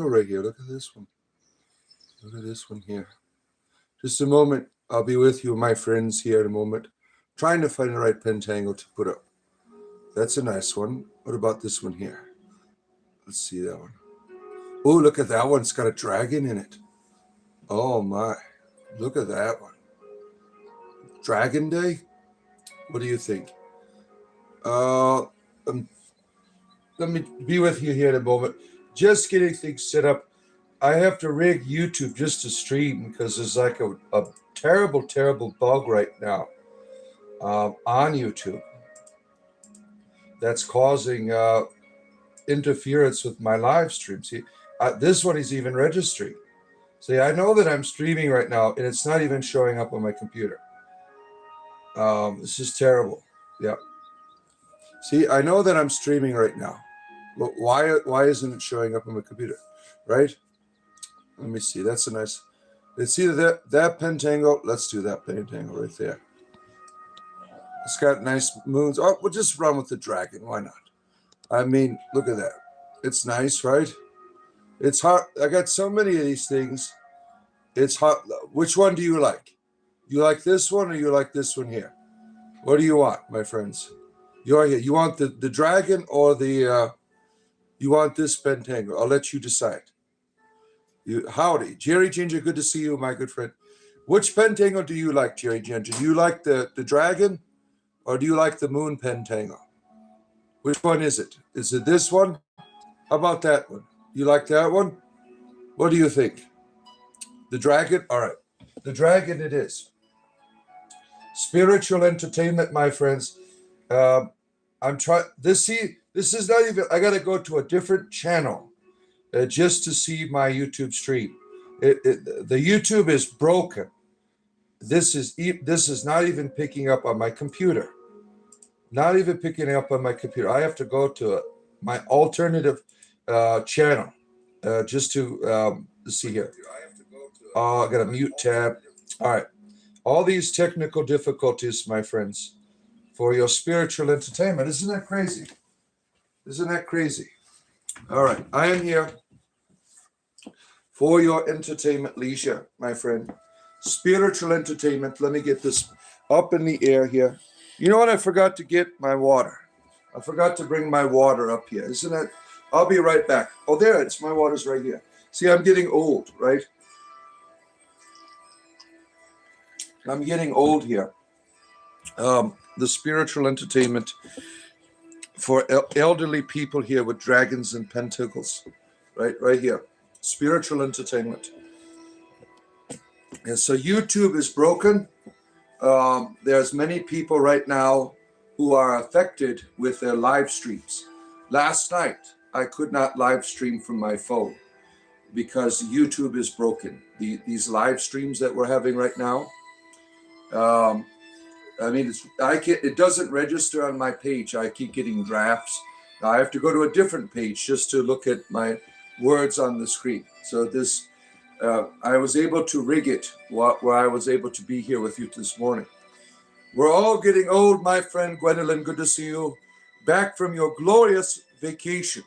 right here. Look at this one. Look at this one here. Just a moment. I'll be with you, my friends, here in a moment. Trying to find the right pentangle to put up. That's a nice one. What about this one here? Let's see that one. Oh, look at that one. It's got a dragon in it. Oh my. Look at that one. Dragon Day? What do you think? Um, let me be with you here in a moment. Just getting things set up. I have to rig YouTube just to stream because there's like a terrible, terrible bug right now on YouTube that's causing interference with my live stream. See, this one is even registering. See, I know that I'm streaming right now and it's not even showing up on my computer. This is terrible. Yeah. See, I know that I'm streaming right now. But why isn't it showing up on my computer? Right? Let me see. That's a nice. Let's see that pentangle. Let's do that pentangle right there. It's got nice moons. Oh, we'll just run with the dragon. Why not? I mean, look at that. It's nice, right? It's hard. I got so many of these things. It's hot. Which one do you like? You like this one or you like this one here? What do you want, my friends? You're here. You want the dragon or the you want this pentangle? I'll let you decide. Howdy, Jerry Ginger. Good to see you, my good friend. Which pentangle do you like, Jerry Ginger? Do you like the dragon or do you like the moon pentangle? Which one is it? Is it this one? How about that one? You like that one? What do you think? The dragon? All right. The dragon it is. Spiritual entertainment, my friends. I'm trying. This is not even. I got to go to a different channel just to see my YouTube stream. The YouTube is broken. This is not even picking up on my computer. Not even picking up on my computer. I have to go to my alternative channel just to see here. I got a mute tab. All right. All these technical difficulties, my friends, for your spiritual entertainment. Isn't that crazy? Isn't that crazy? All right. I am here for your entertainment leisure, my friend. Spiritual entertainment. Let me get this up in the air here. You know what? I forgot to get my water. I forgot to bring my water up here. Isn't it? I'll be right back. Oh, there it's. My water's right here. See, I'm getting old, right? I'm getting old here. The spiritual entertainment for elderly people here with dragons and pentacles, right here. Spiritual entertainment. And so YouTube is broken. There's many people right now who are affected with their live streams. Last night, I could not live stream from my phone because YouTube is broken. These live streams that we're having right now, I mean, it doesn't register on my page. I keep getting drafts. Now I have to go to a different page just to look at my words on the screen. So this, I was able to rig it where I was able to be here with you this morning. We're all getting old, my friend Gwendolyn. Good to see you. Back from your glorious vacation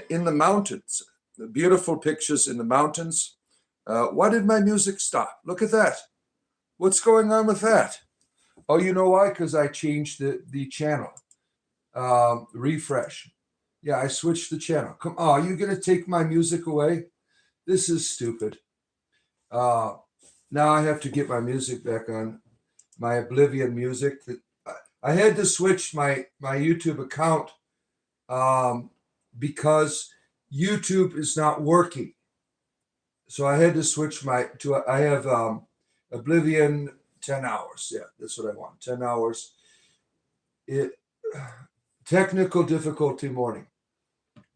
in the mountains. The beautiful pictures in the mountains. Why did my music stop? Look at that. What's going on with that? Oh, you know why? Because I changed the channel. Refresh. Yeah, I switched the channel. Come on, are you going to take my music away? This is stupid. Now I have to get my music back on. My Oblivion music. I had to switch my YouTube account because YouTube is not working. So I had to switch I have Oblivion 10 hours. Yeah, that's what I want. 10 hours. Technical difficulty morning.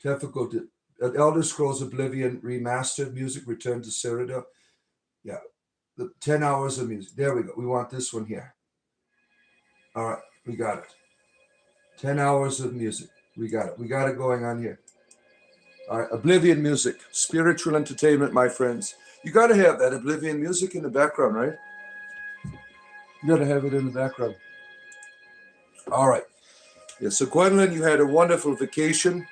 Elder Scrolls Oblivion remastered music returned to Cyrodiil. Yeah, the 10 hours of music. There we go. We want this one here. All right, we got it. 10 hours of music. We got it. We got it going on here. All right, Oblivion music. Spiritual entertainment, my friends. You got to have that Oblivion music in the background, right? You got to have it in the background. All right. Yeah, so Gwendolyn, you had a wonderful vacation.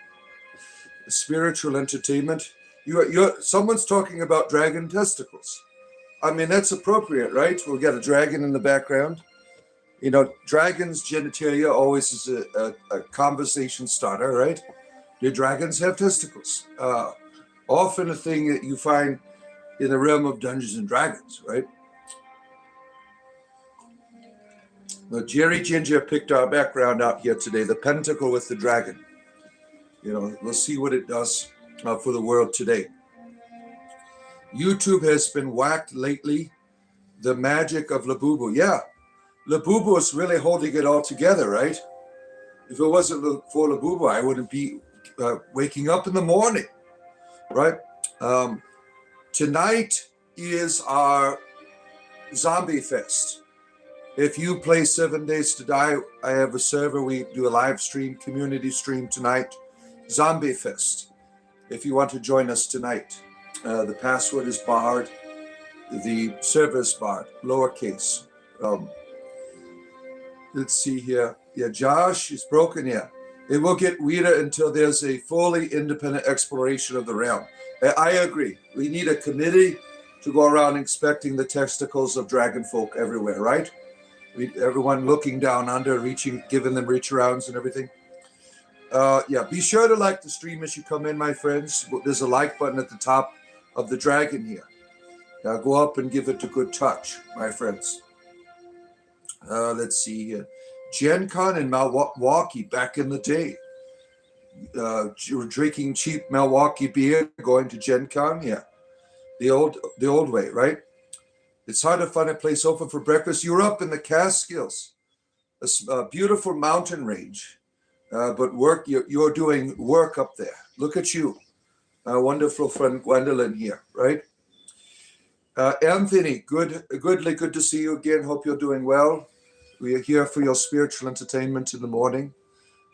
Spiritual entertainment. Someone's talking about dragon testicles. I mean, that's appropriate, right? We'll get a dragon in the background. Dragons' genitalia always is a conversation starter, right? Do dragons have testicles? Often a thing that you find in the realm of Dungeons and Dragons, right? Now, Jerry Ginger picked our background out here today, the pentacle with the dragon. We'll see what it does for the world today. YouTube has been whacked lately. The magic of Labubu. Yeah, Labubu is really holding it all together, right? If it wasn't for Labubu, I wouldn't be waking up in the morning, right? Tonight is our Zombie Fest. If you play 7 Days to Die, I have a server. We do a live stream, community stream tonight. Zombie Fest. If you want to join us tonight, the password is barred. The server is barred, lowercase. Let's see here. Yeah, Josh is broken here. It will get weirder until there's a fully independent exploration of the realm. I agree. We need a committee to go around inspecting the testicles of dragon folk everywhere, right? Everyone looking down under, giving them reach arounds and everything. Yeah, be sure to like the stream as you come in, my friends. There's a like button at the top of the dragon here. Now go up and give it a good touch, my friends. Let's see here. Gen Con in Milwaukee back in the day. Drinking cheap Milwaukee beer, going to Gen Con. Yeah, the old way, right? It's hard to find a place open for breakfast. You're up in the Catskills, a beautiful mountain range, but you're doing work up there. Look at you, wonderful friend Gwendolyn here, right? Anthony, good to see you again. Hope you're doing well. We are here for your spiritual entertainment in the morning.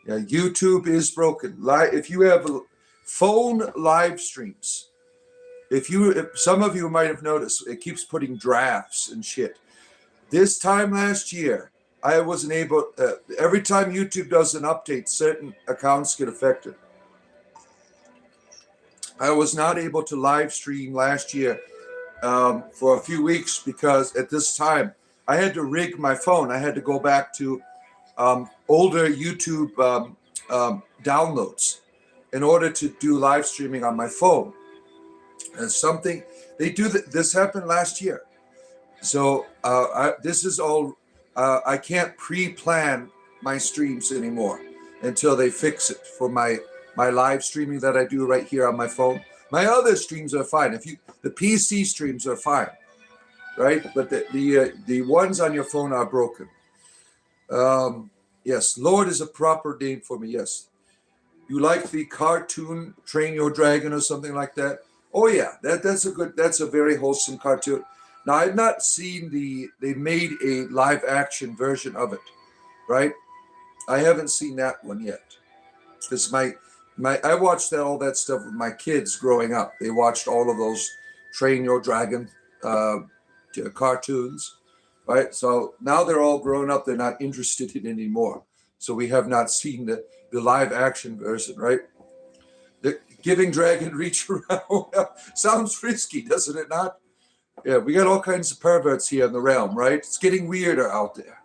Yeah, YouTube is broken. If you have phone live streams, if some of you might have noticed, it keeps putting drafts and shit. This time last year, I wasn't able. Every time YouTube does an update, certain accounts get affected. I was not able to live stream last year for a few weeks because at this time I had to rig my phone. I had to go back to older YouTube downloads in order to do live streaming on my phone. And this happened last year. So this is all. I can't pre-plan my streams anymore until they fix it for my live streaming that I do right here on my phone. My other streams are fine. The PC streams are fine, right? But the ones on your phone are broken. Yes, Lord is a proper name for me. Yes, you like the cartoon Train Your Dragon or something like that? Oh yeah, that's a very wholesome cartoon. Now I've not seen they made a live action version of it, right? I haven't seen that one yet. Because I watched all that stuff with my kids growing up. They watched all of those Train Your Dragon cartoons, right? So now they're all grown up. They're not interested in it anymore. So we have not seen the live action version, right? The giving dragon reach around sounds risky, doesn't it not? Yeah, we got all kinds of perverts here in the realm, right? It's getting weirder out there.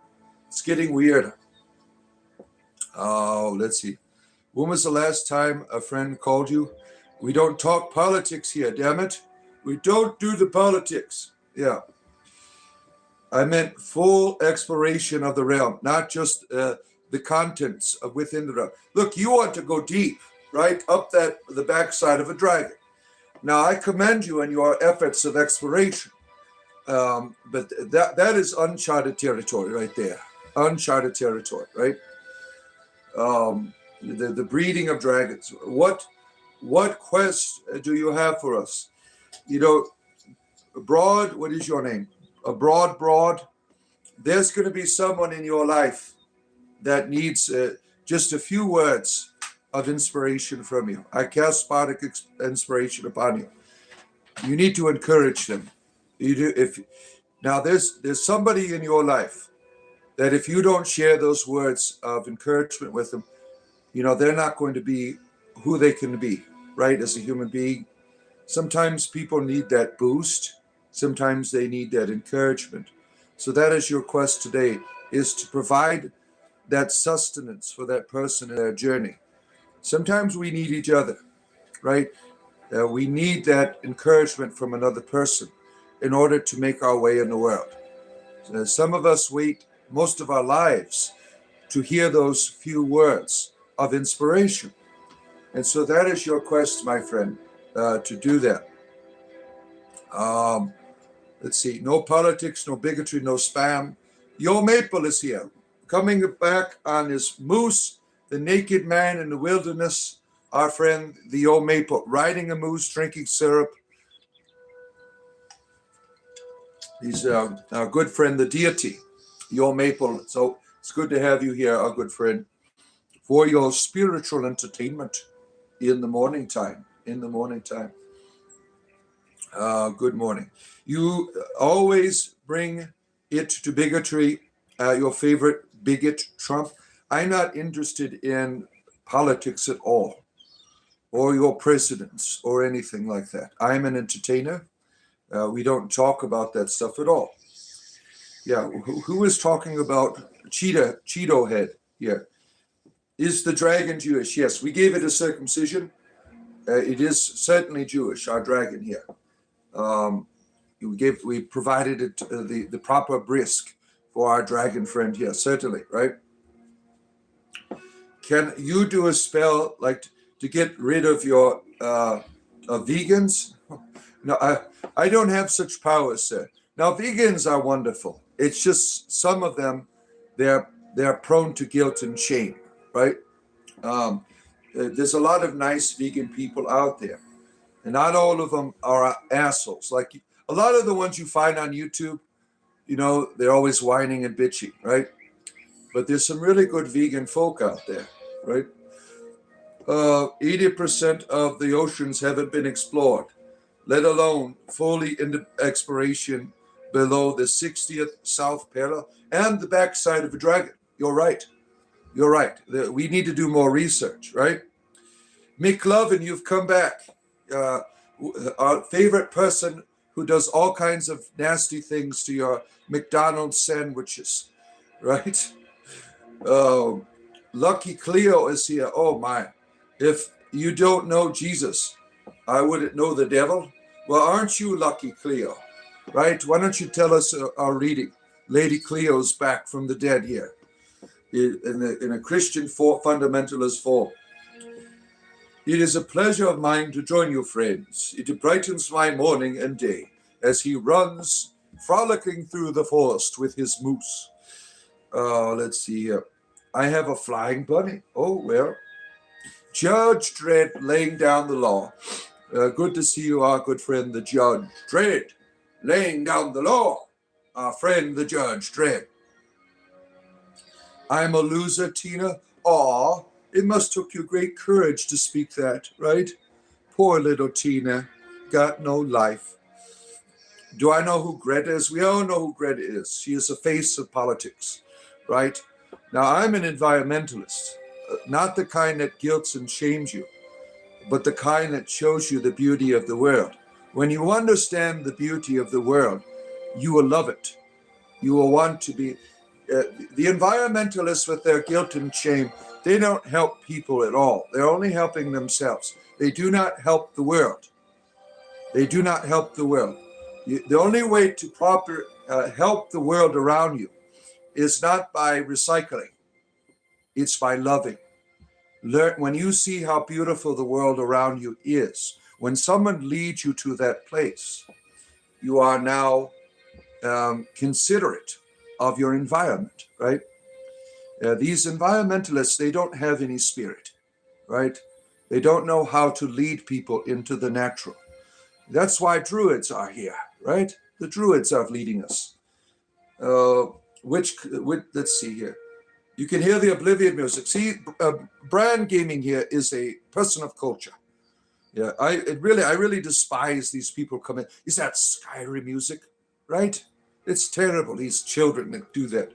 It's getting weirder. Oh, let's see. When was the last time a friend called you? We don't talk politics here, damn it. We don't do the politics. Yeah. I meant full exploration of the realm, not just the contents of within the realm. Look, you want to go deep, right? Up the backside of a dragon. Now, I commend you in your efforts of exploration. But that is uncharted territory right there. Uncharted territory, right? The breeding of dragons. What quest do you have for us? Broad, what is your name? Broad. There's going to be someone in your life that needs just a few words of inspiration from you. I cast Spartic inspiration upon you. You need to encourage them. You do. Now there's somebody in your life that if you don't share those words of encouragement with them, they're not going to be who they can be, right? As a human being, Sometimes people need that boost. Sometimes they need that encouragement. So that is your quest today, is to provide that sustenance for that person in their journey. Sometimes we need each other, right? We need that encouragement from another person in order to make our way in the world. Some of us wait most of our lives to hear those few words of inspiration. And so that is your quest, my friend, to do that. Let's see, no politics, no bigotry, no spam. Yo Maple is here, coming back on his moose, the naked man in the wilderness, our friend, the Yo Maple, riding a moose, drinking syrup. He's our good friend, the deity, Yo Maple. So it's good to have you here, our good friend, for your spiritual entertainment in the morning time. Good morning. You always bring it to bigotry, your favorite bigot, Trump. I'm not interested in politics at all, or your presidents, or anything like that. I'm an entertainer. We don't talk about that stuff at all. Yeah, who is talking about Cheeto head here? Is the dragon Jewish? Yes, we gave it a circumcision. It is certainly Jewish, our dragon here. We provided it the proper brisk for our dragon friend here, certainly, right? Can you do a spell like to get rid of your vegans? No, I don't have such powers, sir. Now, vegans are wonderful. It's just some of them, they're prone to guilt and shame, right? There's a lot of nice vegan people out there, and not all of them are assholes. Like a lot of the ones you find on YouTube, they're always whining and bitchy, right? But there's some really good vegan folk out there, right? 80% of the oceans haven't been explored, let alone fully into exploration below the 60th South Parallel and the backside of a dragon. You're right. We need to do more research, right? Mick Lovin, you've come back. Our favorite person who does all kinds of nasty things to your McDonald's sandwiches, right? Lucky Cleo is here. Oh my. If you don't know Jesus, I wouldn't know the devil. Well, aren't you Lucky Cleo, right? Why don't you tell us our reading? Lady Cleo's back from the dead here in a Christian fundamentalist form. It is a pleasure of mine to join you, friends. It brightens my morning and day as he runs, frolicking through the forest with his moose. Let's see here. I have a flying bunny. Oh, well. Judge Dredd laying down the law. Good to see you, our good friend, the Judge Dredd, laying down the law. Our friend, the Judge Dredd. I'm a loser, Tina. Aw. It must took you great courage to speak that, right? Poor little Tina, got no life. Do I know who Greta is? We all know who Greta is. She is the face of politics, right? Now, I'm an environmentalist, not the kind that guilts and shames you, but the kind that shows you the beauty of the world. When you understand the beauty of the world, you will love it. You will want to be... the environmentalists with their guilt and shame, they don't help people at all. They're only helping themselves. They do not help the world. The only way to help the world around you is not by recycling. It's by loving. When you see how beautiful the world around you is, when someone leads you to that place, you are now considerate of your environment, right? These environmentalists, they don't have any spirit, right? They don't know how to lead people into the natural. That's why Druids are here, right? The Druids are leading us. Let's see here. You can hear the Oblivion music. See, Brand Gaming here is a person of culture. Yeah, I really despise these people coming. Is that Skyrim music, right? It's terrible. These children that do that.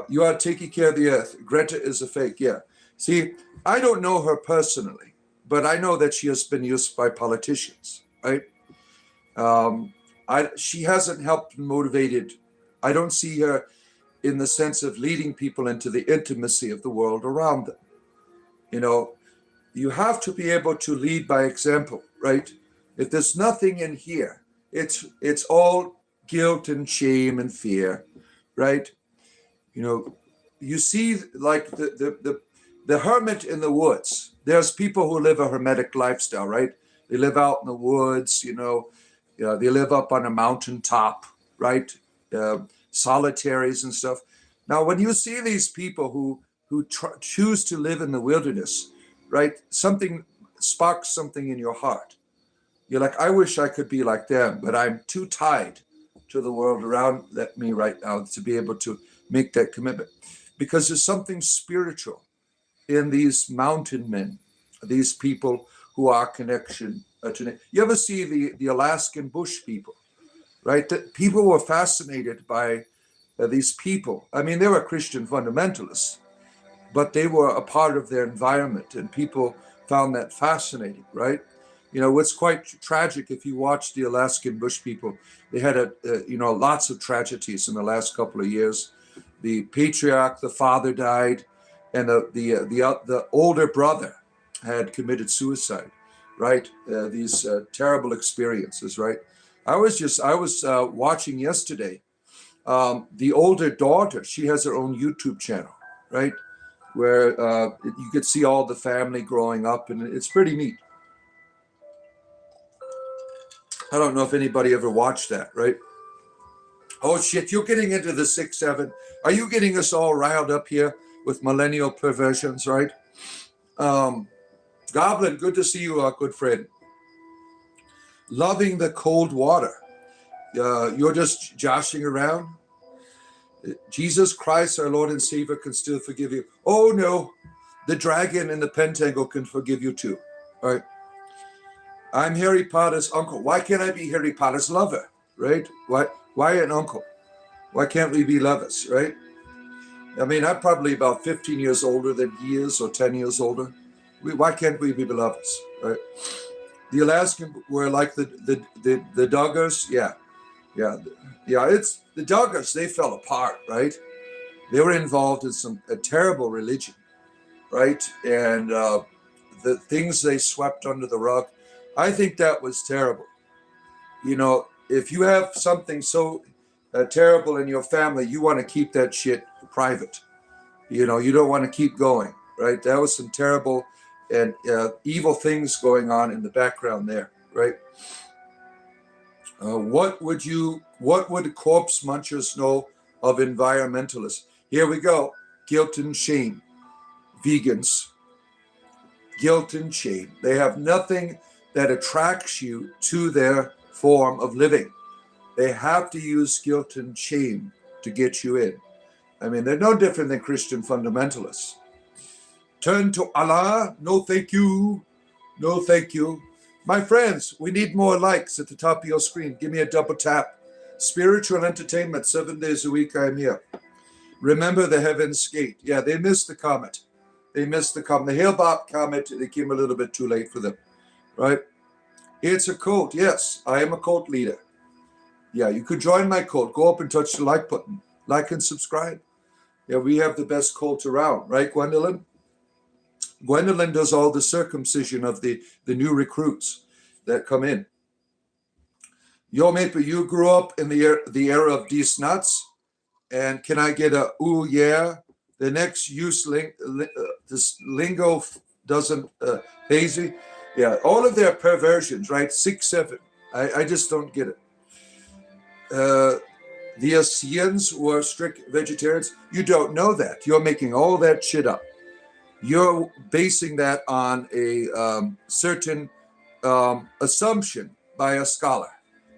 You are taking care of the earth. Greta is a fake. Yeah. See, I don't know her personally, but I know that she has been used by politicians, right? She hasn't helped and motivated. I don't see her in the sense of leading people into the intimacy of the world around them. You have to be able to lead by example, right? If there's nothing in here, it's all guilt and shame and fear, right? You see, like the hermit in the woods. There's people who live a hermetic lifestyle, right? They live out in the woods, they live up on a mountaintop, right? Solitaries and stuff. Now, when you see these people who choose to live in the wilderness, right? Something sparks something in your heart. You're like, I wish I could be like them, but I'm too tied to the world around me right now to be able to make that commitment. Because there's something spiritual in these mountain men, these people who are connection to. You ever see the Alaskan bush people, right? That people were fascinated by these people. I mean, they were Christian fundamentalists, but they were a part of their environment, and people found that fascinating, right? What's quite tragic, if you watch the Alaskan bush people, they had lots of tragedies in the last couple of years. The patriarch, the father died, and the older brother had committed suicide, right? These terrible experiences, right? I was watching yesterday. The older daughter, she has her own YouTube channel, right? Where you could see all the family growing up, and it's pretty neat. I don't know if anybody ever watched that, right? Oh shit, you're getting into the 6-7. Are you getting us all riled up here with millennial perversions, right? Goblin, good to see you, our good friend. Loving the cold water. You're just joshing around. Jesus Christ, our Lord and Savior, can still forgive you. Oh no, the dragon and the pentangle can forgive you too. All right. I'm Harry Potter's uncle. Why can't I be Harry Potter's lover? Right? Why an uncle? Why can't we be lovers? Right? I mean, I'm probably about 15 years older than he is, or 10 years older. Why can't we be lovers? Right? The Alaskan were like the Duggars. Yeah. It's the Duggars. They fell apart, right? They were involved in a terrible religion, right? And the things they swept under the rug. I think that was terrible. If you have something so terrible in your family, you want to keep that shit private. You don't want to keep going, right? That was some terrible and evil things going on in the background there, right? What would corpse munchers know of environmentalists? Here we go. Guilt and shame. Vegans. Guilt and shame. They have nothing that attracts you to their form of living. They have to use guilt and shame to get you in. I mean, they're no different than Christian fundamentalists. Turn to Allah. No, thank you. No, thank you. My friends, we need more likes at the top of your screen. Give me a double tap. Spiritual entertainment, 7 days a week, I'm here. Remember the Heaven's Gate. Yeah, they missed the comet. The Hale-Bopp comet, they came a little bit too late for them, right? It's a cult. Yes, I am a cult leader. Yeah, you could join my cult. Go up and touch the like button. Like and subscribe. Yeah, we have the best cult around, right, Gwendolyn? Gwendolyn does all the circumcision of the new recruits that come in. Yo, mate, but you grew up in the era of these nuts, and can I get a ooh yeah? The next use this lingo doesn't hazy. Yeah, all of their perversions, right? 6-7. I just don't get it. The Assyrians were strict vegetarians. You don't know that. You're making all that shit up. You're basing that on a certain assumption by a scholar,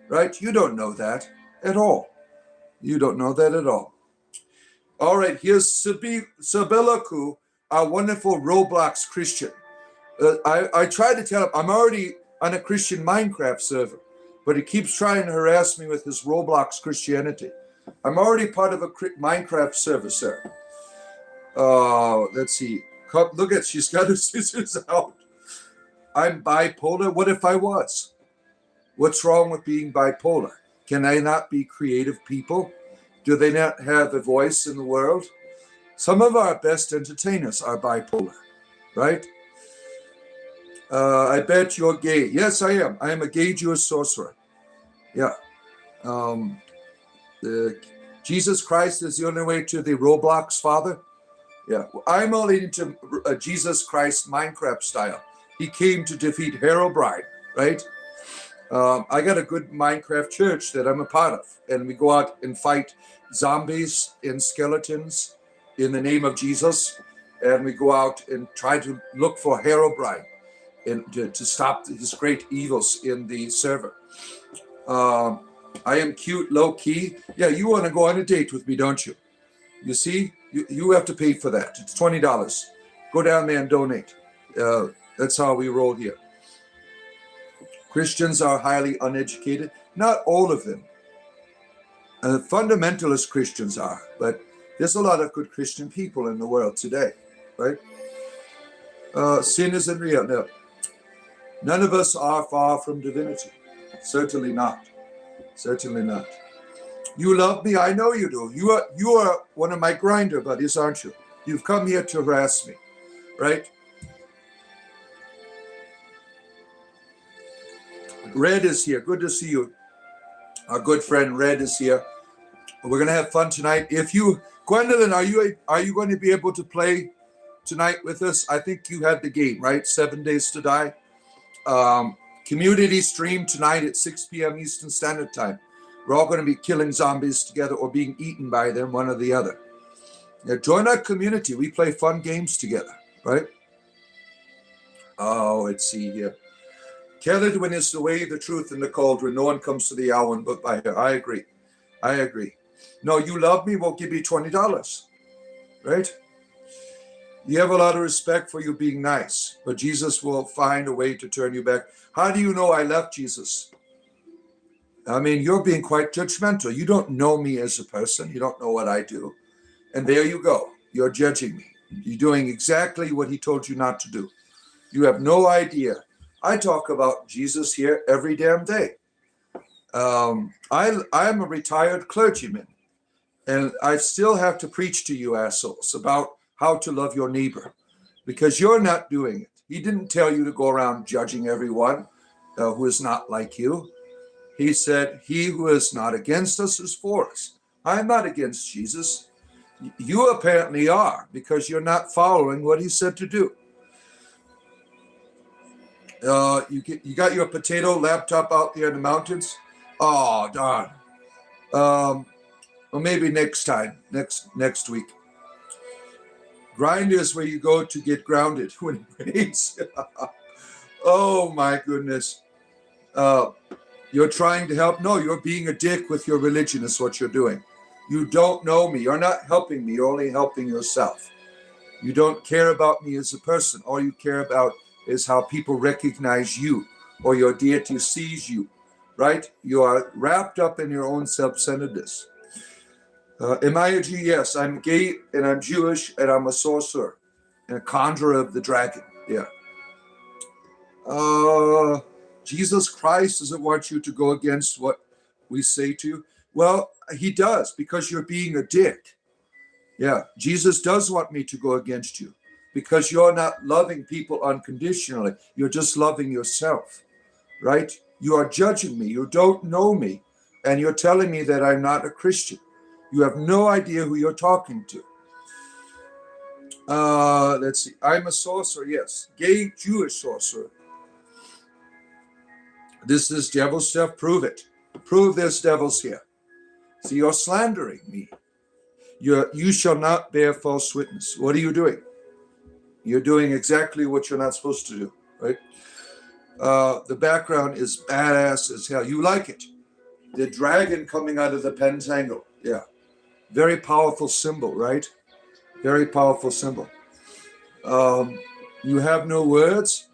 right? You don't know that at all. You don't know that at all. All right, here's Sabilaku, our wonderful Roblox Christian. I tried to tell him I'm already on a Christian Minecraft server, but he keeps trying to harass me with his Roblox Christianity. I'm already part of a Minecraft server, sir. Let's see. Look at, she's got her scissors out. I'm bipolar. What if I was? What's wrong with being bipolar? Can they not be creative people? Do they not have a voice in the world? Some of our best entertainers are bipolar, right? I bet you're gay. Yes, I am. I am a gay Jewish sorcerer. Yeah. Jesus Christ is the only way to the Roblox Father. Yeah. I'm only into Jesus Christ Minecraft style. He came to defeat Herobrine, right? I got a good Minecraft church that I'm a part of, and we go out and fight zombies and skeletons in the name of Jesus, and we go out and try to look for Herobrine and to stop these great evils in the server. I am cute, low key. Yeah, you want to go on a date with me, don't you? You see, you have to pay for that. It's $20. Go down there and donate. That's how we roll here. Christians are highly uneducated. Not all of them. Fundamentalist Christians are, but there's a lot of good Christian people in the world today, right? Sin isn't real. No. None of us are far from divinity. Certainly not. Certainly not. You love me? I know you do. You are one of my grinder buddies, aren't you? You've come here to harass me, right? Red is here. Good to see you. Our good friend Red is here. We're gonna have fun tonight. Gwendolyn, are you going to be able to play tonight with us? I think you had the game, right? 7 Days to Die. Community stream tonight at 6 p.m. Eastern Standard Time. We're all going to be killing zombies together or being eaten by them, one or the other. Now, join our community. We play fun games together, right? Oh, let's see here. Caledwin is the way, the truth, and the cauldron. No one comes to the hour but by her. I agree. No, you love me, we'll give you $20, right? You have a lot of respect for you being nice, but Jesus will find a way to turn you back. How do you know I left Jesus? I mean, you're being quite judgmental. You don't know me as a person. You don't know what I do. And there you go. You're judging me. You're doing exactly what he told you not to do. You have no idea. I talk about Jesus here every damn day. I'm a retired clergyman, and I still have to preach to you assholes about how to love your neighbor, because you're not doing it. He didn't tell you to go around judging everyone who is not like you. He said, he who is not against us is for us. I'm not against Jesus. You apparently are, because you're not following what he said to do. You got your potato laptop out there in the mountains? Oh, darn. Well, maybe next time, next week. Grind is where you go to get grounded when it rains. Oh, my goodness. You're trying to help? No, you're being a dick with your religion is what you're doing. You don't know me. You're not helping me. You're only helping yourself. You don't care about me as a person. All you care about is how people recognize you or your deity sees you, right? You are wrapped up in your own self-centeredness. Am I a Jew? Yes, I'm gay and I'm Jewish and I'm a sorcerer and a conjurer of the dragon. Yeah. Jesus Christ doesn't want you to go against what we say to you. Well, he does, because you're being a dick. Yeah, Jesus does want me to go against you because you're not loving people unconditionally. You're just loving yourself, right? You are judging me. You don't know me, and you're telling me that I'm not a Christian. You have no idea who you're talking to. Let's see. I'm a sorcerer, yes. Gay Jewish sorcerer. This is devil stuff. Prove it. Prove there's devils here. See, you're slandering me. You shall not bear false witness. What are you doing? You're doing exactly what you're not supposed to do, right? The background is badass as hell. You like it. The dragon coming out of the pentacle. Yeah. Very powerful symbol, right? Very powerful symbol. You have no words.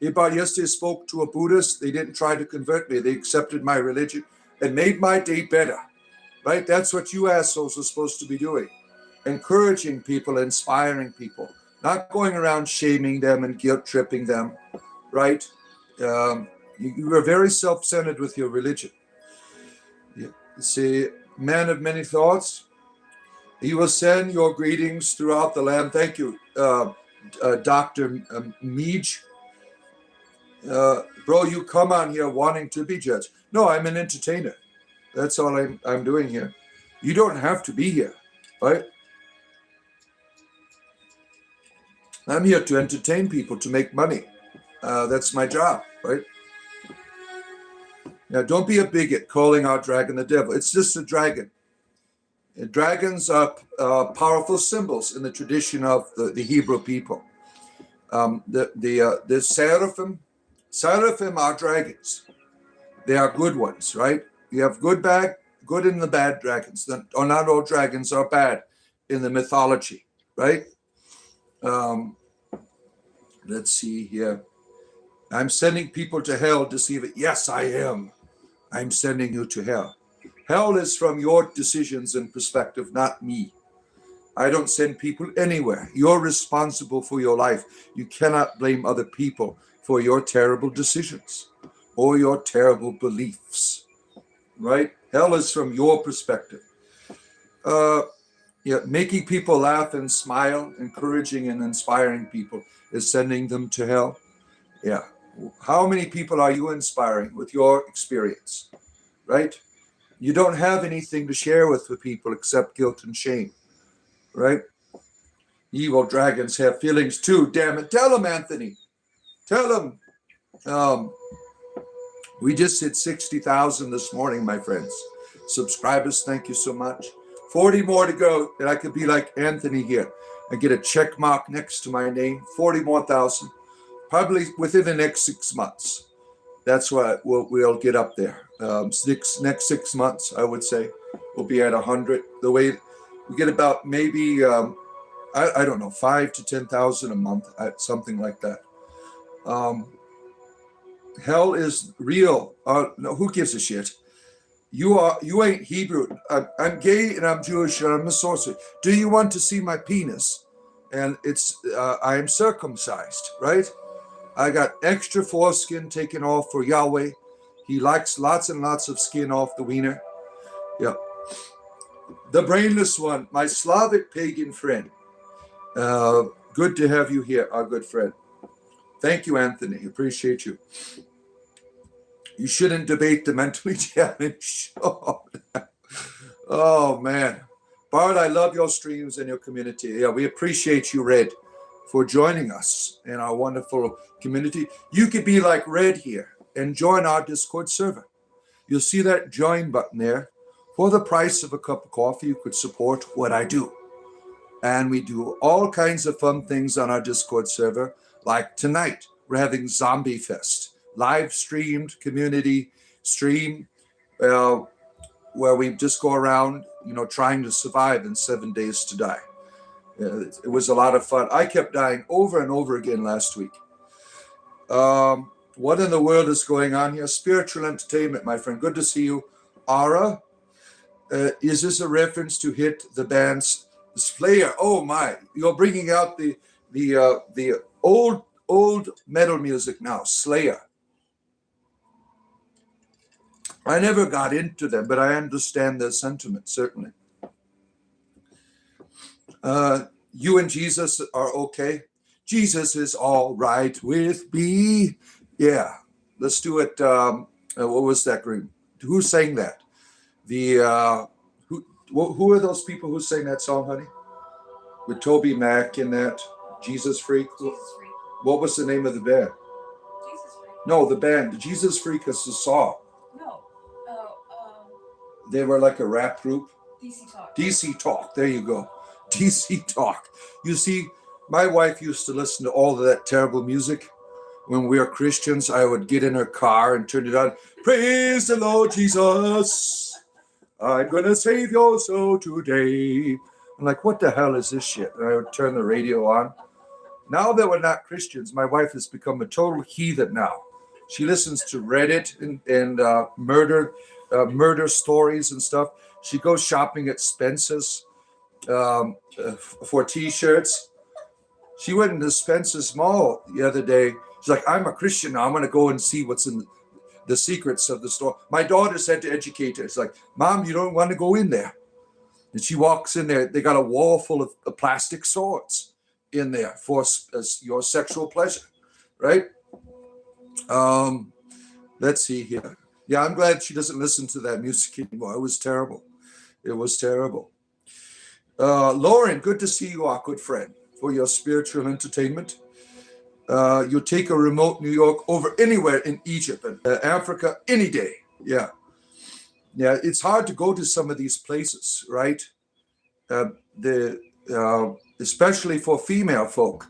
About yesterday spoke to a Buddhist. They didn't try to convert me. They accepted my religion and made my day better, right? That's what you assholes are supposed to be doing. Encouraging people, inspiring people, not going around shaming them and guilt tripping them. right? You were very self-centered with your religion. You see, man of many thoughts, he will send your greetings throughout the land. Thank you, Dr. Meej. Bro, you come on here wanting to be judged. No, I'm an entertainer. That's all I'm doing here. You don't have to be here, right? I'm here to entertain people, to make money. That's my job, right? Now, don't be a bigot calling our dragon the devil. It's just a dragon. And dragons are powerful symbols in the tradition of the Hebrew people. The seraphim are dragons. They are good ones, right? You have good and the bad dragons. Not all dragons are bad in the mythology, right? Let's see here. I'm sending people to hell to see it. Yes, I am. I'm sending you to hell. Hell is from your decisions and perspective, not me. I don't send people anywhere. You're responsible for your life. You cannot blame other people for your terrible decisions or your terrible beliefs, right? Hell is from your perspective. Making people laugh and smile, encouraging and inspiring people is sending them to hell. Yeah. How many people are you inspiring with your experience, right? You don't have anything to share with the people except guilt and shame, right? Evil dragons have feelings too, damn it. Tell them, Anthony. Tell them. We just hit 60,000 this morning, my friends. Subscribers, thank you so much. 40 more to go, and I could be like Anthony here and get a check mark next to my name. 40 more thousand, probably within the next 6 months. That's what we'll get up there. Next 6 months, I would say, we'll be at 100. The way we get about maybe, I don't know, 5 to 10,000 a month, something like that. Hell is real. No, who gives a shit? You ain't Hebrew. I'm gay and I'm Jewish and I'm a sorcerer. Do you want to see my penis? And I am circumcised, right? I got extra foreskin taken off for Yahweh. He likes lots and lots of skin off the wiener. Yeah. The brainless one, my Slavic pagan friend. Good to have you here, our good friend. Thank you, Anthony. Appreciate you. You shouldn't debate the mentally challenged. Oh, man. Bart, I love your streams and your community. Yeah, we appreciate you, Red, for joining us in our wonderful community. You could be like Red here and join our Discord server. You'll see that join button there. For the price of a cup of coffee, you could support what I do. And we do all kinds of fun things on our Discord server. Like tonight, we're having Zombie Fest. Live streamed community stream where we just go around, trying to survive in 7 days to die. It was a lot of fun. I kept dying over and over again last week. What in the world is going on here? Spiritual entertainment, my friend. Good to see you. Ara, is this a reference to Hit, the band's Slayer? Oh my, you're bringing out the old metal music now, Slayer. I never got into them, but I understand their sentiment, certainly. You and Jesus are okay. Jesus is all right with me. Yeah, let's do it. What was that group? Who sang that? Who are those people who sang that song, honey? With Toby Mac in that Jesus Freak. Jesus Freak. What was the name of the band? Jesus Freak. No, the band. Jesus Freak is the song. No. They were like a rap group. DC Talk. DC Talk. There you go. DC Talk. You see, my wife used to listen to all of that terrible music. When we were Christians, I would get in her car and turn it on. Praise the Lord Jesus. I'm going to save your soul today. I'm like, what the hell is this shit? And I would turn the radio on. Now that we're not Christians, my wife has become a total heathen now. She listens to Reddit and murder stories and stuff. She goes shopping at Spencer's for T-shirts. She went into Spencer's Mall the other day She's like, I'm a Christian now. I'm going to go and see what's in the secrets of the store. My daughter said to educate her, it's like, Mom, you don't want to go in there. And she walks in there. They got a wall full of plastic swords in there for your sexual pleasure, right? Let's see here. Yeah, I'm glad she doesn't listen to that music anymore. It was terrible. It was terrible. Lauren, good to see you, our good friend, for your spiritual entertainment. You take a remote New York over anywhere in Egypt and Africa any day. Yeah. Yeah, it's hard to go to some of these places, right? Especially for female folk.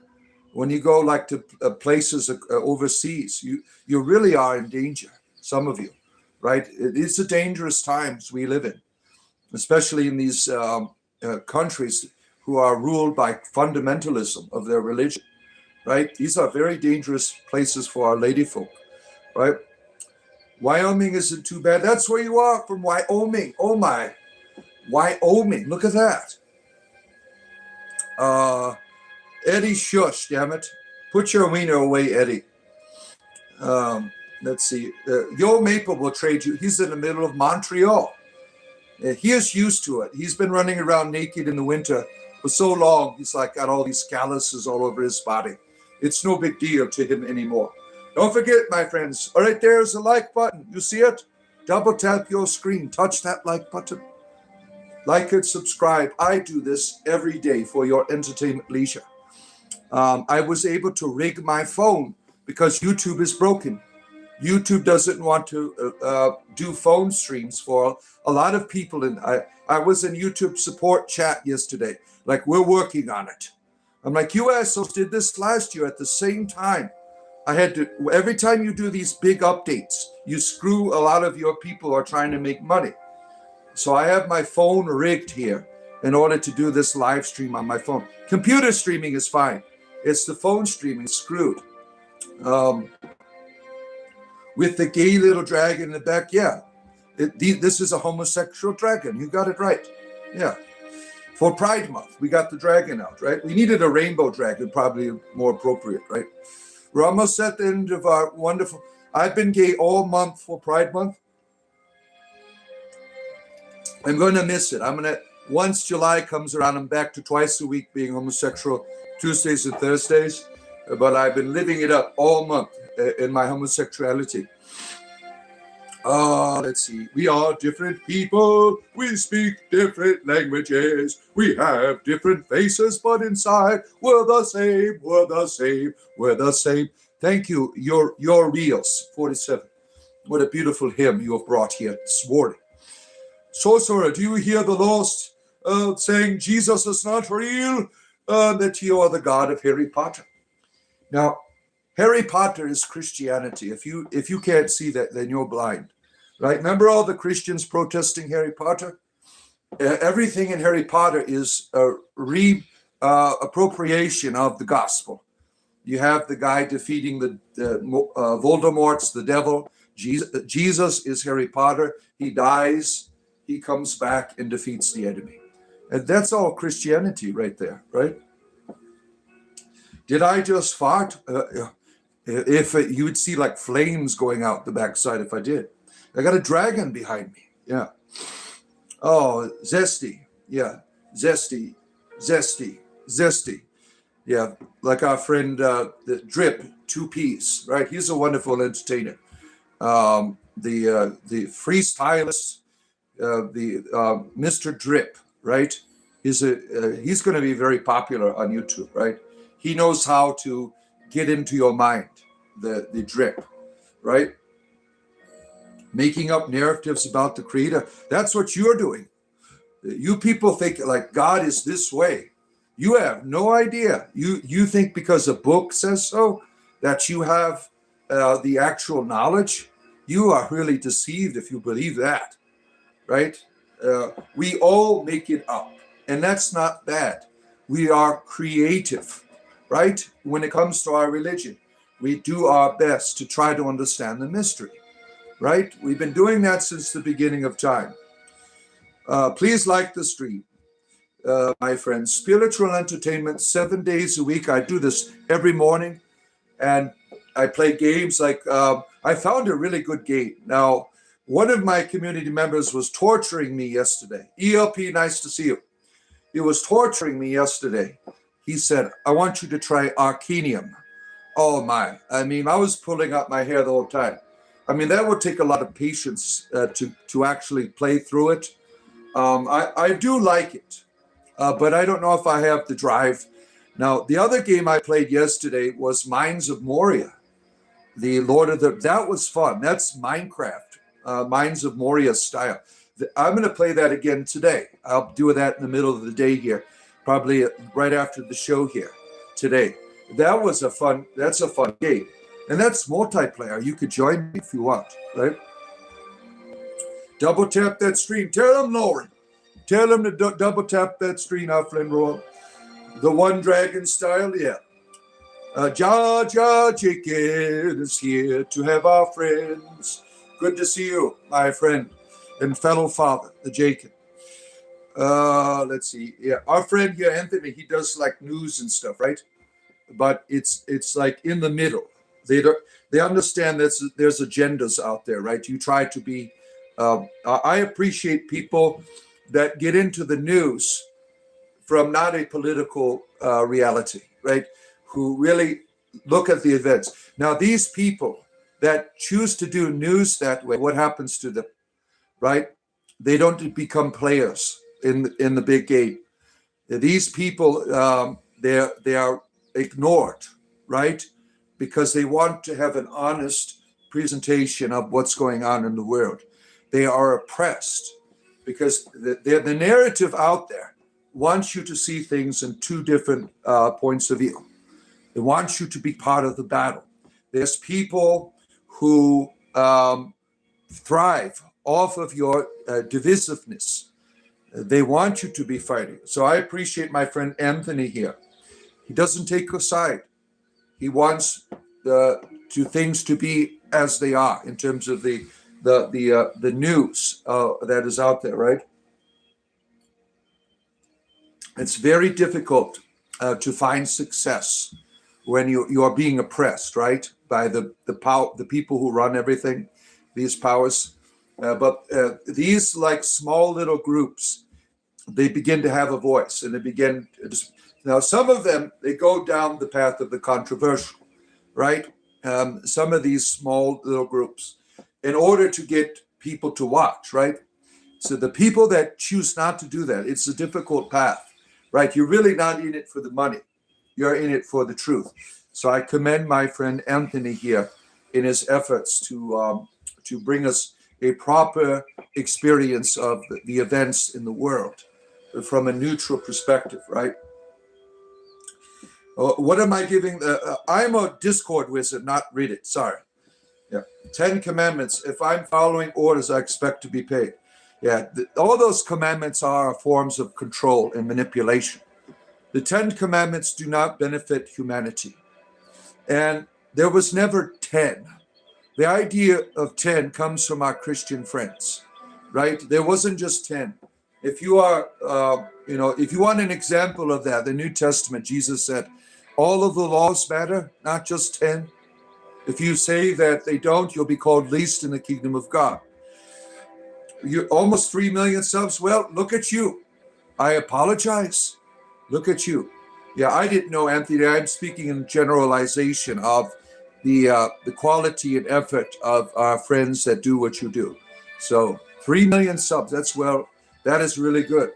When you go like to places overseas, you really are in danger, some of you, right? It's a dangerous times we live in, especially in these countries who are ruled by fundamentalism of their religion, right? These are very dangerous places for our lady folk, right? Wyoming isn't too bad. That's where you are, from Wyoming. Oh my, Wyoming, look at that. Eddie, shush, damn it. Put your wiener away, Eddie. Let's see. Yo Maple will trade you. He's in the middle of Montreal. He is used to it. He's been running around naked in the winter for so long. He's like got all these calluses all over his body. It's no big deal to him anymore. Don't forget, my friends. All right, there's a like button. You see it? Double tap your screen. Touch that like button. Like and subscribe. I do this every day for your entertainment leisure. I was able to rig my phone because YouTube is broken. YouTube doesn't want to do phone streams for a lot of people. And I was in YouTube support chat yesterday. Like, we're working on it. I'm like, you assholes did this last year at the same time. I had to, every time you do these big updates, you screw a lot of your people who are trying to make money. So I have my phone rigged here in order to do this live stream on my phone. Computer streaming is fine. It's the phone streaming screwed. With the gay little dragon in the back, yeah. This is a homosexual dragon. You got it right. Yeah. For Pride Month, we got the dragon out, right? We needed a rainbow dragon, probably more appropriate, right? We're almost at the end of our wonderful... I've been gay all month for Pride Month. I'm going to miss it. Once July comes around, I'm back to twice a week being homosexual, Tuesdays and Thursdays. But I've been living it up all month in my homosexuality. Let's see. We are different people. We speak different languages. We have different faces, but inside we're the same. We're the same. We're the same. Thank you. Your Reels 47. What a beautiful hymn you have brought here this morning. Sorcerer, do you hear the lost saying Jesus is not real? That you are the God of Harry Potter. Now, Harry Potter is Christianity. If you can't see that, then you're blind, right? Remember all the Christians protesting Harry Potter? Everything in Harry Potter is a appropriation of the gospel. You have the guy defeating the Voldemort's the devil. Jesus is Harry Potter. He dies. He comes back and defeats the enemy. And that's all Christianity right there, right? Did I just fart? You would see like flames going out the backside if I did. I got a dragon behind me. Yeah. Oh, zesty. Yeah. Zesty. Yeah. Like our friend the Drip 2Ps, right? He's a wonderful entertainer. The freestylist, the Mr. Drip, right? He's going to be very popular on YouTube, right? He knows how to get into your mind, the Drip, right? Making up narratives about the Creator. That's what you're doing. You people think like God is this way. You have no idea. You think because a book says so that you have the actual knowledge. You are really deceived if you believe that, right? We all make it up, and that's not bad. We are creative, right? When it comes to our religion, we do our best to try to understand the mystery, right? We've been doing that since the beginning of time. Please like the stream, my friends. Spiritual entertainment, 7 days a week. I do this every morning, and I play games like I found a really good game. Now, one of my community members was torturing me yesterday. ELP, nice to see you. He was torturing me yesterday. He said, I want you to try Arcanium. Oh my. I mean, I was pulling out my hair the whole time. I mean, that would take a lot of patience to actually play through it. I do like it, but I don't know if I have the drive. Now, the other game I played yesterday was Mines of Moria. That was fun. That's Minecraft, Mines of Moria style. I'm going to play that again today. I'll do that in the middle of the day here, probably right after the show here today. That's a fun game. And that's multiplayer. You could join me if you want, right? Double tap that screen. Tell them, Lauren. Tell them to double tap that screen, our friend Roy. The One Dragon style, yeah. Jar Jar Chicken is here to have our friends. Good to see you, my friend and fellow father, the Jacob. Let's see. Yeah, our friend here, Anthony, he does like news and stuff, right? But it's like in the middle. They understand that there's agendas out there, right? You try to be. I appreciate people that get into the news from not a political reality, right? Who really look at the events. Now, these people that choose to do news that way, what happens to them, right? They don't become players in the big game. These people, they are ignored, right? Because they want to have an honest presentation of what's going on in the world. They are oppressed because the narrative out there wants you to see things in two different points of view. It wants you to be part of the battle. There's people who thrive off of your divisiveness. They want you to be fighting. So I appreciate my friend Anthony here. He doesn't take a side. He wants things to be as they are in terms of the news that is out there, right? It's very difficult to find success when you are being oppressed, right, by the people who run everything, these powers. But these like small little groups, they begin to have a voice, and they begin. Now, some of them, they go down the path of the controversial, right? Some of these small little groups, in order to get people to watch, right? So the people that choose not to do that, it's a difficult path, right? You're really not in it for the money. You're in it for the truth. So I commend my friend Anthony here in his efforts to bring us a proper experience of the events in the world from a neutral perspective, right? What am I giving? I'm a Discord wizard, not Reddit. Sorry. Yeah. 10 commandments. If I'm following orders, I expect to be paid. Yeah. All those commandments are forms of control and manipulation. The 10 commandments do not benefit humanity. And there was never 10. The idea of 10 comes from our Christian friends, right? There wasn't just 10. If you are, if you want an example of that, the New Testament, Jesus said, all of the laws matter, not just 10. If you say that they don't, you'll be called least in the kingdom of God. You're almost 3 million subs. Well, look at you. I apologize. Look at you. Yeah, I didn't know, Anthony. I'm speaking in generalization of the quality and effort of our friends that do what you do. So 3 million subs. That is really good.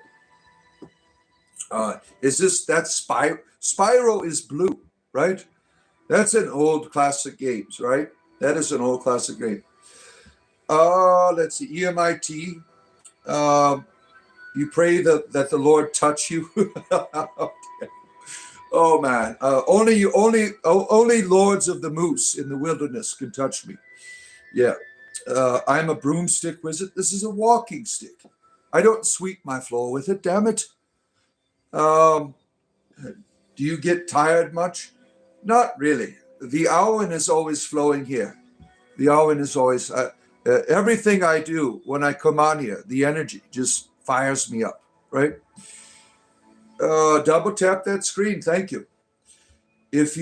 Spyro is blue, right? That's an old classic games, right? That is an old classic game. Let's see, EMIT. You pray that the Lord touch you. Oh man, only lords of the moose in the wilderness can touch me. Yeah, I'm a broomstick wizard. This is a walking stick. I don't sweep my floor with it. Damn it. Do you get tired much? Not really. The Awen is always flowing here. The Awen is always everything I do when I come on here. The energy just fires me up, right? Double tap that screen. Thank you. If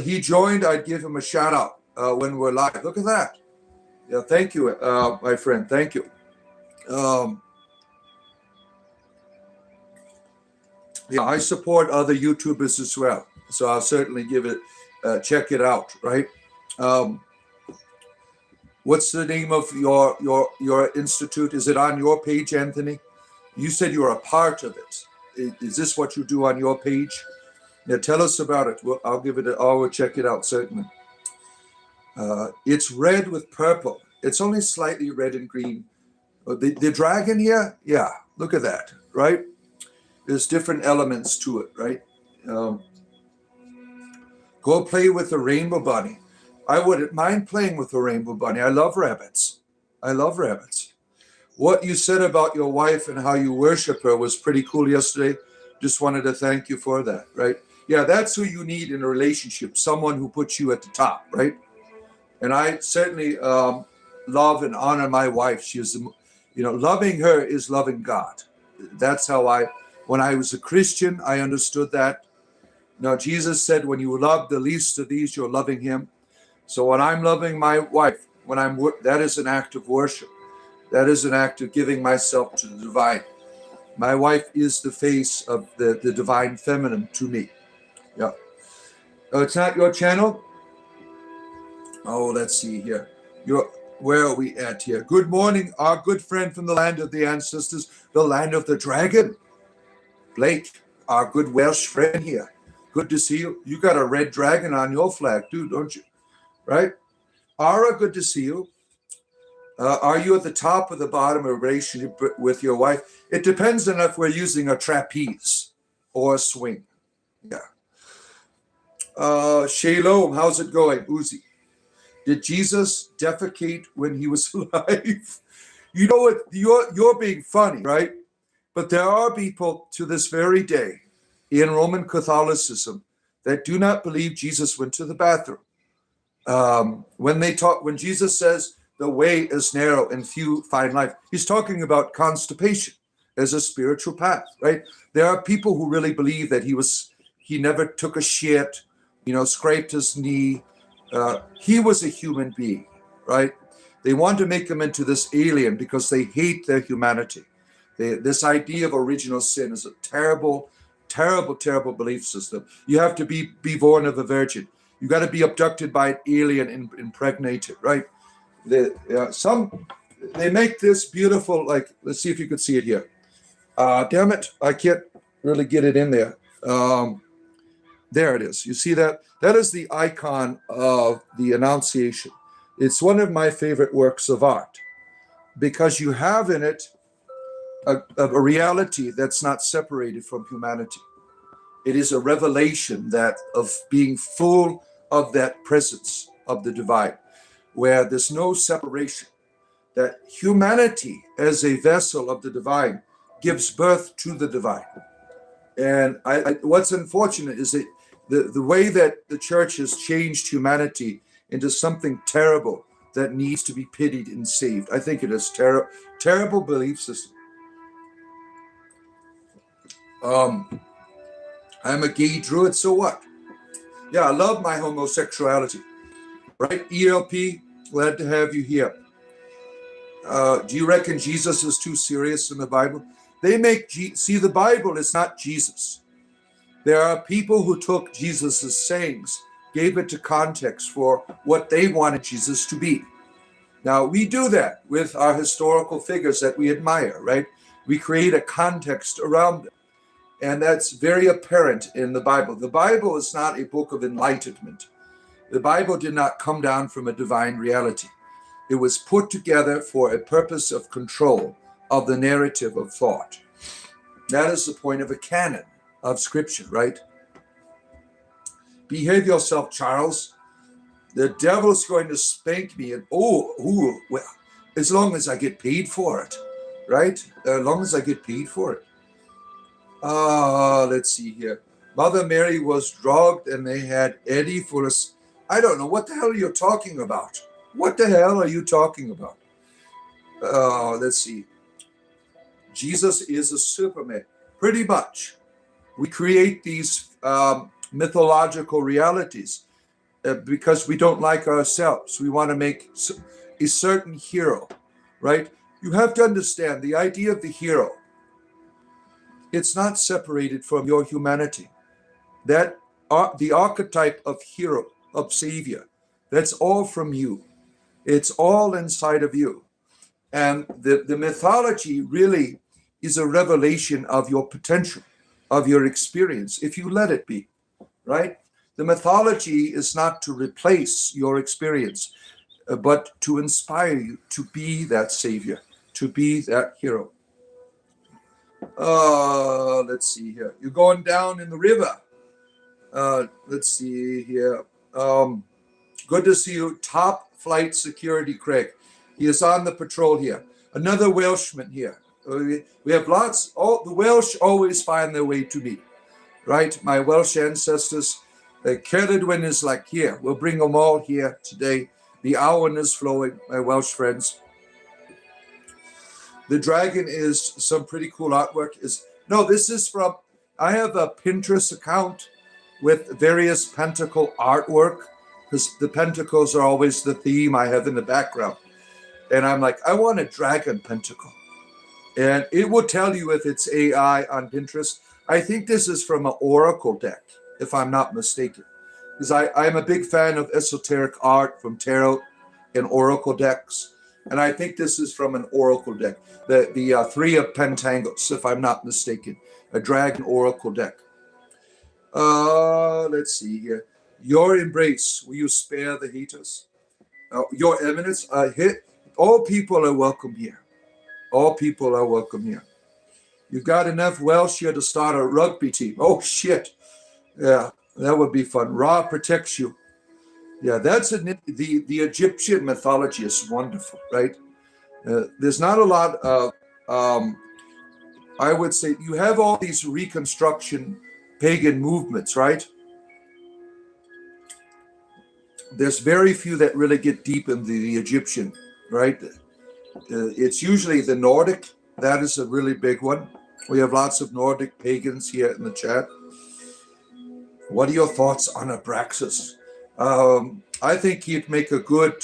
he joined, I'd give him a shout out when we're live. Look at that. Yeah, thank you, my friend. Thank you. Yeah, I support other YouTubers as well, so I'll certainly give it, check it out. Right? What's the name of your institute? Is it on your page, Anthony? You said you're a part of it. Is this what you do on your page? Yeah, tell us about it. I'll give it. I'll check it out certainly. It's red with purple. It's only slightly red and green. The dragon here, yeah. Look at that, right? There's different elements to it, right? Go play with the rainbow bunny. I wouldn't mind playing with the rainbow bunny. I love rabbits. I love rabbits. What you said about your wife and how you worship her was pretty cool yesterday. Just wanted to thank you for that, right? Yeah, that's who you need in a relationship, someone who puts you at the top, right? And I certainly love and honor my wife. She is, loving her is loving God. That's how when I was a Christian, I understood that. Now, Jesus said, when you love the least of these, you're loving him. So when I'm loving my wife, that is an act of worship. That is an act of giving myself to the divine. My wife is the face of the divine feminine to me. Yeah. It's not your channel? Oh, let's see here. Where are we at here? Good morning, our good friend from the land of the ancestors, the land of the dragon. Blake, our good Welsh friend here. Good to see you. You got a red dragon on your flag too, don't you? Right? Ara, good to see you. Are you at the top or the bottom of a relationship with your wife? It depends on if we're using a trapeze or a swing. Yeah. Shalom, how's it going? Uzi. Did Jesus defecate when he was alive? You know what? You're being funny, right? But there are people to this very day in Roman Catholicism that do not believe Jesus went to the bathroom. When Jesus says the way is narrow and few find life, he's talking about constipation as a spiritual path, right? There are people who really believe that he never took a shit, scraped his knee. He was a human being, right? They want to make him into this alien because they hate their humanity. This idea of original sin is a terrible, terrible, terrible belief system. You have to be born of a virgin. You got to be abducted by an alien and impregnated, right? They make this beautiful, let's see if you could see it here. Damn it, I can't really get it in there. There it is. You see that? That is the icon of the Annunciation. It's one of my favorite works of art because you have in it a reality that's not separated from humanity. It is a revelation of being full of that presence of the divine, where there's no separation, that humanity as a vessel of the divine gives birth to the divine. And what's unfortunate is that the way that the church has changed humanity into something terrible that needs to be pitied and saved. I think it is terrible belief system. I'm a gay druid, so what? Yeah, I love my homosexuality. Right, ELP, glad to have you here. Do you reckon Jesus is too serious in the Bible? See, the Bible is not Jesus. There are people who took Jesus's sayings, gave it to context for what they wanted Jesus to be. Now, we do that with our historical figures that we admire, right? We create a context around them. And that's very apparent in the Bible. The Bible is not a book of enlightenment. The Bible did not come down from a divine reality. It was put together for a purpose of control of the narrative of thought. That is the point of a canon of Scripture, right? Behave yourself, Charles. The devil's going to spank me, and well, as long as I get paid for it, right? As long as I get paid for it. Let's see here. Mother Mary was drugged and they had Eddie for us. I don't know. What the hell are you talking about? What the hell are you talking about? Let's see. Jesus is a Superman. Pretty much. We create these mythological realities because we don't like ourselves. We want to make a certain hero, right? You have to understand the idea of the hero. It's not separated from your humanity. That the archetype of hero, of savior, that's all from you. It's all inside of you. And the mythology really is a revelation of your potential, of your experience, if you let it be, right? The mythology is not to replace your experience, but to inspire you to be that savior, to be that hero. Let's see here. You're going down in the river. Let's see here. Good to see you. Top flight security, Craig. He is on the patrol here. Another Welshman here. We have lots. All the Welsh always find their way to me, right? My Welsh ancestors. Cerridwen is like here. We'll bring them all here today. The Awen is flowing, my Welsh friends. The dragon is some pretty cool artwork. This is from, I have a Pinterest account with various pentacle artwork, because the pentacles are always the theme I have in the background. And I'm like, I want a dragon pentacle. And it will tell you if it's AI on Pinterest. I think this is from an oracle deck, if I'm not mistaken. Because I'm a big fan of esoteric art from tarot and oracle decks. And I think this is from an oracle deck. The Three of Pentangles, if I'm not mistaken. A dragon oracle deck. Let's see here. Your embrace, will you spare the haters? Your eminence, all people are welcome here. All people are welcome here. You've got enough Welsh here to start a rugby team. Oh, shit. Yeah, that would be fun. Ra protects you. Yeah, that's the Egyptian mythology is wonderful, right? There's not a lot of, I would say, you have all these reconstruction pagan movements, right? There's very few that really get deep into the Egyptian, right? It's usually the Nordic. That is a really big one. We have lots of Nordic pagans here in the chat. What are your thoughts on Abraxas? I think he'd make a good,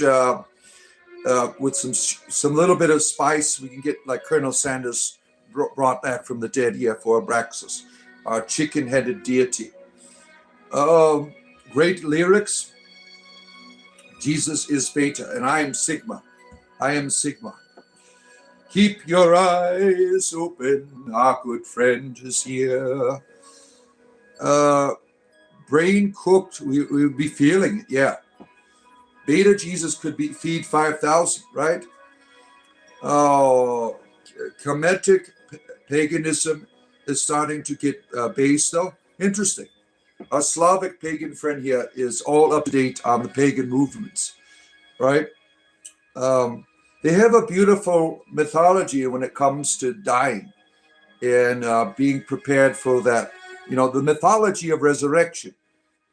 with some little bit of spice, we can get like Colonel Sanders brought back from the dead here for Abraxas, our chicken-headed deity. Great lyrics. Jesus is Beta, and I am Sigma. I am Sigma. Keep your eyes open, our good friend is here. Brain cooked, we would be feeling it, yeah. Beta Jesus could feed 5,000, right? Oh, Kemetic paganism is starting to get base, though. Interesting. Our Slavic pagan friend here is all up to date on the pagan movements, right? They have a beautiful mythology when it comes to dying and being prepared for that. You know, the mythology of resurrection.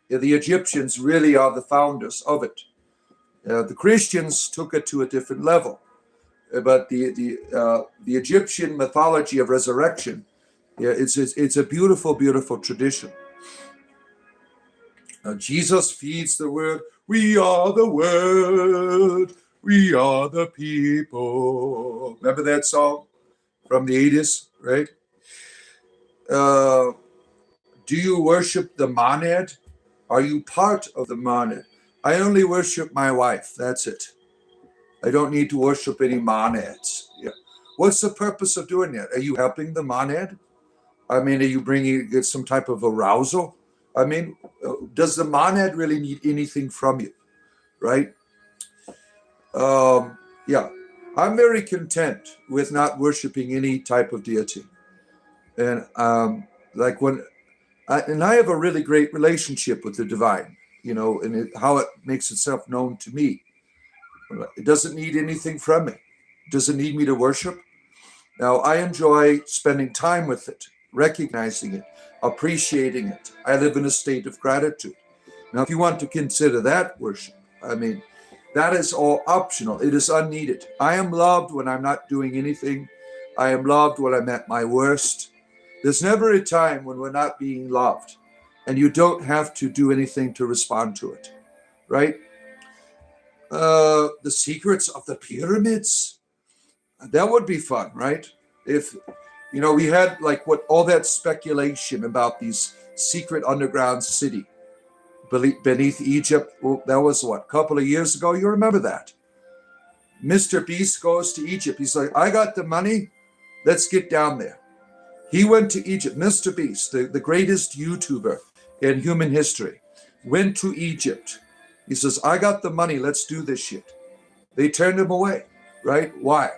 The Egyptians really are the founders of it. The Christians took it to a different level, but the Egyptian mythology of resurrection, it's a beautiful, beautiful tradition. Jesus feeds the world. We are the world. We are the people. Remember that song from the 80s, right? Do you worship the monad? Are you part of the monad? I only worship my wife. That's it. I don't need to worship any monads. Yeah. What's the purpose of doing that? Are you helping the monad? I mean, are you bringing some type of arousal? I mean, does the monad really need anything from you, right? Yeah, I'm very content with not worshiping any type of deity. And like when, and I have a really great relationship with the divine, you know, and how it makes itself known to me. It doesn't need anything from me. It doesn't need me to worship. Now, I enjoy spending time with it, recognizing it, appreciating it. I live in a state of gratitude. Now, if you want to consider that worship, I mean, that is all optional. It is unneeded. I am loved when I'm not doing anything. I am loved when I'm at my worst. There's never a time when we're not being loved. and you don't have to do anything to respond to it, right? The secrets of the pyramids, that would be fun, right? If we had like what all that speculation about these secret underground city beneath Egypt. Well, that was what, a couple of years ago? You remember that? Mr. Beast goes to Egypt. He's like, I got the money. Let's get down there. He went to Egypt. Mr. Beast, the greatest YouTuber in human history, went to Egypt. He says, I got the money. Let's do this shit. They turned him away, right? Why?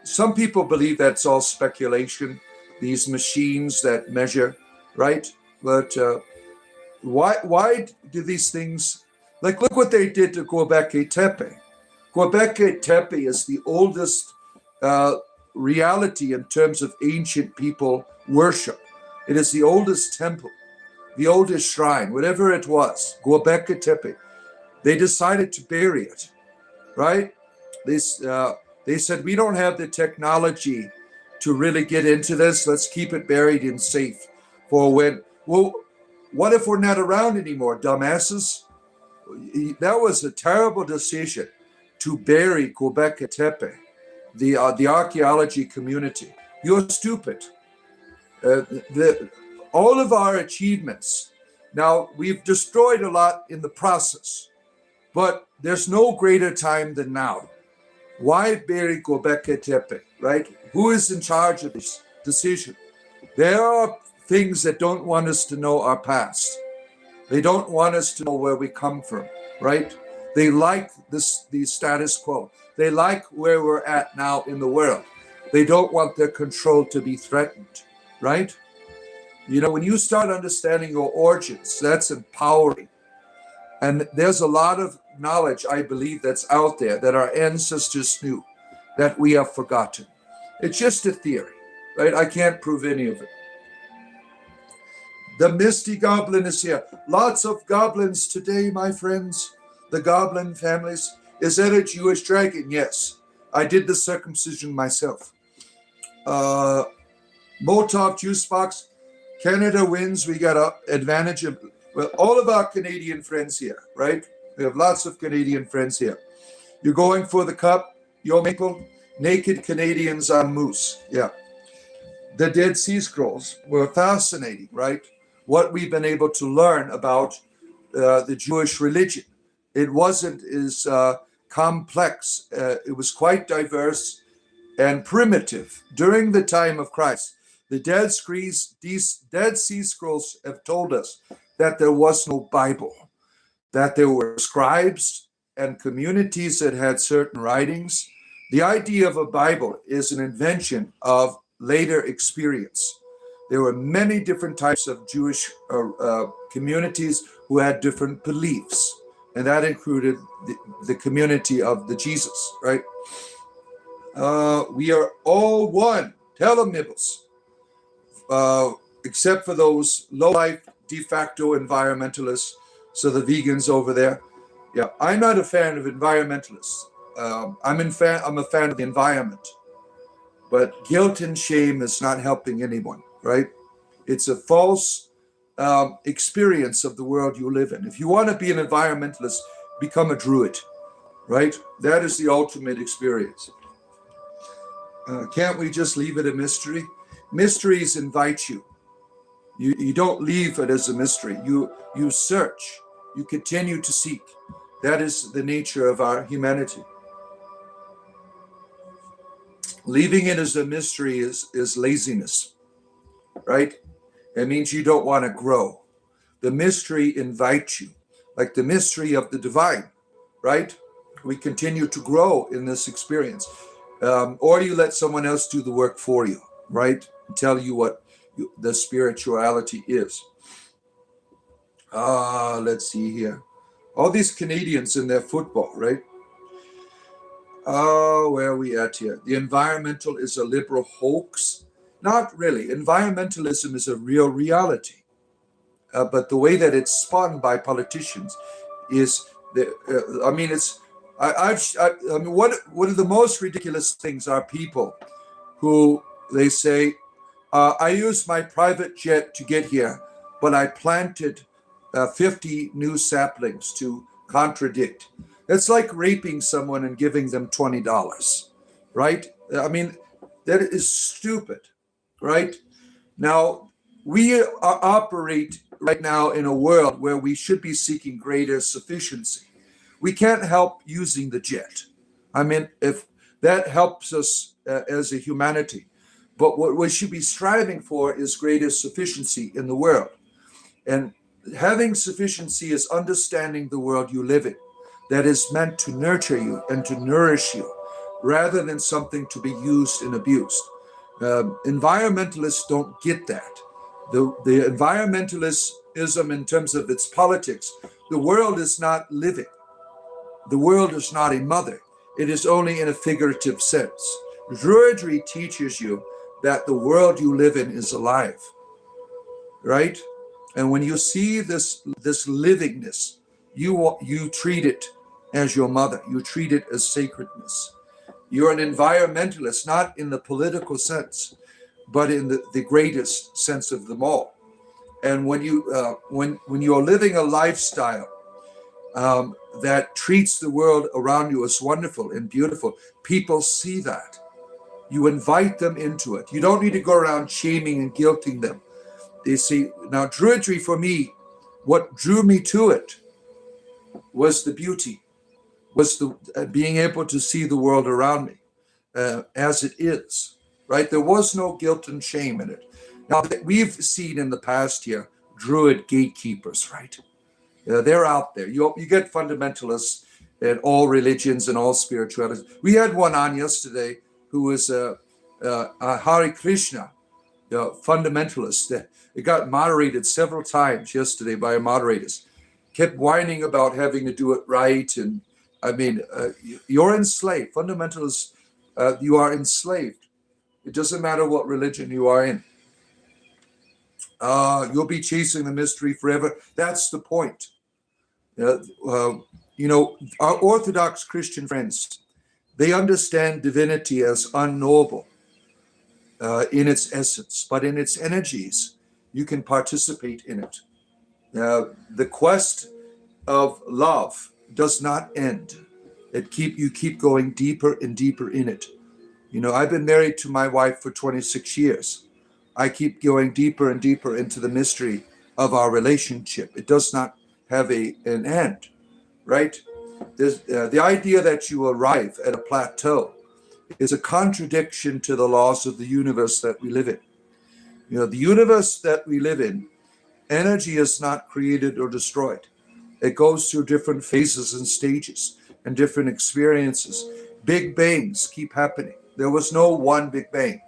Some people believe that's all speculation, these machines that measure, right? But why do these things, like look what they did to Göbekli Tepe. Göbekli Tepe is the oldest reality in terms of ancient people worship. It is the oldest temple, the oldest shrine, whatever it was, Göbekli Tepe. They decided to bury it, right? They said, we don't have the technology to really get into this. Let's keep it buried and safe for when, well, what if we're not around anymore, dumbasses? That was a terrible decision to bury Göbekli Tepe, the archaeology community. You're stupid. All of our achievements, now we've destroyed a lot in the process, but there's no greater time than now. Why bury Göbekli Tepe, right? Who is in charge of this decision? There are things that don't want us to know our past. They don't want us to know where we come from, right? They like the status quo. They like where we're at now in the world. They don't want their control to be threatened, right? When you start understanding your origins, that's empowering. And there's a lot of knowledge, I believe, that's out there that our ancestors knew that we have forgotten. It's just a theory, right? I can't prove any of it. The Misty Goblin is here. Lots of goblins today, my friends. The goblin families. Is that a Jewish dragon? Yes. I did the circumcision myself. Molotov Juice Box. Canada wins. We got an advantage of, well, all of our Canadian friends here, right? We have lots of Canadian friends here. You're going for the cup, Yo Maple? Naked Canadians on moose. Yeah. The Dead Sea Scrolls were fascinating, right? What we've been able to learn about the Jewish religion. It wasn't as complex. It was quite diverse and primitive. During the time of Christ, the these Dead Sea Scrolls have told us that there was no Bible, that there were scribes and communities that had certain writings. The idea of a Bible is an invention of later experience. There were many different types of Jewish communities who had different beliefs, and that included the community of the Jesus, right? We are all one. Tell them, Nibbles. Except for those low-life de facto environmentalists, so the vegans over there. Yeah, I'm not a fan of environmentalists. I'm a fan of the environment. But guilt and shame is not helping anyone, right? It's a false experience of the world you live in. If you want to be an environmentalist, become a druid, right? That is the ultimate experience. Can't we just leave it a mystery? Mysteries invite you. You don't leave it as a mystery. You search. You continue to seek. That is the nature of our humanity. Leaving it as a mystery is laziness, right? It means you don't want to grow. The mystery invites you, like the mystery of the divine, right? We continue to grow in this experience. Or you let someone else do the work for you, right? Tell you what the spirituality is. Let's see here. All these Canadians in their football, right? Where are we at here? The environmental is a liberal hoax. Not really. Environmentalism is a real reality. But the way that it's spun by politicians is, one of the most ridiculous things are people who they say, I use my private jet to get here. but I planted 50 new saplings to contradict. It's like raping someone and giving them $20, right? I mean, that is stupid, right? Now, we operate right now in a world where we should be seeking greater sufficiency. We can't help using the jet. I mean, if that helps us as a humanity. But what we should be striving for is greater sufficiency in the world. And having sufficiency is understanding the world you live in, that is meant to nurture you and to nourish you, rather than something to be used and abused. Environmentalists don't get that. The environmentalism in terms of its politics, the world is not living. The world is not a mother. It is only in a figurative sense. Druidry teaches you that the world you live in is alive, right? And when you see this livingness, you treat it as your mother. You treat it as sacredness. You're an environmentalist, not in the political sense, but in the greatest sense of them all. And when you're living a lifestyle that treats the world around you as wonderful and beautiful, people see that. You invite them into it. You don't need to go around shaming and guilting them. They see, now Druidry for me, what drew me to it was the beauty, was the being able to see the world around me as it is, right? There was no guilt and shame in it. Now, we've seen in the past here, Druid gatekeepers, right? They're out there. You get fundamentalists in all religions and all spiritualities. We had one on yesterday who was a Hare Krishna fundamentalist. It got moderated several times yesterday by moderators. Kept whining about having to do it right. And I mean, you're enslaved. Fundamentalists, you are enslaved. It doesn't matter what religion you are in. You'll be chasing the mystery forever. That's the point. Our Orthodox Christian friends, they understand divinity as unknowable in its essence, but in its energies, you can participate in it. The quest of love does not end. You keep going deeper and deeper in it. I've been married to my wife for 26 years. I keep going deeper and deeper into the mystery of our relationship. It does not have an end, right? There's the idea that you arrive at a plateau is a contradiction to the laws of the universe that we live in. The universe that we live in, energy is not created or destroyed. It goes through different phases and stages and different experiences. Big bangs keep happening. There was no one big bang.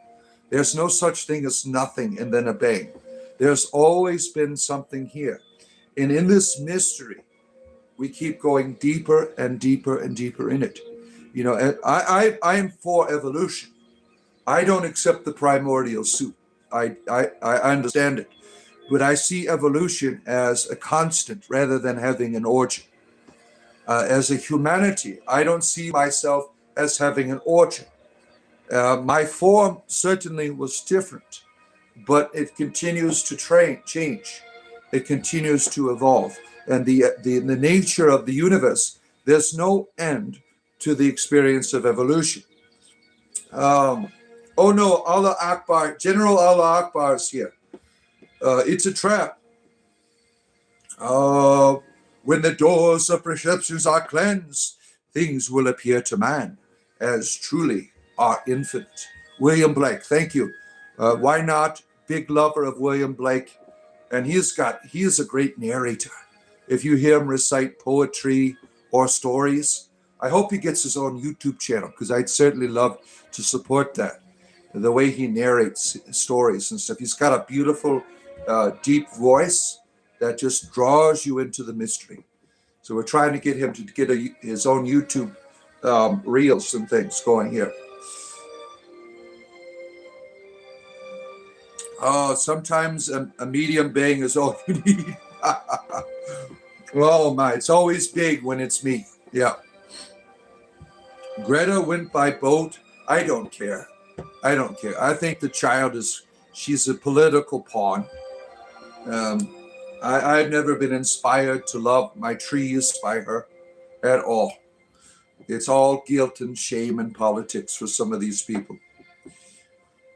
There's no such thing as nothing and then a bang. There's always been something here. And in this mystery, we keep going deeper and deeper and deeper in it. I am for evolution. I don't accept the primordial soup. I understand it. But I see evolution as a constant rather than having an origin. As a humanity, I don't see myself as having an origin. My form certainly was different, but it continues to change. It continues to evolve. And the nature of the universe, there's no end to the experience of evolution. Oh no, Allah Akbar, General Allah Akbar is here. It's a trap. When the doors of perceptions are cleansed, things will appear to man as truly are infinite. William Blake, thank you. Why not? Big lover of William Blake. And he is a great narrator. If you hear him recite poetry or stories, I hope he gets his own YouTube channel, because I'd certainly love to support that. The way he narrates stories and stuff. He's got a beautiful, deep voice that just draws you into the mystery. So we're trying to get him to get his own YouTube reels and things going here. Sometimes a medium bang is all you need. Oh my, it's always big when it's me. Yeah. Greta went by boat. I don't care. I think the child she's a political pawn. I've never been inspired to love my trees by her at all. It's all guilt and shame and politics for some of these people.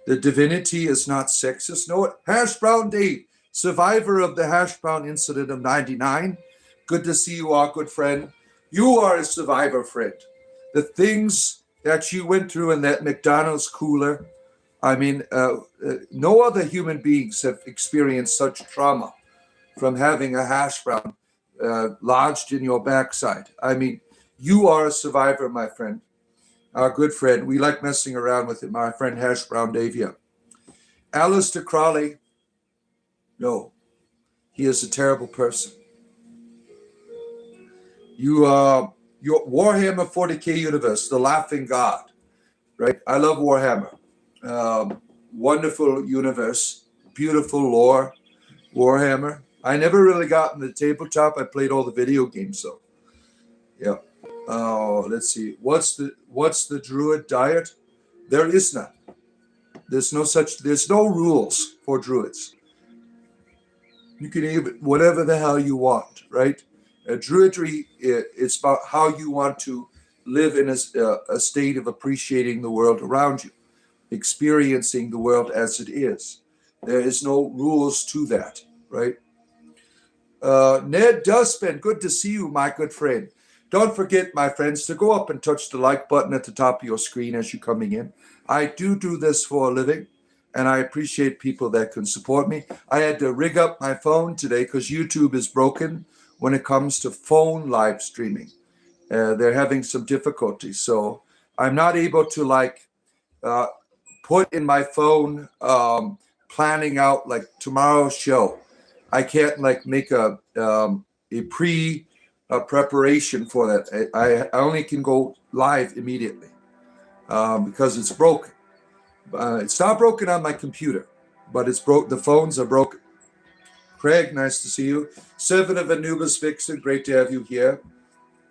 The divinity is not sexist. No, Hash Brown Dave, survivor of the Hash Brown incident of 99. Good to see you, our good friend. You are a survivor, friend. The things that you went through in that McDonald's cooler, I mean, no other human beings have experienced such trauma from having a hash brown lodged in your backside. I mean, you are a survivor, my friend. Our good friend. We like messing around with it, my friend Hash Brown Davia. Alistair Crowley, no, he is a terrible person. Your Warhammer 40K universe, the Laughing God, right? I love Warhammer. Wonderful universe, beautiful lore, Warhammer. I never really got in the tabletop. I played all the video games though. Yeah. Oh, let's see. What's the druid diet? There is none. There's no rules for druids. You can eat whatever the hell you want, right? Druidry is about how you want to live in a state of appreciating the world around you, experiencing the world as it is. There is no rules to that, right? Ned Dustman, good to see you, my good friend. Don't forget, my friends, to go up and touch the like button at the top of your screen as you're coming in. I do this for a living, and I appreciate people that can support me. I had to rig up my phone today because YouTube is broken when it comes to phone live streaming. They're having some difficulties. So I'm not able to put in my phone planning out like tomorrow's show. I can't make a preparation for that. I only can go live immediately because it's broken. It's not broken on my computer, but it's broke. The phones are broken. Craig, nice to see you. Seven of Anubis Vixen, great to have you here.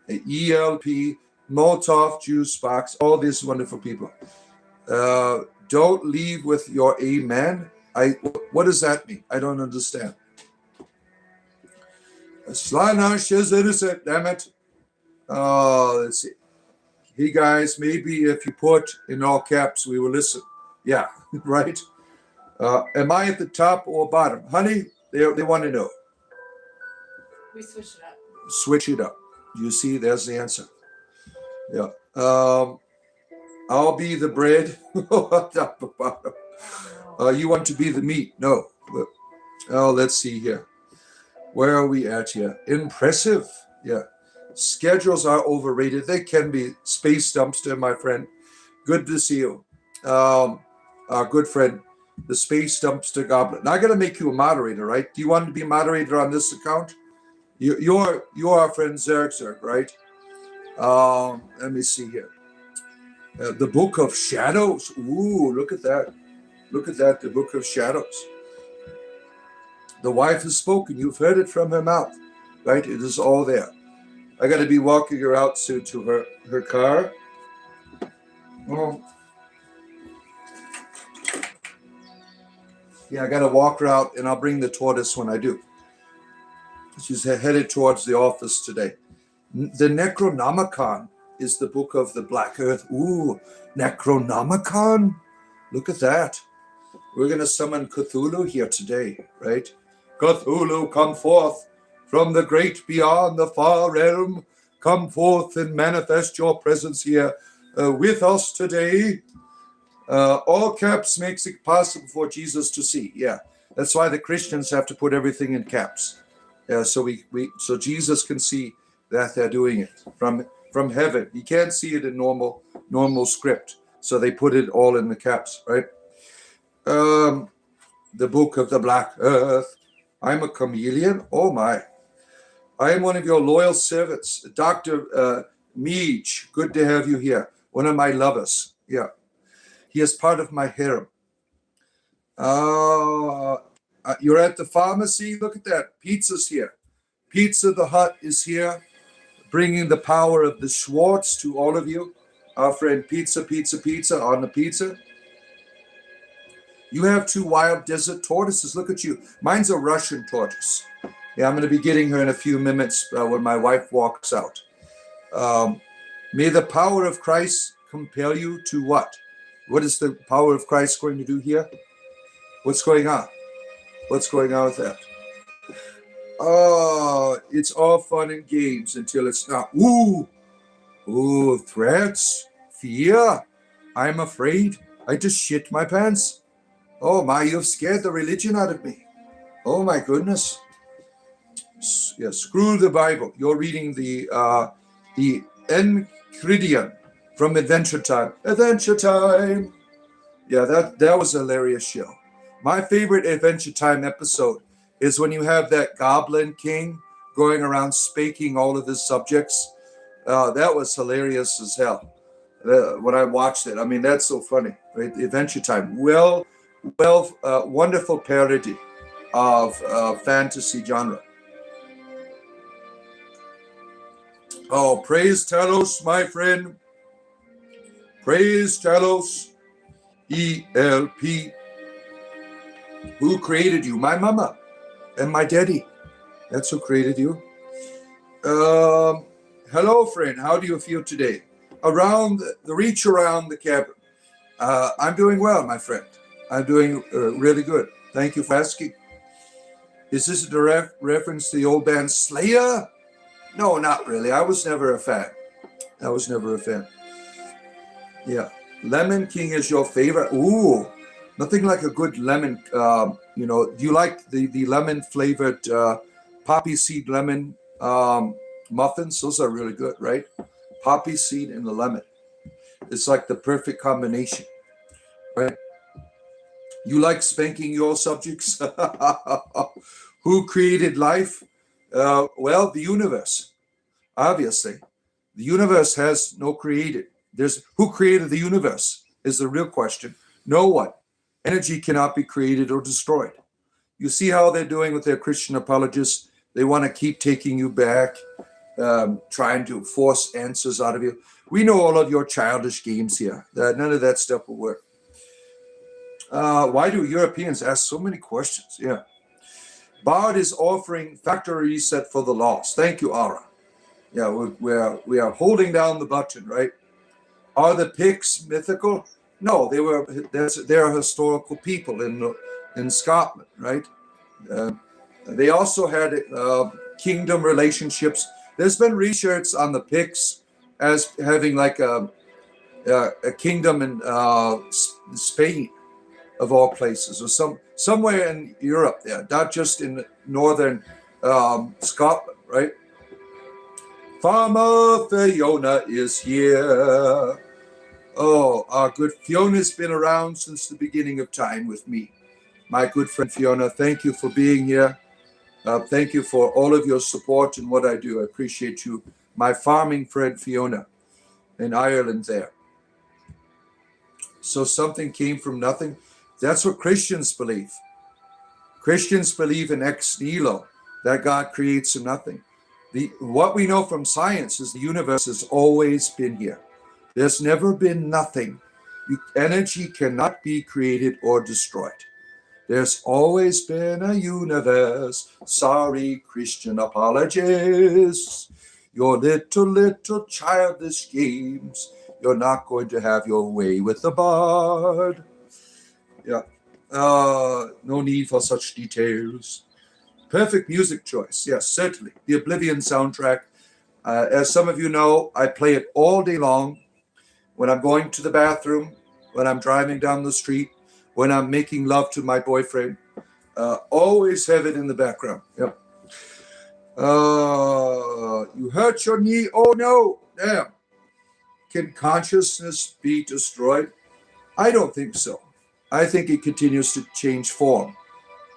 ELP, Molotov, Juice Box, all these wonderful people. Don't leave with your amen. What does that mean? I don't understand. Slanash is innocent, damn it. Let's see. Hey guys, maybe if you put in all caps, we will listen. Yeah, right. Am I at the top or bottom? Honey, they want to know. We switched it up. Switch it up. You see, there's the answer. Yeah. I'll be the bread. Top or bottom. You want to be the meat? No. Oh, let's see here. Where are we at here? Impressive. Yeah. Schedules are overrated. They can be. Space Dumpster, my friend. Good to see you. Our good friend, the Space Dumpster Goblin. Now I got to make you a moderator, right? Do you want to be moderator on this account? You're our friend Zerg, right? Let me see here. The Book of Shadows. Ooh, look at that. Look at that, the Book of Shadows. The wife has spoken. You've heard it from her mouth, right? It is all there. I got to be walking her out soon to her car. Well, yeah, I got to walk her out, and I'll bring the tortoise when I do. She's headed towards the office today. The Necronomicon is the book of the Black Earth. Ooh, Necronomicon. Look at that. We're going to summon Cthulhu here today, right? Cthulhu, come forth from the great beyond the far realm. Come forth and manifest your presence here with us today. All caps makes it possible for Jesus to see. Yeah, that's why the Christians have to put everything in caps. So Jesus can see that they're doing it from heaven. He can't see it in normal script, so they put it all in the caps, right? The Book of the Black Earth. I'm a chameleon. Oh my! I am one of your loyal servants, Dr. Meej. Good to have you here. One of my lovers. Yeah, he is part of my harem. You're at the pharmacy. Look at that. Pizza's here. Pizza the Hut is here, bringing the power of the Schwartz to all of you. Our friend Pizza on the pizza. You have two wild desert tortoises. Look at you. Mine's a Russian tortoise. Yeah, I'm going to be getting her in a few minutes when my wife walks out. May the power of Christ compel you to what? What is the power of Christ going to do here? What's going on? What's going on with that? Oh, it's all fun and games until it's not. Ooh, threats, fear. I'm afraid. I just shit my pants. Oh my, you've scared the religion out of me. Oh my goodness. Yeah, screw the Bible. You're reading the Enchiridion from Adventure Time. Adventure Time. Yeah, that was a hilarious show. My favorite Adventure Time episode is when you have that Goblin King going around speaking all of his subjects. That was hilarious as hell. When I watched it, I mean, that's so funny. Right? Adventure Time. Wonderful parody of fantasy genre. Oh, praise Talos, my friend. Praise Talos. ELP. Who created you? My mama and my daddy. That's who created you. Hello, friend. How do you feel today? Around the reach around the cabin. I'm doing well, my friend. I'm doing really good. Thank you for asking. Is this a reference to the old band Slayer? No, not really. I was never a fan. Yeah. Lemon King is your favorite. Ooh, nothing like a good lemon. Do you like the lemon flavored poppy seed lemon muffins? Those are really good, right? Poppy seed and the lemon. It's like the perfect combination, right? You like spanking your subjects? Who created life? Well, the universe. Obviously, the universe has no created. Who created the universe is the real question. No one. Energy cannot be created or destroyed. You see how they're doing with their Christian apologists? They want to keep taking you back, trying to force answers out of you. We know all of your childish games here. None of that stuff will work. Why do Europeans ask so many questions? Yeah. Bard is offering factory reset for the lost. Thank you, Ara. Yeah, we are holding down the button, right? Are the Picts mythical? No, they're historical people in Scotland, right? They also had kingdom relationships. There's been research on the Picts as having like a kingdom in Spain, of all places, or somewhere in Europe there, not just in northern Scotland, right? Farmer Fiona is here. Oh, our good Fiona's been around since the beginning of time with me. My good friend Fiona, thank you for being here. Thank you for all of your support in what I do. I appreciate you. My farming friend Fiona in Ireland there. So something came from nothing. That's what Christians believe. Christians believe in ex nihilo, that God creates from nothing. What we know from science is the universe has always been here. There's never been nothing. Energy cannot be created or destroyed. There's always been a universe. Sorry, Christian apologists. Your little childish games. You're not going to have your way with the bard. Yeah. No need for such details. Perfect music choice. Yes, certainly. The Oblivion soundtrack. As some of you know, I play it all day long when I'm going to the bathroom, when I'm driving down the street, when I'm making love to my boyfriend. Always have it in the background. Yep. You hurt your knee. Oh, no. Damn. Can consciousness be destroyed? I don't think so. I think it continues to change form.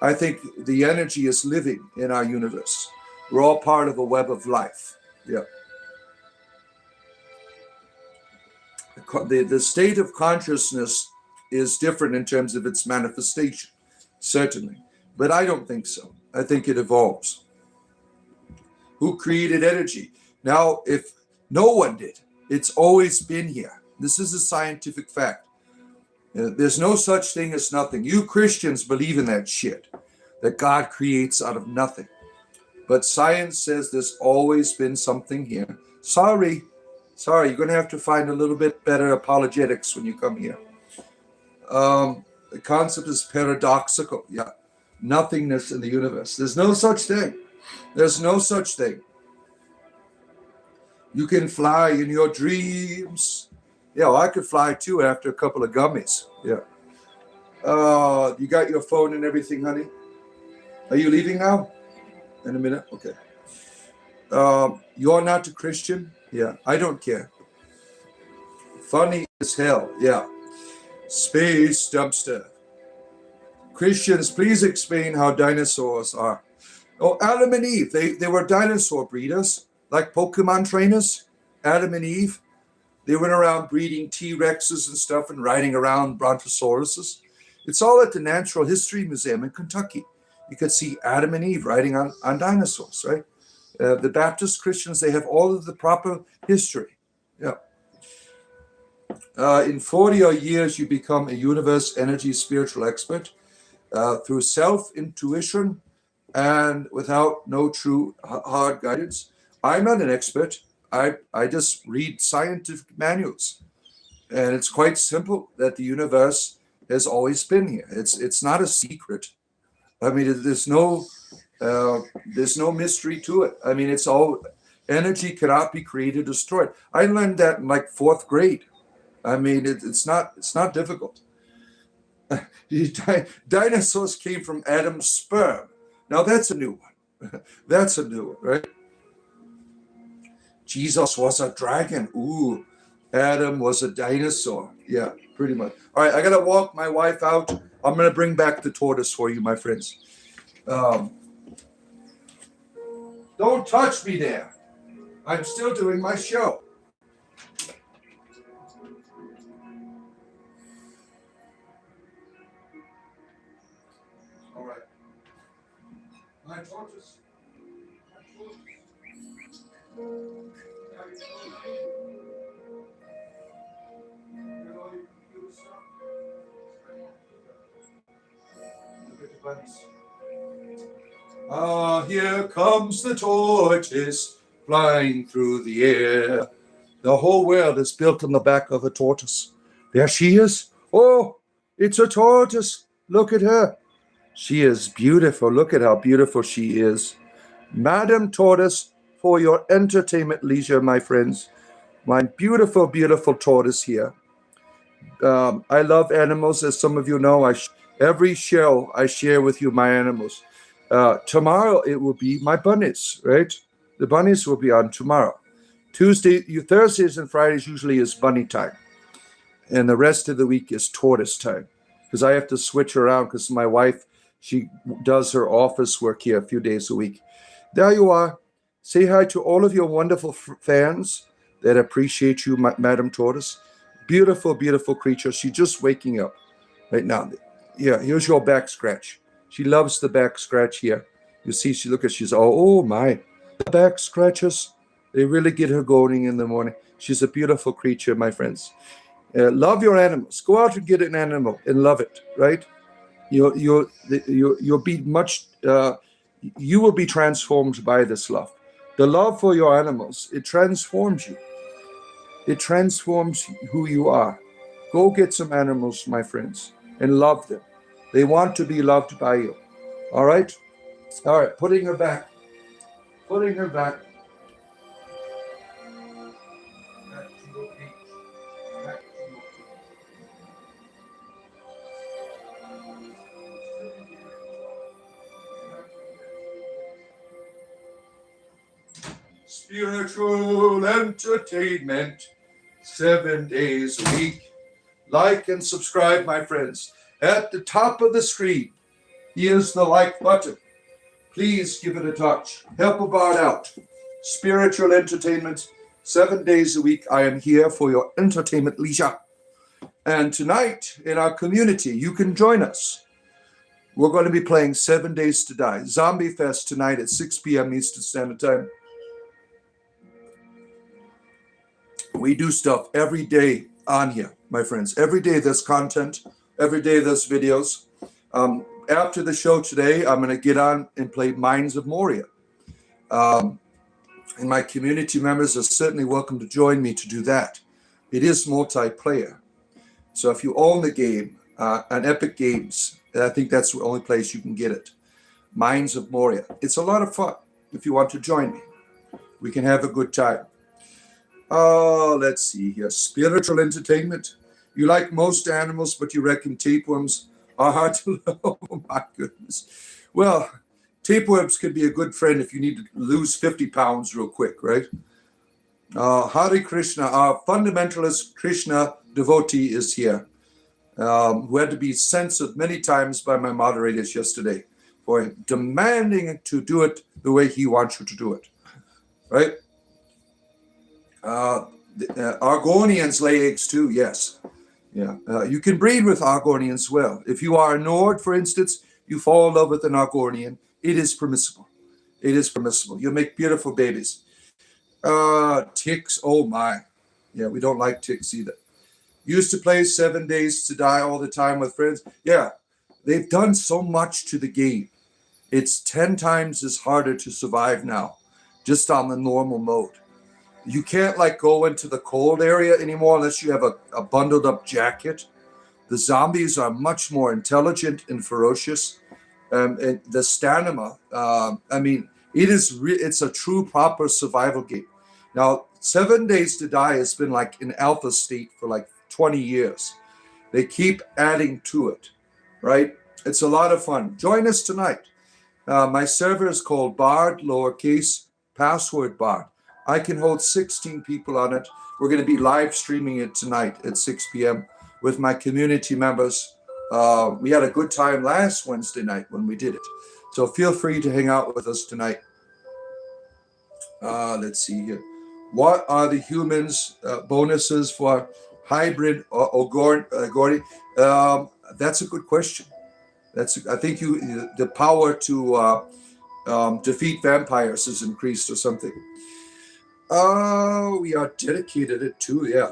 I think the energy is living in our universe. We're all part of a web of life. Yeah. The state of consciousness is different in terms of its manifestation, certainly. But I don't think so. I think it evolves. Who created energy? Now, if no one did, it's always been here. This is a scientific fact. There's no such thing as nothing. You Christians believe in that shit, that God creates out of nothing. But science says there's always been something here. Sorry, you're going to have to find a little bit better apologetics when you come here. The concept is paradoxical. Yeah, nothingness in the universe. There's no such thing. There's no such thing. You can fly in your dreams. Yeah, well, I could fly too after a couple of gummies. Yeah. You got your phone and everything, honey? Are you leaving now? In a minute? Okay. You're not a Christian? Yeah, I don't care. Funny as hell. Yeah. Space dumpster. Christians, please explain how dinosaurs are. Oh, Adam and Eve, they were dinosaur breeders, like Pokemon trainers. Adam and Eve, they went around breeding T-Rexes and stuff and riding around Brontosauruses. It's all at the Natural History Museum in Kentucky. You could see Adam and Eve riding on dinosaurs, right? The Baptist Christians, they have all of the proper history. Yeah. In 40 years, you become a universe energy spiritual expert through self-intuition and without no true hard guidance. I'm not an expert. I just read scientific manuals. And it's quite simple that the universe has always been here. It's not a secret. I mean, there's no mystery to it. I mean, it's all energy cannot be created, destroyed. I learned that in like 4th grade. I mean, it's not difficult. Dinosaurs came from Adam's sperm. Now that's a new one. That's a new one, right? Jesus was a dragon. Ooh, Adam was a dinosaur. Yeah, pretty much. All right, I gotta walk my wife out. I'm gonna bring back the tortoise for you, my friends. Don't touch me there. I'm still doing my show. All right. My tortoise. Here comes the tortoise flying through the air. The whole world is built on the back of a tortoise. There she is. Oh, it's a tortoise. Look at her. She is beautiful. Look at how beautiful she is. Madam Tortoise, for your entertainment leisure, my friends. My beautiful, beautiful tortoise here. I love animals, as some of you know. Every show I share with you my animals. Tomorrow it will be my bunnies, right? The bunnies will be on tomorrow. Thursdays and Fridays usually is bunny time. And the rest of the week is tortoise time. Because I have to switch around because my wife, she does her office work here a few days a week. There you are. Say hi to all of your wonderful fans that appreciate you, Madam Tortoise. Beautiful, beautiful creature. She's just waking up right now. Yeah, here's your back scratch. She loves the back scratch here. You see, she's oh my. The back scratches, they really get her going in the morning. She's a beautiful creature, my friends. Love your animals. Go out and get an animal and love it, right? You'll be much. You will be transformed by this love. The love for your animals, it transforms you. It transforms who you are. Go get some animals, my friends, and love them. They want to be loved by you. All right? All right, putting her back. Putting her back. Back to your cage. Back to your cage. Spiritual entertainment, 7 days a week. Like and subscribe, my friends. At the top of the screen, here's the like button. Please give it a touch. Help a bard out. Spiritual entertainment, 7 days a week. I am here for your entertainment leisure. And tonight, in our community, you can join us. We're going to be playing 7 Days to Die. Zombie Fest tonight at 6 p.m. Eastern Standard Time. We do stuff every day on here, my friends. Every day there's content. Every day there's videos. After the show today, I'm going to get on and play Mines of Moria. And my community members are certainly welcome to join me to do that. It is multiplayer. So if you own the game, on Epic Games, I think that's the only place you can get it. Mines of Moria. It's a lot of fun if you want to join me. We can have a good time. Oh, let's see here. Spiritual entertainment. You like most animals, but you reckon tapeworms are hard to love. Oh, my goodness. Well, tapeworms could be a good friend if you need to lose 50 pounds real quick, right? Hare Krishna, our fundamentalist Krishna devotee is here, who had to be censored many times by my moderators yesterday for demanding to do it the way he wants you to do it, right? Argonians lay eggs too, yes. Yeah, you can breed with Argonians well. If you are a Nord, for instance, you fall in love with an Argonian, it is permissible. It is permissible. You'll make beautiful babies. Ticks, oh my. Yeah, we don't like ticks either. Used to play 7 Days to Die all the time with friends. Yeah, they've done so much to the game. It's 10 times as harder to survive now, just on the normal mode. You can't like go into the cold area anymore unless you have a bundled up jacket. The zombies are much more intelligent and ferocious. And the stamina, I mean, it's a true proper survival game. Now, 7 Days to Die has been like in alpha state for like 20 years. They keep adding to it, right? It's a lot of fun. Join us tonight. My server is called Bard, lowercase, password Bard. I can hold 16 people on it. We're going to be live streaming it tonight at 6 p.m. with my community members. We had a good time last Wednesday night when we did it. So feel free to hang out with us tonight. Let's see here. What are the humans' bonuses for hybrid Ogori? That's a good question. I think the power to defeat vampires is increased or something. We are dedicated it too, yeah.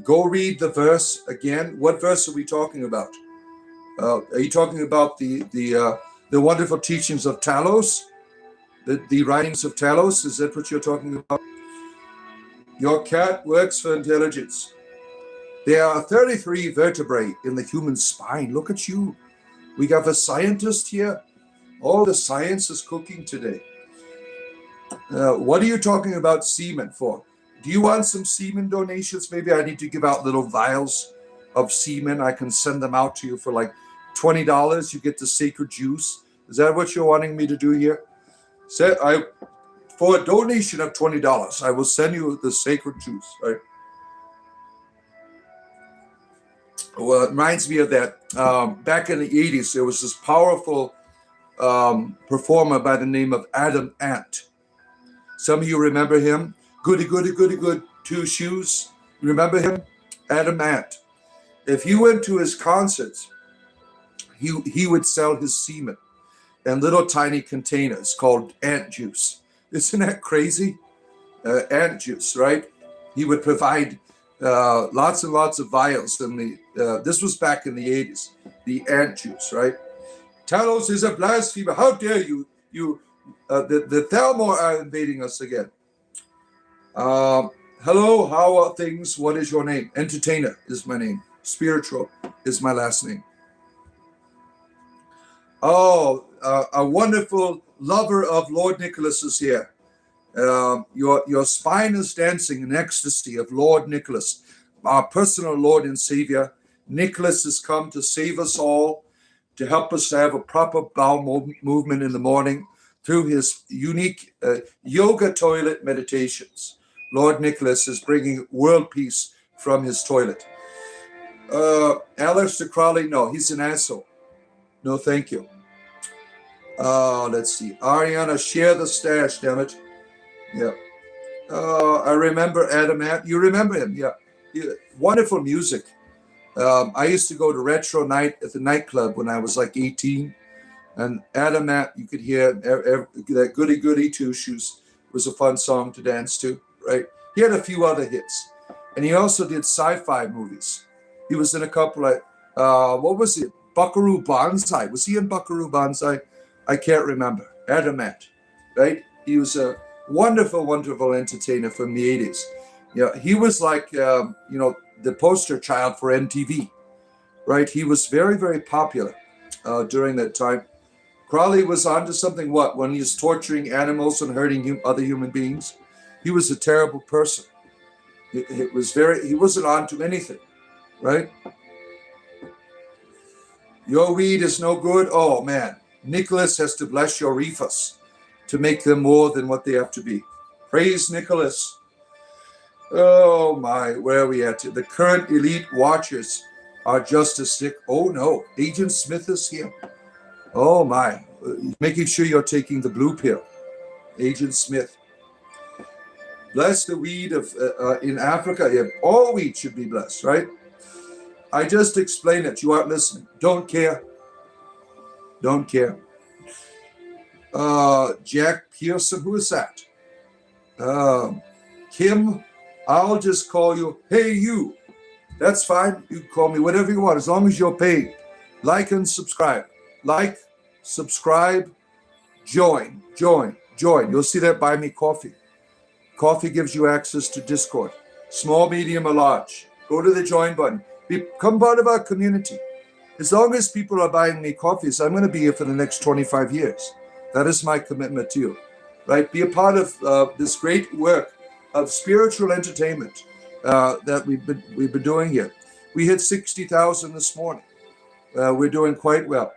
Go read the verse again. What verse are we talking about? Are you talking about the wonderful teachings of Talos? The writings of Talos? Is that what you're talking about? Your cat works for intelligence. There are 33 vertebrae in the human spine. Look at you. We got a scientist here. All the science is cooking today. What are you talking about semen for? Do you want some semen donations? Maybe I need to give out little vials of semen. I can send them out to you for like $20. You get the sacred juice. Is that what you're wanting me to do here? For a donation of $20, I will send you the sacred juice. Right? Well, it reminds me of that. Back in the 80s, there was this powerful performer by the name of Adam Ant. Some of you remember him. Goody, goody, goody, good. 2 shoes. Remember him? Adam Ant. If you went to his concerts, he would sell his semen in little tiny containers called ant juice. Isn't that crazy? Ant juice, right? He would provide lots and lots of vials. This was back in the 80s. The ant juice, right? Talos is a blasphemer. How dare you? The Thalmor are invading us again. Hello, how are things? What is your name? Entertainer is my name. Spiritual is my last name. Oh, a wonderful lover of Lord Nicholas is here. Your spine is dancing in ecstasy of Lord Nicholas, our personal Lord and Savior. Nicholas has come to save us all, to help us to have a proper bowel movement in the morning through his unique yoga toilet meditations. Lord Nicholas is bringing world peace from his toilet. Alistair Crowley, no, he's an asshole. No, thank you. Let's see. Ariana, share the stash, damn it. Yeah. I remember Adam Ant. You remember him, yeah. Wonderful music. I used to go to Retro Night at the nightclub when I was like 18. And Adam Ant, you could hear that Goody Goody Two Shoes was a fun song to dance to, right? He had a few other hits. And he also did sci-fi movies. He was in a couple of, what was it? Buckaroo Banzai. Was he in Buckaroo Banzai? I can't remember. Adam Ant, right? He was a wonderful, wonderful entertainer from the 80s. Yeah, he was like, the poster child for MTV, right? He was very, very popular during that time. Crowley was onto something, when he was torturing animals and hurting other human beings. He was a terrible person. He wasn't onto anything, right? Your weed is no good. Oh, man. Nicholas has to bless your reefers to make them more than what they have to be. Praise Nicholas. Oh, my. Where are we at? The current elite watchers are just as sick. Oh, no. Agent Smith is here. Oh, my. Making sure you're taking the blue pill. Agent Smith. Bless the weed of in Africa. Yeah, all weed should be blessed, right? I just explained it. You aren't listening. Don't care. Don't care. Jack Pearson, who is that? Kim, I'll just call you, hey, you. That's fine. You can call me whatever you want, as long as you're paid. Like and subscribe. Like, subscribe, join. You'll see that buy me coffee. Coffee gives you access to Discord. Small, medium, or large. Go to the join button. Become part of our community. As long as people are buying me coffees, I'm going to be here for the next 25 years. That is my commitment to you. Right? Be a part of this great work of spiritual entertainment that we've been doing here. We hit 60,000 this morning. We're doing quite well.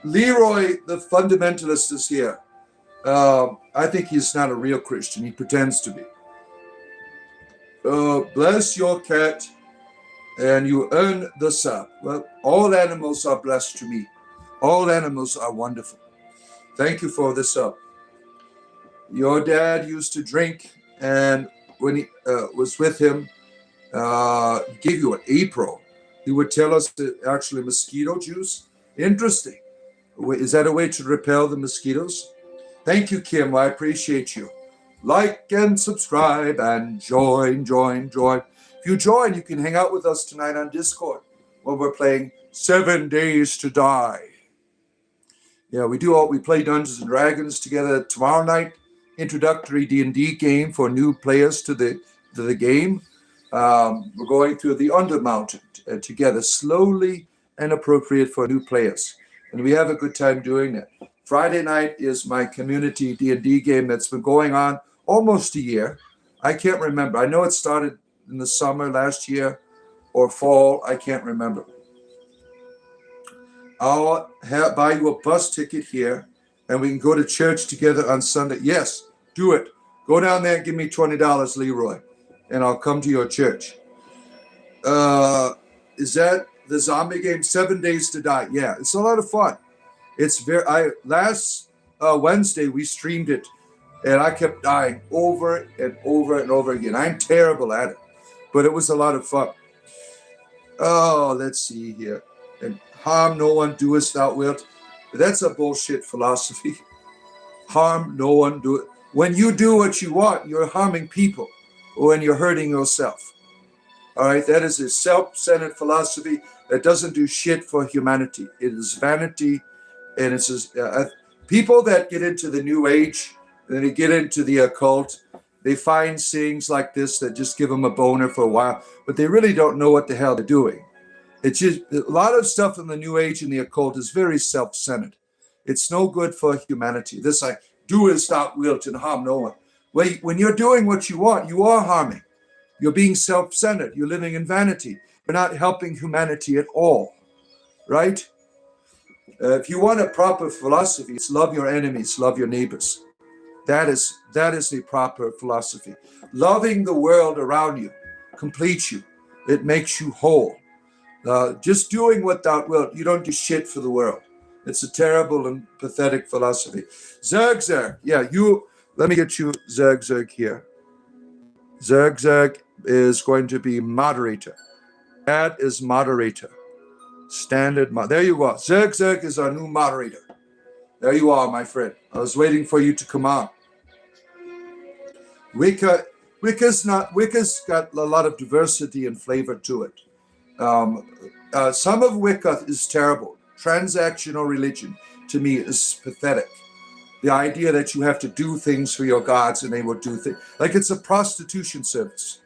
Leroy, the fundamentalist, is here. I think he's not a real Christian. He pretends to be. Bless your cat and you earn the sub. Well, all animals are blessed to me. All animals are wonderful. Thank you for the sub. Your dad used to drink, and when he was with him, he gave you an April. He would tell us that actually mosquito juice. Interesting. Is that a way to repel the mosquitoes? Thank you, Kim. I appreciate you. Like and subscribe and join. If you join, you can hang out with us tonight on Discord when we're playing 7 Days to Die. Yeah, we play Dungeons and Dragons together tomorrow night. Introductory D&D game for new players to the game. We're going through the Undermountain together, slowly and appropriate for new players. And we have a good time doing that. Friday night is my community D&D game that's been going on almost a year. I can't remember. I know it started in the summer last year or fall. I can't remember. I'll buy you a bus ticket here, and we can go to church together on Sunday. Yes, do it. Go down there and give me $20, Leroy, and I'll come to your church. Is that the zombie game, 7 Days to Die? Yeah, it's a lot of fun. It's last Wednesday we streamed it, and I kept dying over and over and over again. I'm terrible at it, but it was a lot of fun. Oh, let's see here. And harm no one, doest thou wilt. That's a bullshit philosophy. Harm no one, do it. When you do what you want, you're harming people, or when you're hurting yourself. All right, that is a self-centered philosophy that doesn't do shit for humanity. It is vanity. And it's just, people that get into the New Age, and they get into the occult, they find things like this that just give them a boner for a while, but they really don't know what the hell they're doing. It's just a lot of stuff in the New Age and the occult is very self-centered. It's no good for humanity. This do as thou wilt and harm no one. When you're doing what you want, you are harming. You're being self-centered. You're living in vanity. You're not helping humanity at all, right? If you want a proper philosophy, it's love your enemies, love your neighbors. That is the proper philosophy. Loving the world around you completes you. It makes you whole. Just doing what thou wilt, you don't do shit for the world. It's a terrible and pathetic philosophy. Zerg, yeah, let me get you Zerg here. Zerg is going to be moderator. That is moderator. Standard. There you go. Zerg is our new moderator. There you are, my friend. I was waiting for you to come on. Wicca's got a lot of diversity and flavor to it. Some of Wicca is terrible. Transactional religion, to me, is pathetic. The idea that you have to do things for your gods and they will do things. Like it's a prostitution service.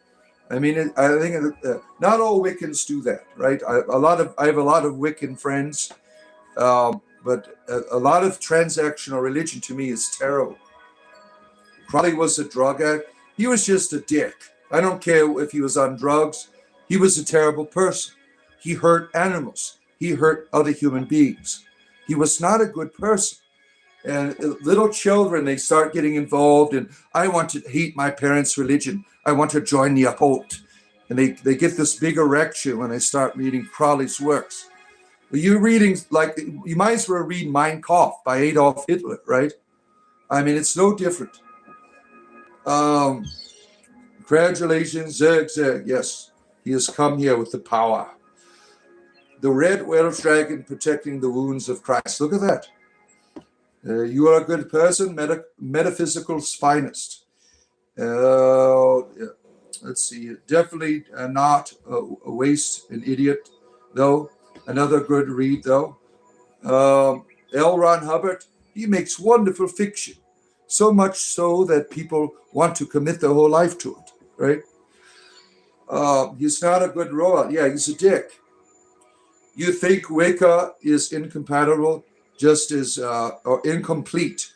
I mean, I think not all Wiccans do that, right? I have a lot of Wiccan friends, but a lot of transactional religion to me is terrible. Crowley was a drug addict. He was just a dick. I don't care if he was on drugs. He was a terrible person. He hurt animals. He hurt other human beings. He was not a good person. And little children, they start getting involved in, I want to hate my parents' religion. I want to join the occult. And they get this big erection when they start reading Crowley's works. You're reading, like, you might as well read Mein Kampf by Adolf Hitler, right? I mean, it's no different. Congratulations, Zerg Zerg. Yes, he has come here with the power. The red Welsh dragon protecting the wounds of Christ. Look at that. You are a good person, metaphysical's finest. Let's see, definitely not a waste, an idiot, though. Another good read, though. L. Ron Hubbard, he makes wonderful fiction. So much so that people want to commit their whole life to it, right? He's not a good robot. Yeah, he's a dick. You think Wicca is incompatible, just as or incomplete.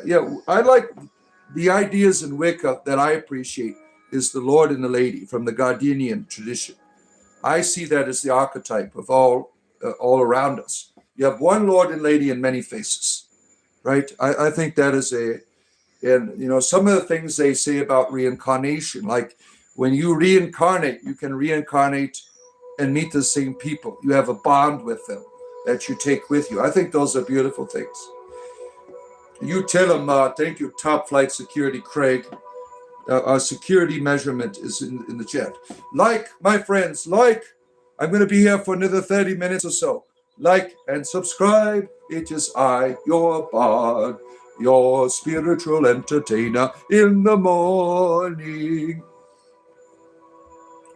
Yeah, I like the ideas in Wicca that I appreciate is the Lord and the Lady from the Gardenian tradition. I see that as the archetype of all around us. You have one Lord and Lady in many faces, right? I think that is and some of the things they say about reincarnation, like when you reincarnate, you can reincarnate and meet the same people. You have a bond with them that you take with you. I think those are beautiful things. You tell them, thank you, Top Flight Security, Craig. Our security measurement is in the chat. Like, my friends, like. I'm going to be here for another 30 minutes or so. Like and subscribe. It is I, your bard, your spiritual entertainer in the morning.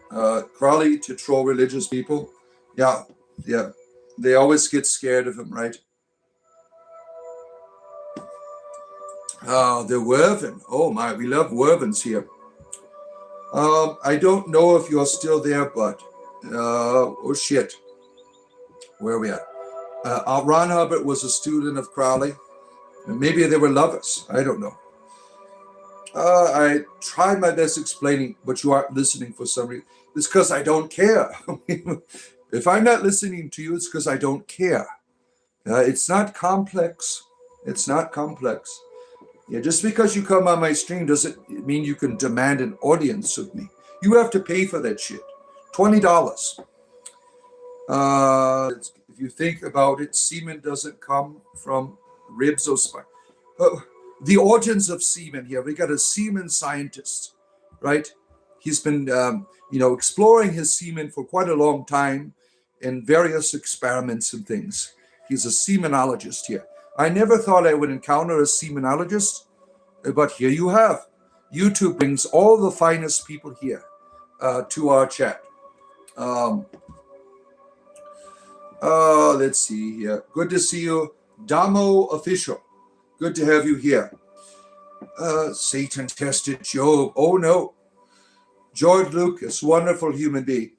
Crowley to troll religious people. Yeah. They always get scared of him, right? The Werven. Oh my, we love Wervens here. I don't know if you're still there, but oh shit. Where are we at? Ron Hubbard was a student of Crowley. Maybe they were lovers. I don't know. I tried my best explaining, but you aren't listening for some reason. It's because I don't care. If I'm not listening to you, it's because I don't care. It's not complex. It's not complex. Yeah, just because you come on my stream doesn't mean you can demand an audience of me. You have to pay for that shit. $20. If you think about it, semen doesn't come from ribs or spine. The origins of semen here. We got a semen scientist, right? He's been, exploring his semen for quite a long time in various experiments and things. He's a semenologist here. I never thought I would encounter a semenologist, but here you have. YouTube brings all the finest people here to our chat. Let's see here. Good to see you. Damo Official. Good to have you here. Satan tested Job. Oh no. George Lucas, wonderful human being.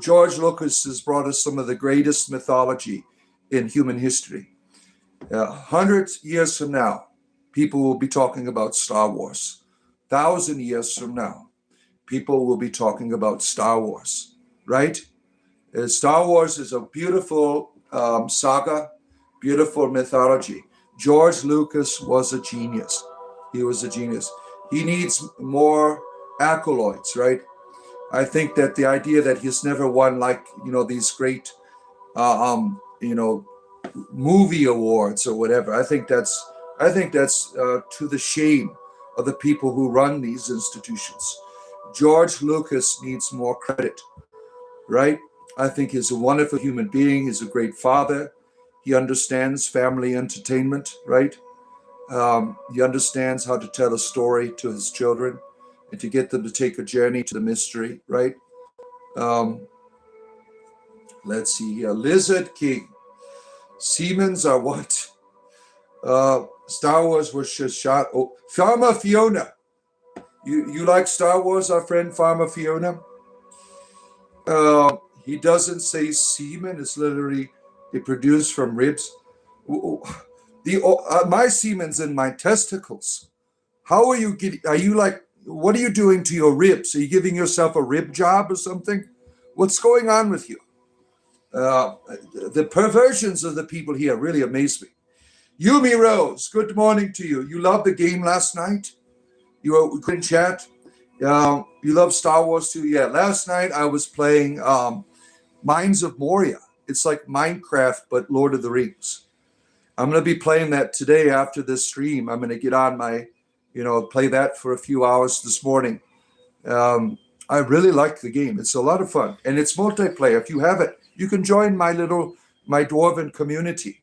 George Lucas has brought us some of the greatest mythology in human history. 100 years from now, people will be talking about Star Wars. 1,000 years from now, people will be talking about Star Wars, right? Star Wars is a beautiful saga, beautiful mythology. George Lucas was a genius. He was a genius. He needs more accolades, right? I think that the idea that he's never won these great, movie awards or whatever. I think that's to the shame of the people who run these institutions. George Lucas needs more credit, right? I think he's a wonderful human being. He's a great father. He understands family entertainment, right? He understands how to tell a story to his children and to get them to take a journey to the mystery, right? Let's see here. Lizard King. Siemens are what? Star Wars was just shot. Oh, Farmer Fiona. You like Star Wars, our friend Farmer Fiona? He doesn't say semen. It's literally it produced from ribs. My semen's in my testicles. How are you getting? Are you like? What are you doing to your ribs? Are you giving yourself a rib job or something? What's going on with you? The perversions of the people here really amaze me. Yumi Rose, good morning to you. You loved the game last night? You couldn't chat? You love Star Wars too? Yeah, last night I was playing Mines of Moria. It's like Minecraft, but Lord of the Rings. I'm going to be playing that today after this stream. I'm going to get on my, play that for a few hours this morning. I really like the game. It's a lot of fun. And it's multiplayer. If you have it, you can join my Dwarven community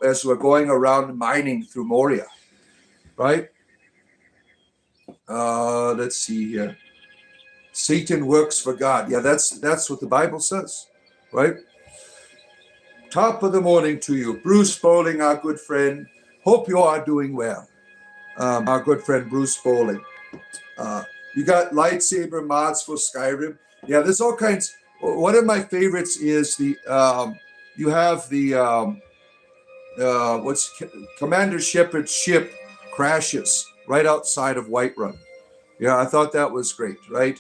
as we're going around mining through Moria, right? Let's see here. Satan works for God. Yeah, that's what the Bible says, right? Top of the morning to you. Bruce Bowling, our good friend. Hope you are doing well. Our good friend Bruce Bowling. You got lightsaber mods for Skyrim. Yeah, there's all kinds. One of my favorites is the you have the Commander Shepard's ship crashes right outside of Whiterun. Yeah, I thought that was great, right?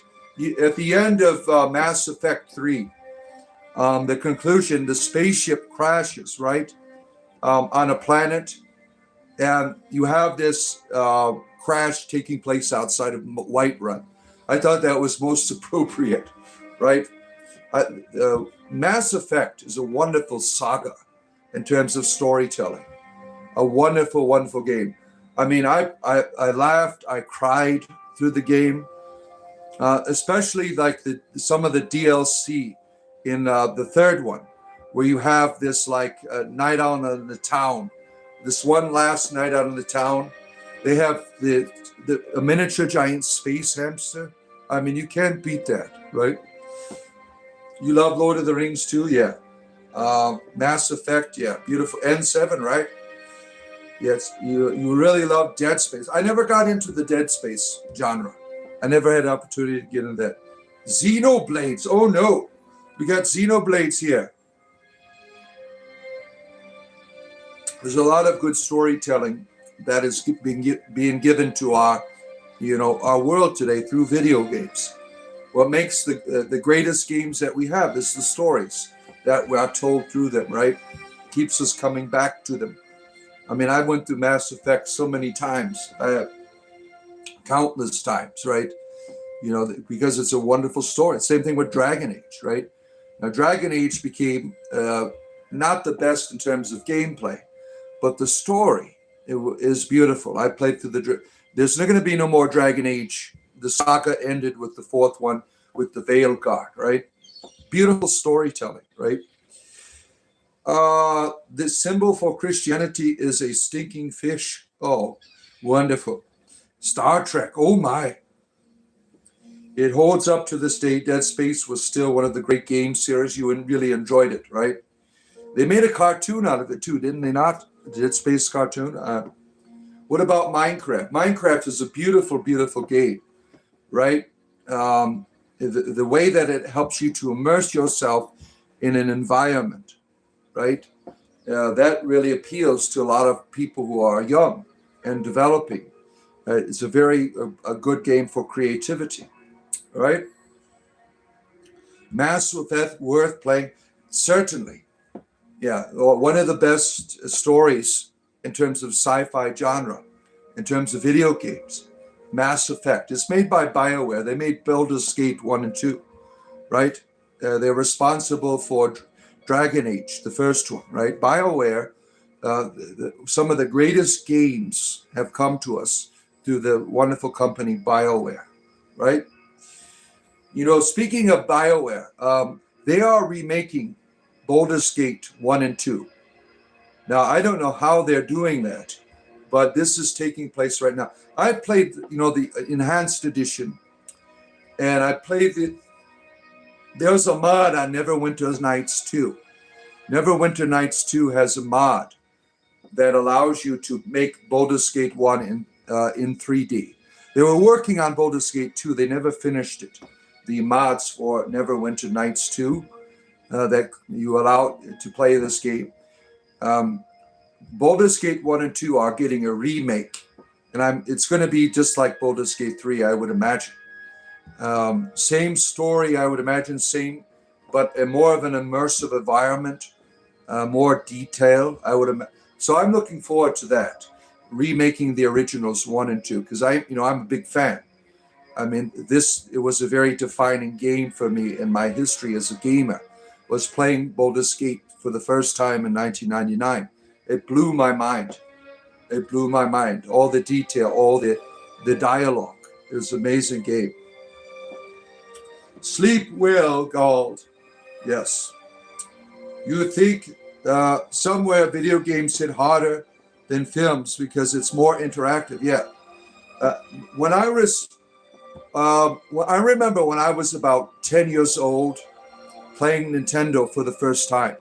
At the end of Mass Effect 3, the conclusion, the spaceship crashes, right, on a planet, and you have this crash taking place outside of Whiterun. I thought that was most appropriate, right? Mass Effect is a wonderful saga in terms of storytelling. A wonderful, wonderful game. I mean, I laughed, I cried through the game, especially like some of the DLC in the third one, where you have this like night out in the town. This one last night out in the town, they have a miniature giant space hamster. I mean, you can't beat that, right? You love Lord of the Rings too, yeah. Mass Effect, yeah, beautiful. N7, right? Yes, you really love Dead Space. I never got into the Dead Space genre. I never had an opportunity to get into that. Xenoblades, oh no. We got Xenoblades here. There's a lot of good storytelling that is being given to our world today through video games. What makes the greatest games that we have is the stories that we are told through them, right? Keeps us coming back to them. I mean, I went through Mass Effect so many times, countless times, right? Because it's a wonderful story. Same thing with Dragon Age, right? Now, Dragon Age became not the best in terms of gameplay, but the story is beautiful. I played through there's not going to be no more Dragon Age. The saga ended with the fourth one with the Veil Guard, right? Beautiful storytelling, right? The symbol for Christianity is a stinking fish. Oh, wonderful. Star Trek, oh my. It holds up to this day. Dead Space was still one of the great game series. You really enjoyed it, right? They made a cartoon out of it too, didn't they not? The Dead Space cartoon. What about Minecraft? Minecraft is a beautiful, beautiful game, right? The way that it helps you to immerse yourself in an environment, right? That really appeals to a lot of people who are young and developing. It's a good game for creativity, right? Mass Effect worth playing, certainly. Yeah, one of the best stories in terms of sci-fi genre, in terms of video games. Mass Effect. It's made by BioWare. They made Baldur's Gate 1 and 2, right? They're responsible for Dragon Age, the first one, right? BioWare, some of the greatest games have come to us through the wonderful company BioWare, right? Speaking of BioWare, they are remaking Baldur's Gate 1 and 2. Now, I don't know how they're doing that, but this is taking place right now. I played, the enhanced edition, and I played it. There's a mod on Neverwinter Nights 2. Neverwinter Nights 2 has a mod that allows you to make Baldur's Gate 1 in 3D. They were working on Baldur's Gate 2. They never finished it. The mods for Neverwinter Nights 2 that you allow to play this game. Baldur's Gate 1 and 2 are getting a remake. And it's going to be just like Baldur's Gate 3, I would imagine. Same story, I would imagine, but more of an immersive environment, more detail, I would imagine. So I'm looking forward to that, remaking the originals 1 and 2, because I'm a big fan. I mean, it was a very defining game for me in my history as a gamer, was playing Baldur's Gate for the first time in 1999. It blew my mind. It blew my mind. All the detail, all the dialogue. It was an amazing game. Sleep well, Gald. Yes. You think somewhere video games hit harder than films because it's more interactive. Yeah. I remember when I was about 10 years old playing Nintendo for the first time.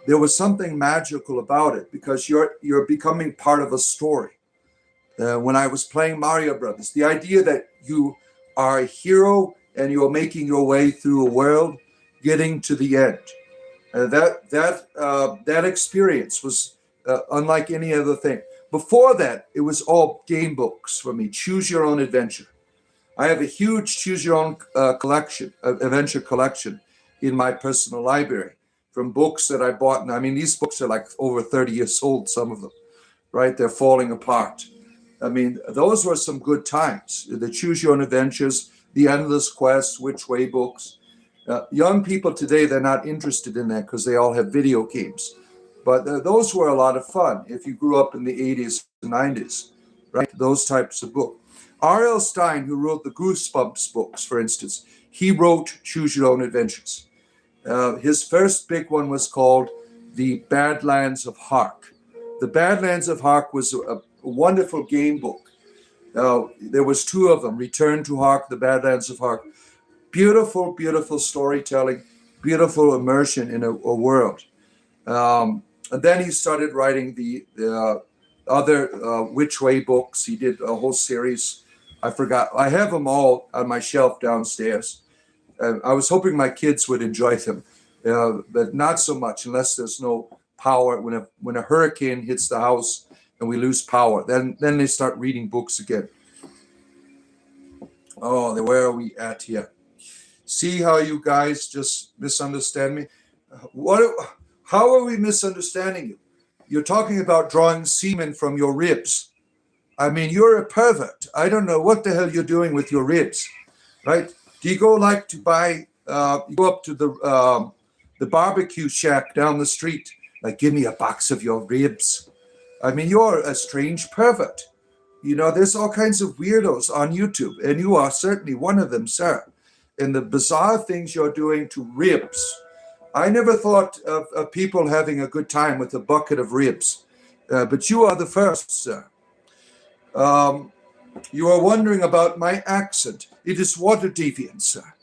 There was something magical about it because you're becoming part of a story. When I was playing Mario Brothers, the idea that you are a hero and you're making your way through a world, getting to the end. That experience was unlike any other thing. Before that, it was all game books for me. Choose your own adventure. I have a huge choose your own adventure collection in my personal library from books that I bought. And I mean, these books are like over 30 years old, some of them, right? They're falling apart. I mean, those were some good times. The choose your own adventures, the endless quest, which way books. Young people today, they're not interested in that because they all have video games. But those were a lot of fun if you grew up in the 80s and 90s, right? Those types of books. R.L. Stine, who wrote the Goosebumps books, for instance, he wrote Choose Your Own Adventures. His first big one was called The Badlands of Hark. The Badlands of Hark was a wonderful game book. There was 2 of them, Return to Hark, The Badlands of Hark. Beautiful, beautiful storytelling, beautiful immersion in a world. And then he started writing the other Which Way books. He did a whole series. I forgot. I have them all on my shelf downstairs. I was hoping my kids would enjoy them, but not so much unless there's no power. When a hurricane hits the house and we lose power, then they start reading books again. Oh, where are we at here? See how you guys just misunderstand me? How are we misunderstanding you? You're talking about drawing semen from your ribs. I mean, you're a pervert. I don't know what the hell you're doing with your ribs, right? Do you go like to buy, you go up to the barbecue shack down the street, like, give me a box of your ribs? I mean, you're a strange pervert. You know, there's all kinds of weirdos on YouTube, and you are certainly one of them, sir. And the bizarre things you're doing to ribs. I never thought of people having a good time with a bucket of ribs, but you are the first, sir. You are wondering about my accent. It is water deviant, sir.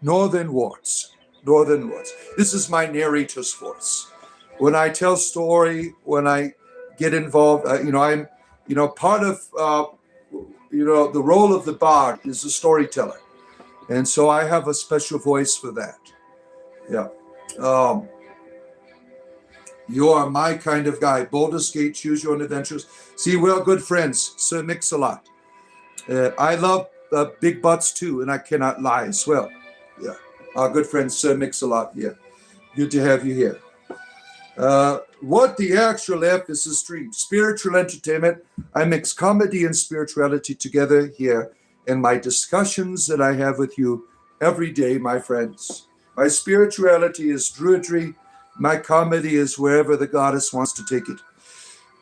Northern warts. Northern warts. This is my narrator's voice. When I tell story, when I get involved, I'm, part of, the role of the bard is a storyteller. And so I have a special voice for that. Yeah. You are my kind of guy. Baldur's Gate, Choose Your Own Adventures. See, we're good friends, Sir Mix-a-Lot. I love big butts too, and I cannot lie as well. Yeah. Our good friend, Sir Mix-a-Lot. Yeah. Good to have you here. What the actual F is the stream? Spiritual entertainment. I mix comedy and spirituality together here in my discussions that I have with you every day, my friends. My spirituality is druidry. My comedy is wherever the goddess wants to take it.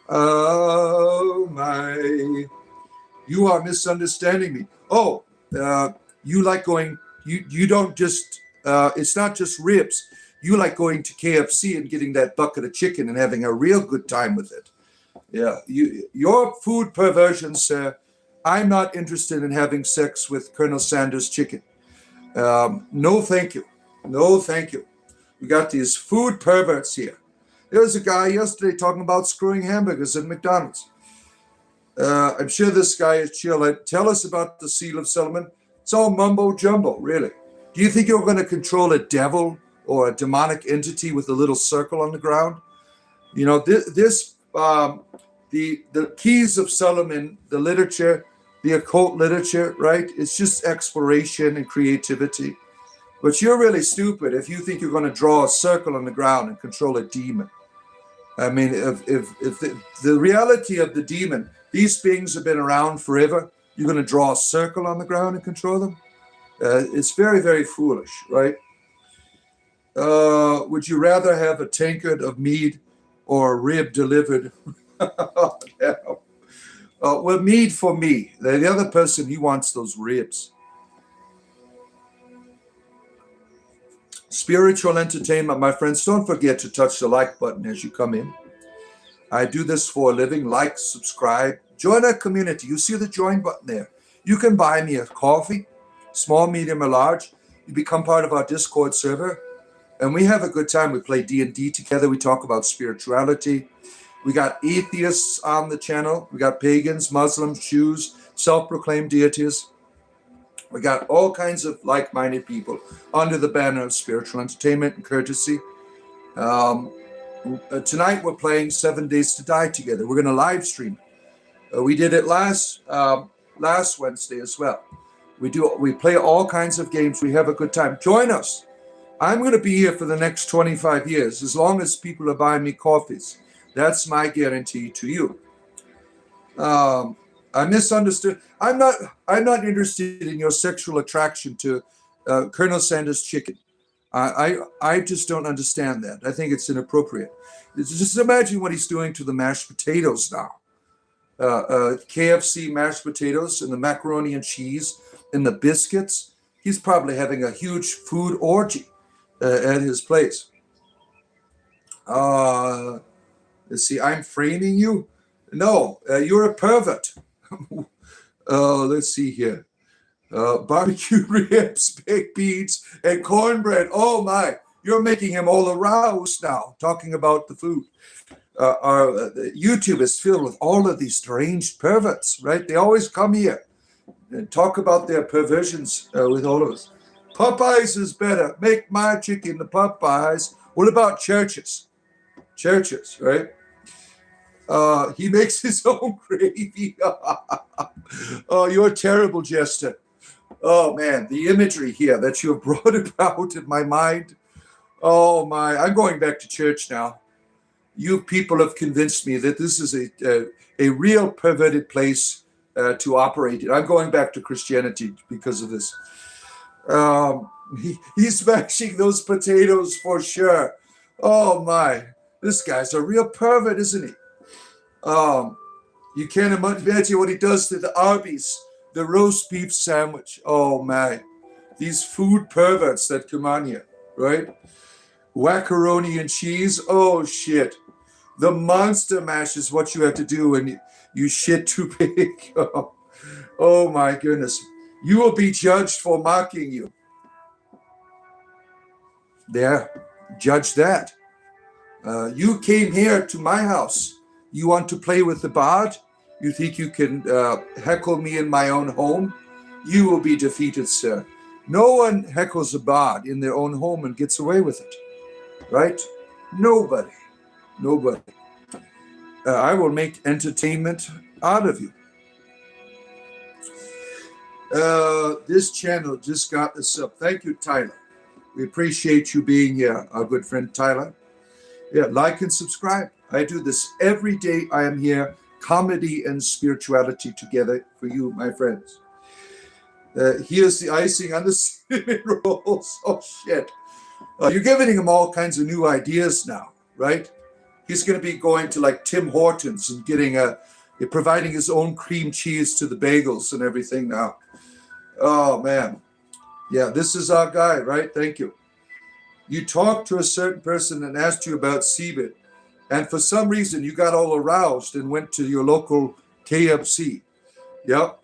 Oh, my. You are misunderstanding me. Oh, you like going, you don't just, it's not just ribs. You like going to KFC and getting that bucket of chicken and having a real good time with it. Yeah, your food perversion, sir. I'm not interested in having sex with Colonel Sanders' chicken. No, thank you. No, thank you. We got these food perverts here. There was a guy yesterday talking about screwing hamburgers at McDonald's. I'm sure this guy is chill. Tell us about the Seal of Solomon. It's all mumbo jumbo, really. Do you think you're going to control a devil or a demonic entity with a little circle on the ground? You know, the keys of Solomon, the literature, the occult literature, right? It's just exploration and creativity. But you're really stupid if you think you're going to draw a circle on the ground and control a demon. I mean, if the reality of the demon, these beings have been around forever, you're going to draw a circle on the ground and control them? It's very, very foolish, right? Would you rather have a tankard of mead or a rib delivered? Well, mead for me. The other person, he wants those ribs. Spiritual entertainment, my friends. Don't forget to touch the like button as you come in. I do this for a living. Like, subscribe, join our community. You see the join button there. You can buy me a coffee, small, medium, or large. You become part of our Discord server, and we have a good time. We play D&D together. We talk about spirituality. We got atheists on the channel. We got pagans, Muslims, Jews, self-proclaimed deities. We got all kinds of like-minded people under the banner of spiritual entertainment and courtesy. Tonight we're playing 7 Days to Die together. We're going to live stream it. We did it last Wednesday as well. We play all kinds of games. We have a good time. Join us. I'm going to be here for the next 25 years, as long as people are buying me coffees. That's my guarantee to you. I misunderstood. I'm not interested in your sexual attraction to Colonel Sanders' chicken. I just don't understand that. I think it's inappropriate. Just imagine what he's doing to the mashed potatoes now. KFC mashed potatoes and the macaroni and cheese and the biscuits. He's probably having a huge food orgy at his place. Let's see, I'm framing you? No, you're a pervert. Let's see here. Barbecue ribs, baked beans, and cornbread. Oh my, you're making him all aroused now, talking about the food. YouTube is filled with all of these strange perverts, right? They always come here and talk about their perversions with all of us. Popeyes is better. Make my chicken the Popeyes. What about churches? Churches, right? He makes his own gravy. Oh, you're a terrible jester. Oh, man, the imagery here that you have brought about in my mind. Oh, my. I'm going back to church now. You people have convinced me that this is a real perverted place to operate in. I'm going back to Christianity because of this. He's smashing those potatoes for sure. Oh, my. This guy's a real pervert, isn't he? You can't imagine what he does to the Arby's, the roast beef sandwich. Oh my, these food perverts that come on here, right? Macaroni and cheese. Oh shit, the monster mash is what you have to do when you shit too big. Oh my goodness, you will be judged for mocking you. There, judge that. You came here to my house. You want to play with the bard? You think you can heckle me in my own home? You will be defeated, sir. No one heckles a bard in their own home and gets away with it, right? Nobody. I will make entertainment out of you. This channel just got us up. Thank you, Tyler. We appreciate you being here, our good friend Tyler. Yeah, like and subscribe. I do this every day. I am here, comedy and spirituality together for you, my friends. Here's the icing on the cinnamon rolls. Oh, shit. You're giving him all kinds of new ideas now, right? He's going to be going to like Tim Hortons and providing his own cream cheese to the bagels and everything now. Oh, man. Yeah, this is our guy, right? Thank you. You talked to a certain person and asked you about CeBIT. And for some reason, you got all aroused and went to your local KFC. Yep.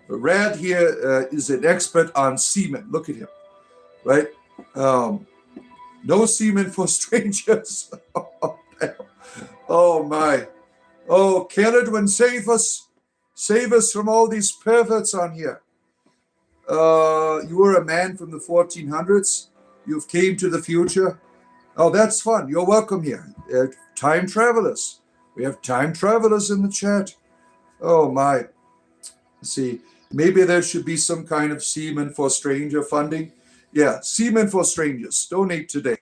Rad here is an expert on semen. Look at him, right? No semen for strangers. Oh my. Oh, Caledwin, save us. Save us from all these perverts on here. You were a man from the 1400s. You've came to the future. Oh, that's fun. You're welcome here. Time travelers. We have time travelers in the chat. Oh my. Let's see. Maybe there should be some kind of semen for stranger funding. Yeah, semen for strangers. Donate today.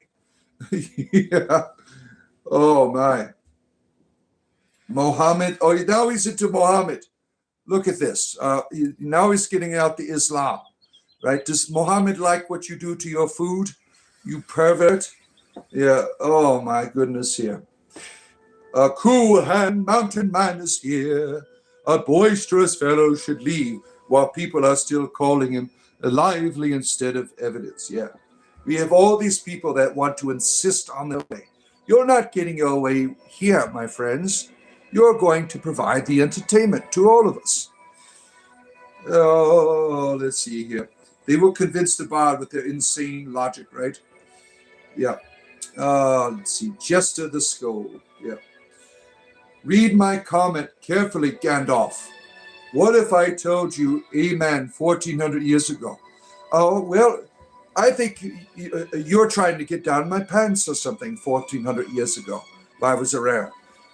Yeah. Oh my. Mohammed. Oh, now he's into Mohammed. Look at this. Now he's getting out the Islam, right? Does Mohammed like what you do to your food? You pervert. Yeah. Oh my goodness here. A cool hand mountain man is here. A boisterous fellow should leave while people are still calling him lively instead of evidence. Yeah. We have all these people that want to insist on their way. You're not getting your way here, my friends. You're going to provide the entertainment to all of us. Oh, let's see here. They will convince the bard with their insane logic, right? Yeah. Let's see. Jester the Skull. Yeah. Read my comment carefully, Gandalf. What if I told you amen 1400 years ago? Oh, well, I think you're trying to get down my pants or something 1400 years ago while I was around.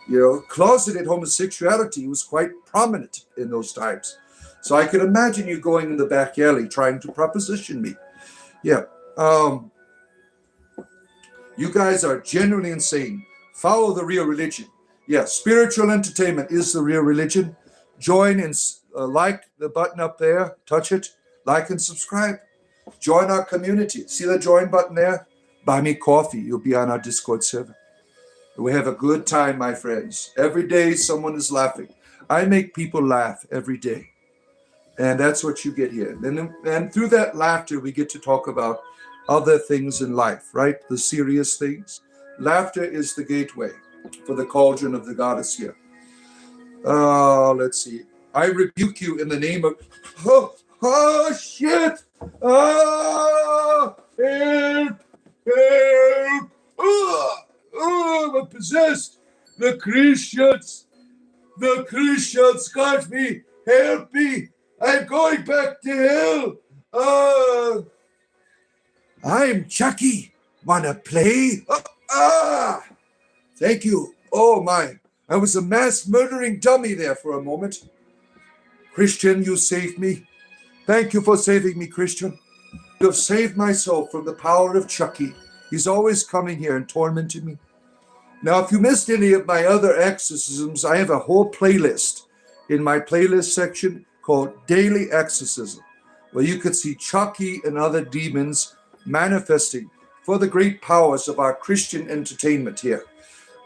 You know, closeted homosexuality was quite prominent in those times. So I could imagine you going in the back alley trying to proposition me. Yeah. You guys are genuinely insane. Follow the real religion. Yeah, spiritual entertainment is the real religion. Join and like the button up there. Touch it. Like and subscribe. Join our community. See the join button there? Buy me coffee. You'll be on our Discord server. We have a good time, my friends. Every day someone is laughing. I make people laugh every day. And that's what you get here. And through that laughter, we get to talk about other things in life, right? The serious things. Laughter is the gateway for the cauldron of the goddess here. Let's see. I rebuke you in the name of... Oh shit! Help! Help! I'm possessed. The Christians got me. Help me. I'm going back to hell. I'm Chucky. Wanna play? Thank you. Oh my. I was a mass murdering dummy there for a moment. Christian, you saved me. Thank you for saving me, Christian. You have saved my soul from the power of Chucky. He's always coming here and tormenting me. Now, if you missed any of my other exorcisms, I have a whole playlist in my playlist section called Daily Exorcism, where you could see Chucky and other demons manifesting for the great powers of our Christian entertainment here.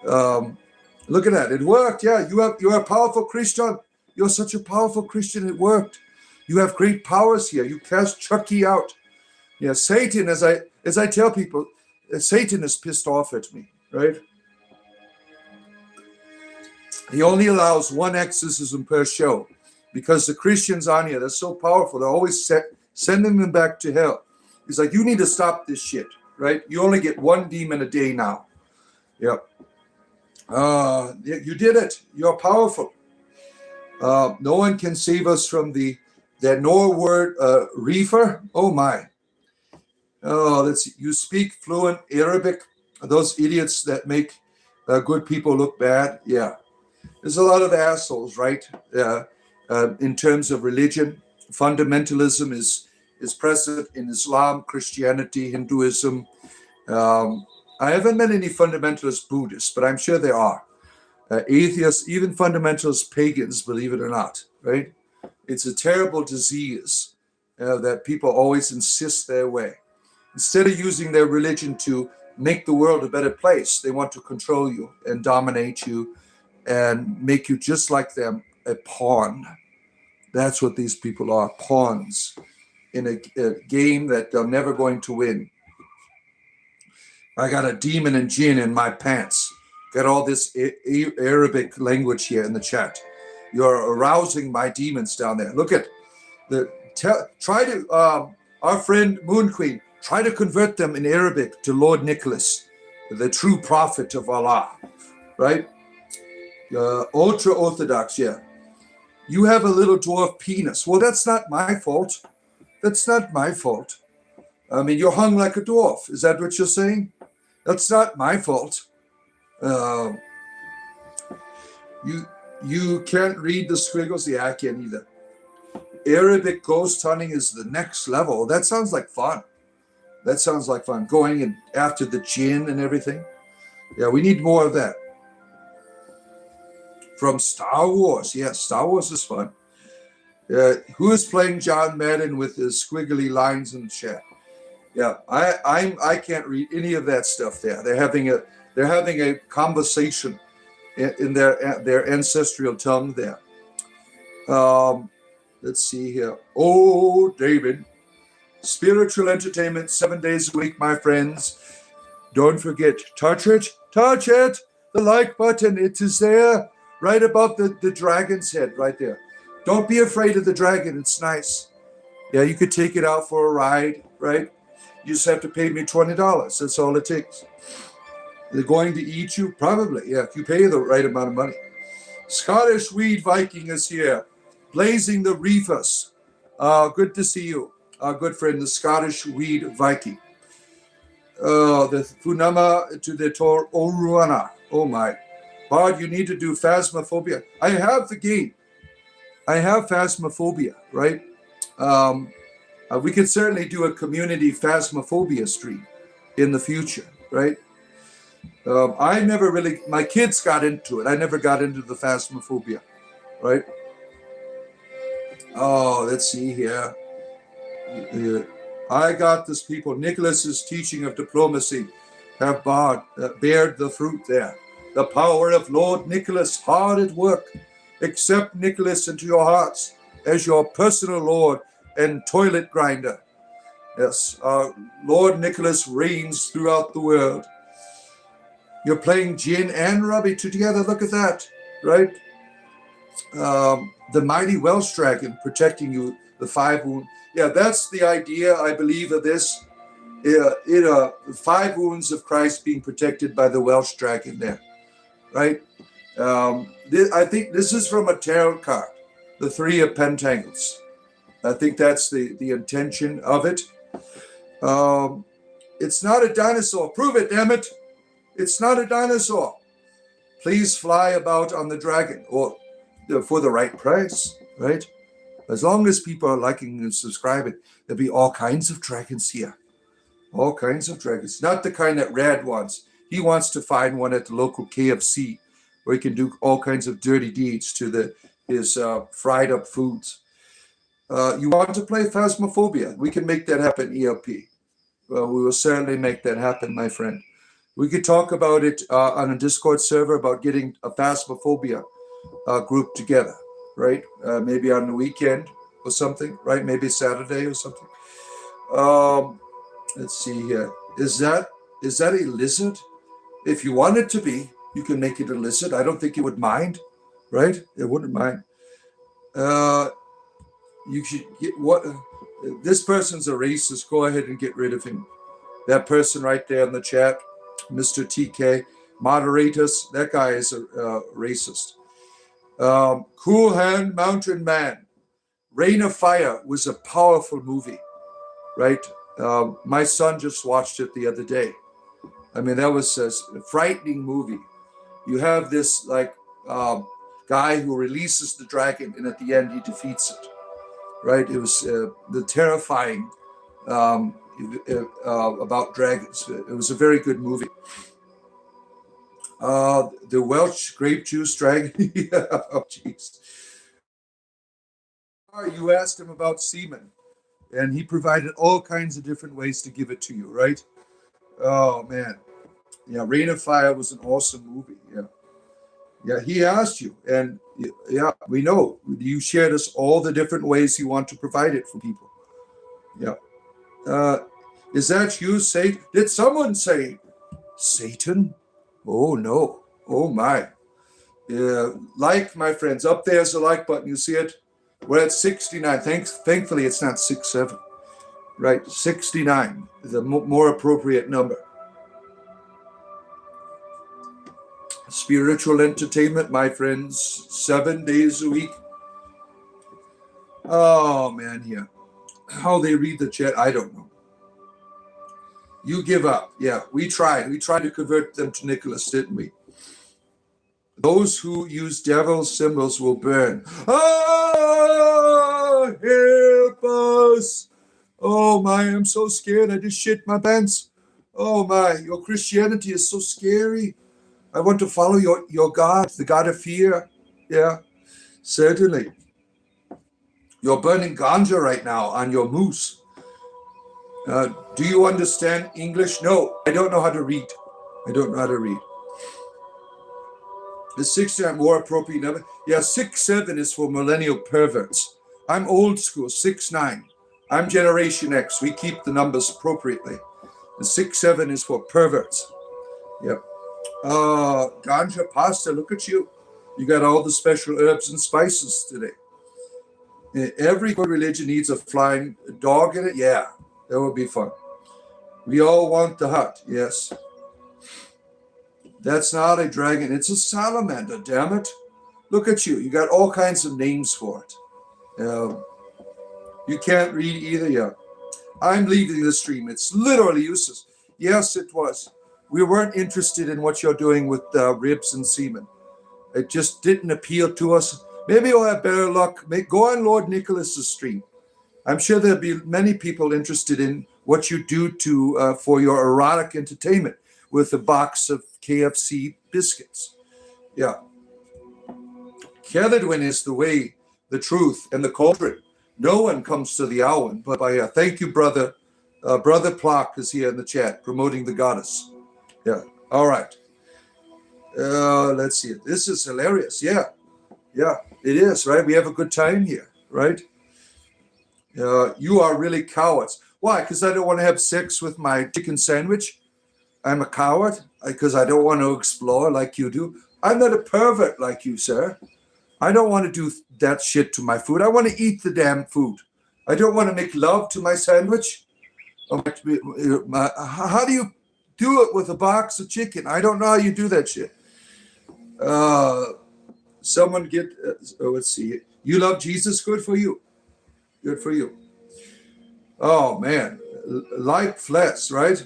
Look at that. It worked. Yeah, you're a powerful Christian. You're such a powerful Christian. It worked. You have great powers here. You cast Chucky out. Yeah, Satan, as I tell people, Satan is pissed off at me, right? He only allows one exorcism per show because the Christians on here, they're so powerful. They're always sending them back to hell. He's like, you need to stop this shit, right? You only get one demon a day now. Yep. You did it. You're powerful. No one can save us from that Norword reefer. Oh my. Oh, let's see. You speak fluent Arabic. Those idiots that make good people look bad. Yeah. There's a lot of assholes, right? In terms of religion, fundamentalism is present in Islam, Christianity, Hinduism. I haven't met any fundamentalist Buddhists, but I'm sure there are. Atheists, even fundamentalist pagans, believe it or not, right? It's a terrible disease that people always insist their way. Instead of using their religion to make the world a better place, they want to control you and dominate you and make you just like them, a pawn. That's what these people are, pawns in a game that they're never going to win. I got a demon and jinn in my pants. Got all this Arabic language here in the chat. You're arousing my demons down there. Look at our friend Moon Queen. Try to convert them in Arabic to Lord Nicholas, the true prophet of Allah, right? Ultra Orthodox, yeah. You have a little dwarf penis. Well, that's not my fault. That's not my fault. I mean, you're hung like a dwarf. Is that what you're saying? That's not my fault. You can't read the squiggles? Yeah, I can't either. Arabic ghost hunting is the next level. That sounds like fun. That sounds like fun. Going in after the jinn and everything. Yeah, we need more of that. From Star Wars. Yeah, Star Wars is fun. Who is playing John Madden with his squiggly lines in the chat? Yeah, I can't read any of that stuff there. They're having a conversation in their ancestral tongue there. Let's see here. Oh, David. Spiritual entertainment 7 days a week, my friends. Don't forget, touch it. The like button, it is there right above the dragon's head right there. Don't be afraid of the dragon. It's nice. Yeah, you could take it out for a ride, right? You just have to pay me $20. That's all it takes. They're going to eat you? Probably, yeah, if you pay the right amount of money. Scottish Weed Viking is here, blazing the reefers. Good to see you, our good friend, the Scottish Weed Viking. The Funama to the Tor Oruana. Oh my. Bard, you need to do Phasmophobia. I have the game. I have Phasmophobia, right? We could certainly do a community Phasmophobia stream in the future, right? I never really, my kids got into it. I never got into the Phasmophobia, right? Oh, let's see here. I got this, people. Nicholas's teaching of diplomacy have bared the fruit there. The power of Lord Nicholas hard at work. Accept Nicholas into your hearts as your personal Lord and toilet grinder. Yes, Lord Nicholas reigns throughout the world. You're playing Jinn and Robbie together. Look at that, right? The mighty Welsh dragon protecting you, the 5 wound. Yeah, that's the idea, I believe, of this. 5 wounds of Christ being protected by the Welsh dragon there, right? I think this is from a tarot card, the 3 of Pentacles. I think that's the intention of it. It's not a dinosaur. Prove it, damn it. It's not a dinosaur. Please fly about on the dragon, or for the right price, right? As long as people are liking and subscribing, there'll be all kinds of dragons here. All kinds of dragons. Not the kind that Rad wants. He wants to find one at the local KFC where he can do all kinds of dirty deeds to his fried up foods. You want to play Phasmophobia? We can make that happen, ELP. We will certainly make that happen, my friend. We could talk about it on a Discord server about getting a Phasmophobia group together, right? Maybe on the weekend or something, right? Maybe Saturday or something. Let's see here. Is that a lizard? If you want it to be, you can make it a lizard. I don't think it would mind, right? It wouldn't mind. You should get what? This person's a racist. Go ahead and get rid of him. That person right there in the chat, Mr. TK, moderators, that guy is a racist. Cool Hand Mountain Man, Rain of Fire was a powerful movie, right? My son just watched it the other day. I mean, that was a frightening movie. You have this guy who releases the dragon, and at the end he defeats it, right? It was the terrifying about dragons. It was a very good movie. The Welsh grape juice dragon. Yeah, oh, jeez. You asked him about semen, and he provided all kinds of different ways to give it to you, right? Oh, man. Yeah, Rain of Fire was an awesome movie. Yeah. Yeah, he asked you, and yeah, we know. You shared us all the different ways you want to provide it for people. Yeah. Is that you, Satan? Did someone say Satan? Oh, no. Oh, my. Like, my friends, up there's the like button. You see it? We're at 69. Thankfully, it's not 67. Right, 69 is a more appropriate number. Spiritual entertainment, my friends, 7 days a week. Oh, man, here. How they read the chat, I don't know. You give up. Yeah, we tried. We tried to convert them to Nicholas, didn't we? Those who use devil's symbols will burn. Ah, help us. Oh my, I'm so scared. I just shit my pants. Oh my, your Christianity is so scary. I want to follow your God, the God of fear. Yeah, certainly. You're burning ganja right now on your moose. Do you understand English? No, I don't know how to read. I don't know how to read. The 69 more appropriate number. Yeah, 67 is for millennial perverts. I'm old school, 69. I'm Generation X. We keep the numbers appropriately. And 67 is for perverts. Yep. Ganja pasta, look at you. You got all the special herbs and spices today. Every good religion needs a flying dog in it. Yeah, that would be fun. We all want the hut. Yes. That's not a dragon. It's a salamander, damn it. Look at you. You got all kinds of names for it. You can't read either. Yeah. I'm leaving the stream. It's literally useless. Yes, it was. We weren't interested in what you're doing with ribs and semen. It just didn't appeal to us. Maybe we'll have better luck. Go on Lord Nicholas's stream. I'm sure there'll be many people interested in what you do to for your erotic entertainment with a box of KFC biscuits. Yeah. Kedwin is the way, the truth, and the cauldron. No one comes to the Awen but by thank you, brother. Brother Plock is here in the chat promoting the goddess. Yeah. All right. Let's see. This is hilarious. Yeah. Yeah, it is, right? We have a good time here, right? You are really cowards. Why? Because I don't want to have sex with my chicken sandwich. I'm a coward because I don't want to explore like you do. I'm not a pervert like you, sir. I don't want to do that shit to my food. I want to eat the damn food. I don't want to make love to my sandwich. How do you do it with a box of chicken? I don't know how you do that shit. Someone get, let's see. You love Jesus? Good for you. Good for you. Oh, man. Like flesh, right?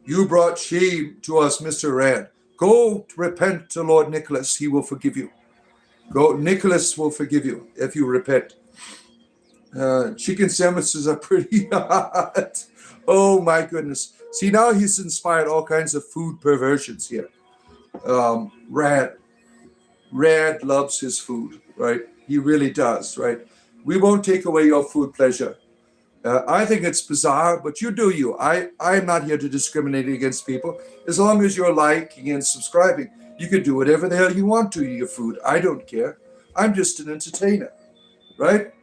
You brought shame to us, Mr. Rand. Go repent to Lord Nicholas. He will forgive you. Go, Nicholas will forgive you if you repent. Chicken sandwiches are pretty hot. Oh, my goodness. See, now he's inspired all kinds of food perversions here. Rad loves his food, right? He really does, right? We won't take away your food pleasure. I think it's bizarre, but you do you. I'm not here to discriminate against people. As long as you're liking and subscribing, you can do whatever the hell you want to your food. I don't care. I'm just an entertainer, right?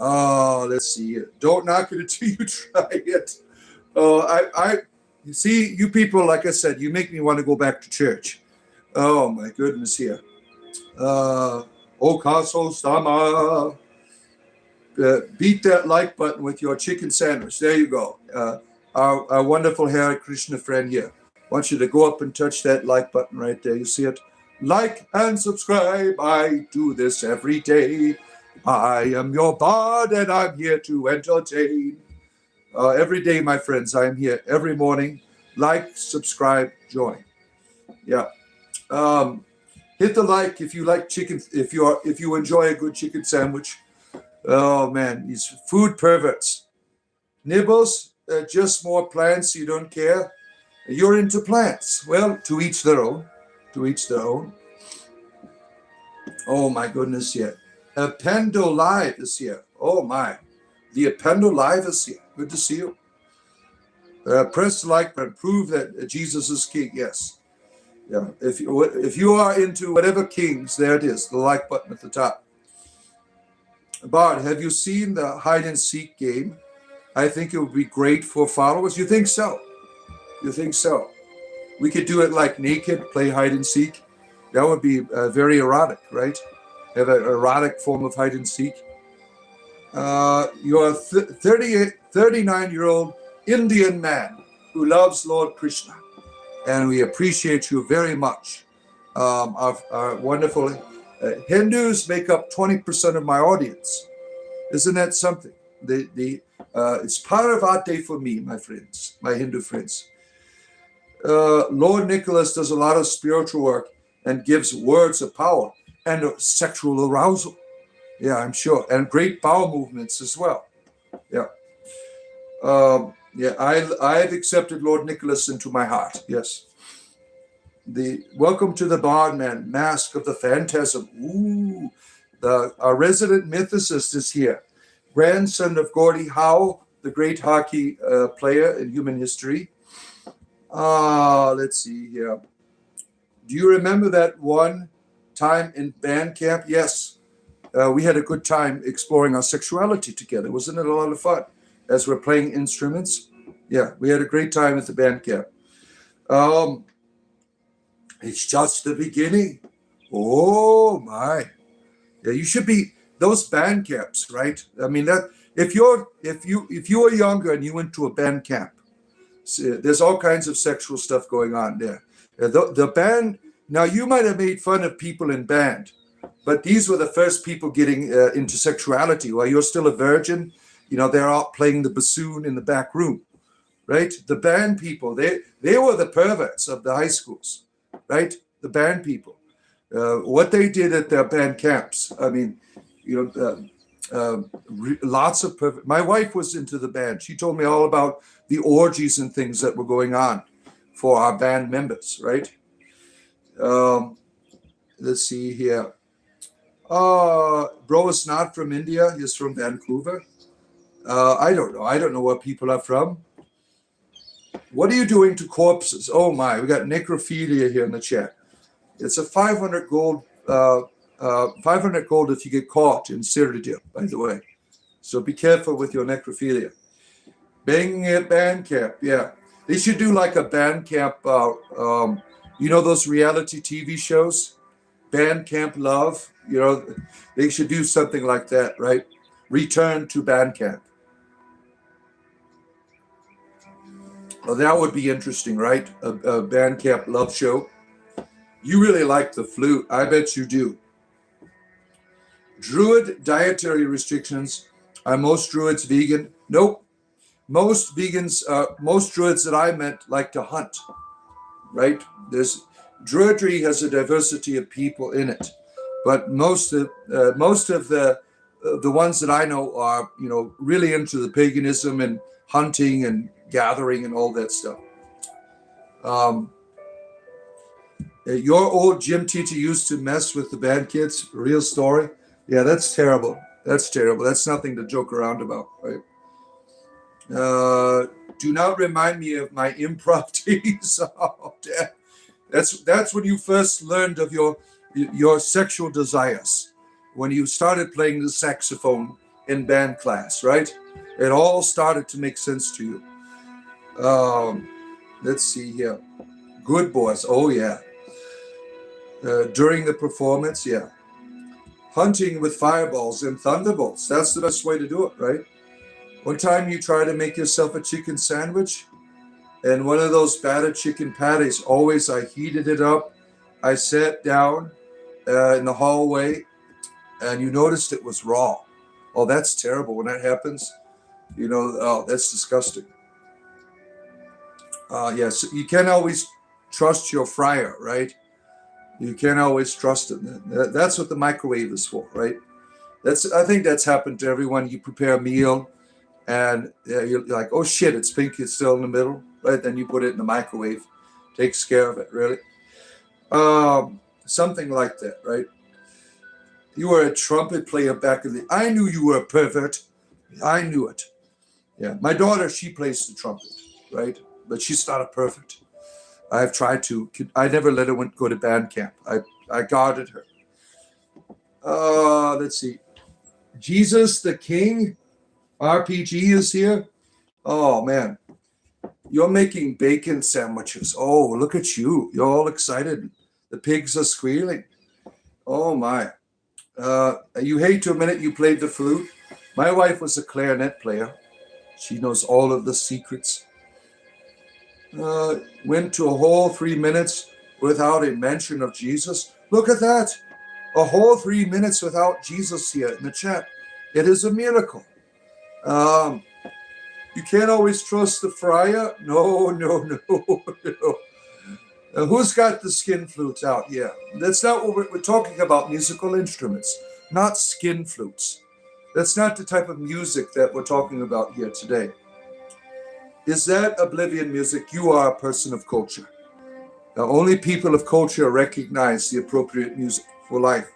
Oh, let's see. Don't knock it until you try it. Oh, you see, you people, like I said, you make me want to go back to church. Oh, my goodness, here. Okaso Sama. Beat that like button with your chicken sandwich. There you go. Our wonderful Hare Krishna friend here wants you to go up and touch that like button right there. You see it? Like and subscribe. I do this every day. I am your bard and I'm here to entertain. Every day, my friends, I am here every morning. Like, subscribe, join. Yeah. Hit the like if you like chicken. If you enjoy a good chicken sandwich. Oh man, these food perverts. Nibbles, just more plants. You don't care. You're into plants. Well, to each their own. To each their own. Oh my goodness, yeah. Appendo Live is here. Oh my. The Appendo Live is here. Good to see you. Press the like button. Prove that Jesus is king. Yes. Yeah. If you are into whatever kings, there it is. The like button at the top. Bart, have you seen the hide and seek game? I think it would be great for followers. You think so? You think so? We could do it like naked, play hide and seek. That would be very erotic, right? Have an erotic form of hide and seek. You're a 39-year-old Indian man who loves Lord Krishna, and we appreciate you very much. Our wonderful Hindus make up 20% of my audience. Isn't that something? It's part of our day for me, my friends, my Hindu friends. Lord Nicholas does a lot of spiritual work and gives words of power and of sexual arousal. Yeah, I'm sure. And great bowel movements as well. Yeah. I've accepted Lord Nicholas into my heart. Yes. Welcome to the Barman, Mask of the Phantasm. Ooh, our resident mythicist is here. Grandson of Gordie Howe, the great hockey player in human history. Let's see here. Do you remember that one time in band camp? Yes. We had a good time exploring our sexuality together. Wasn't it a lot of fun as we're playing instruments? Yeah, we had a great time at the band camp. It's just the beginning. Oh my. Yeah, you should be those band camps, right? I mean that if you were younger and you went to a band camp, there's all kinds of sexual stuff going on there. The band, now you might have made fun of people in band, but these were the first people getting into sexuality. While you're still a virgin, they're out playing the bassoon in the back room, right? The band people, they were the perverts of the high schools, right? The band people. What they did at their band camps, I mean, lots of pervert. My wife was into the band. She told me all about the orgies and things that were going on for our band members, right? Let's see here. Bro is not from India. He's from Vancouver. I don't know. I don't know where people are from. What are you doing to corpses? Oh my, we got necrophilia here in the chat. It's a 500 gold. 500 gold if you get caught in Cyrodiil, by the way. So be careful with your necrophilia. Banging at band camp, yeah. They should do like a band camp. Those reality TV shows, Band Camp Love. They should do something like that, right? Return to band camp. Well, that would be interesting, right? A band camp love show. You really like the flute. I bet you do. Druid dietary restrictions. Are most Druids vegan? Nope. Most druids that I met like to hunt, right? Druidry has a diversity of people in it, but most of the ones that I know are, really into the paganism and hunting and gathering and all that stuff. Your old gym teacher used to mess with the band kids. Real story. Yeah, that's terrible. That's terrible. That's nothing to joke around about, right? Do not remind me of my improv days. Oh, damn. That's when you first learned of your sexual desires, when you started playing the saxophone in band class, right? It all started to make sense to you. Let's see here. Good boys. Oh, yeah. During the performance, yeah. Hunting with fireballs and thunderbolts. That's the best way to do it, right? One time you try to make yourself a chicken sandwich, and one of those battered chicken patties, always I heated it up. I sat down in the hallway, and you noticed it was raw. Oh, that's terrible when that happens. That's disgusting. Yes, you can't always trust your fryer, right? You can't always trust it. That's what the microwave is for, right? I think that's happened to everyone. You prepare a meal, and you're like, oh shit, it's pink, it's still in the middle, right? Then you put it in the microwave. Takes care of it, really. Something like that, right? You were a trumpet player back in I knew you were a pervert. I knew it. Yeah, my daughter, she plays the trumpet, right? But she's not a pervert. I've tried to. I never let her go to band camp. I guarded her. Let's see. Jesus the King RPG is here. Oh, man. You're making bacon sandwiches. Oh, look at you. You're all excited. The pigs are squealing. Oh, my. You hate to admit it, you played the flute. My wife was a clarinet player. She knows all of the secrets. Went to a whole 3 minutes without a mention of Jesus. Look at that. A whole 3 minutes without Jesus here in the chat. It is a miracle. You can't always trust the friar. No. Who's got the skin flutes out? Yeah, that's not what we're talking about. Musical instruments, not skin flutes. That's not the type of music that we're talking about here today. Is that oblivion music? You are a person of culture. Now, only people of culture recognize the appropriate music for life.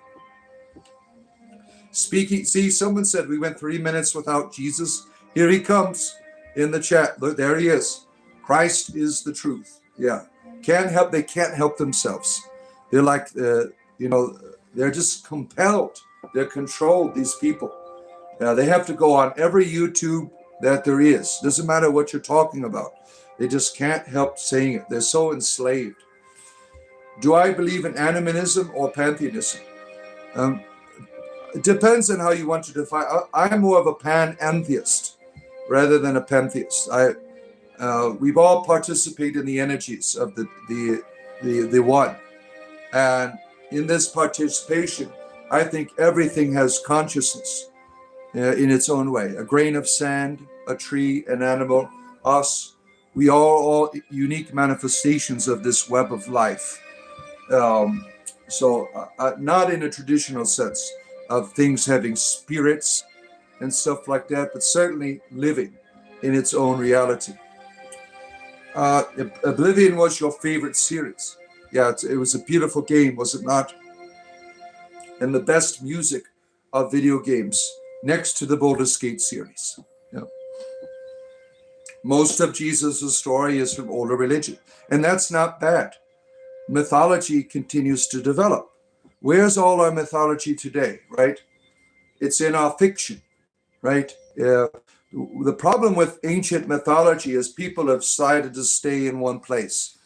Speaking, see, someone said we went 3 minutes without Jesus. Here he comes in the chat. Look, there he is. Christ is the truth. Yeah. They can't help themselves. They're like, they're just compelled. They're controlled, these people. They have to go on every YouTube that there is. Doesn't matter what you're talking about. They just can't help saying it. They're so enslaved. Do I believe in animism or pantheism? It depends on how you want to define. I'm more of a pantheist rather than a pantheist. We've all participated in the energies of the one, and in this participation, I think everything has consciousness in its own way. A grain of sand, a tree, an animal, us. We are all unique manifestations of this web of life. Not in a traditional sense of things having spirits and stuff like that, but certainly living in its own reality. Oblivion was your favorite series. Yeah, it was a beautiful game, was it not? And the best music of video games next to the Baldur's Gate series. Yeah. Most of Jesus' story is from older religion, and that's not bad. Mythology continues to develop. Where's all our mythology today, right? It's in our fiction, right? The problem with ancient mythology is people have decided to stay in one place.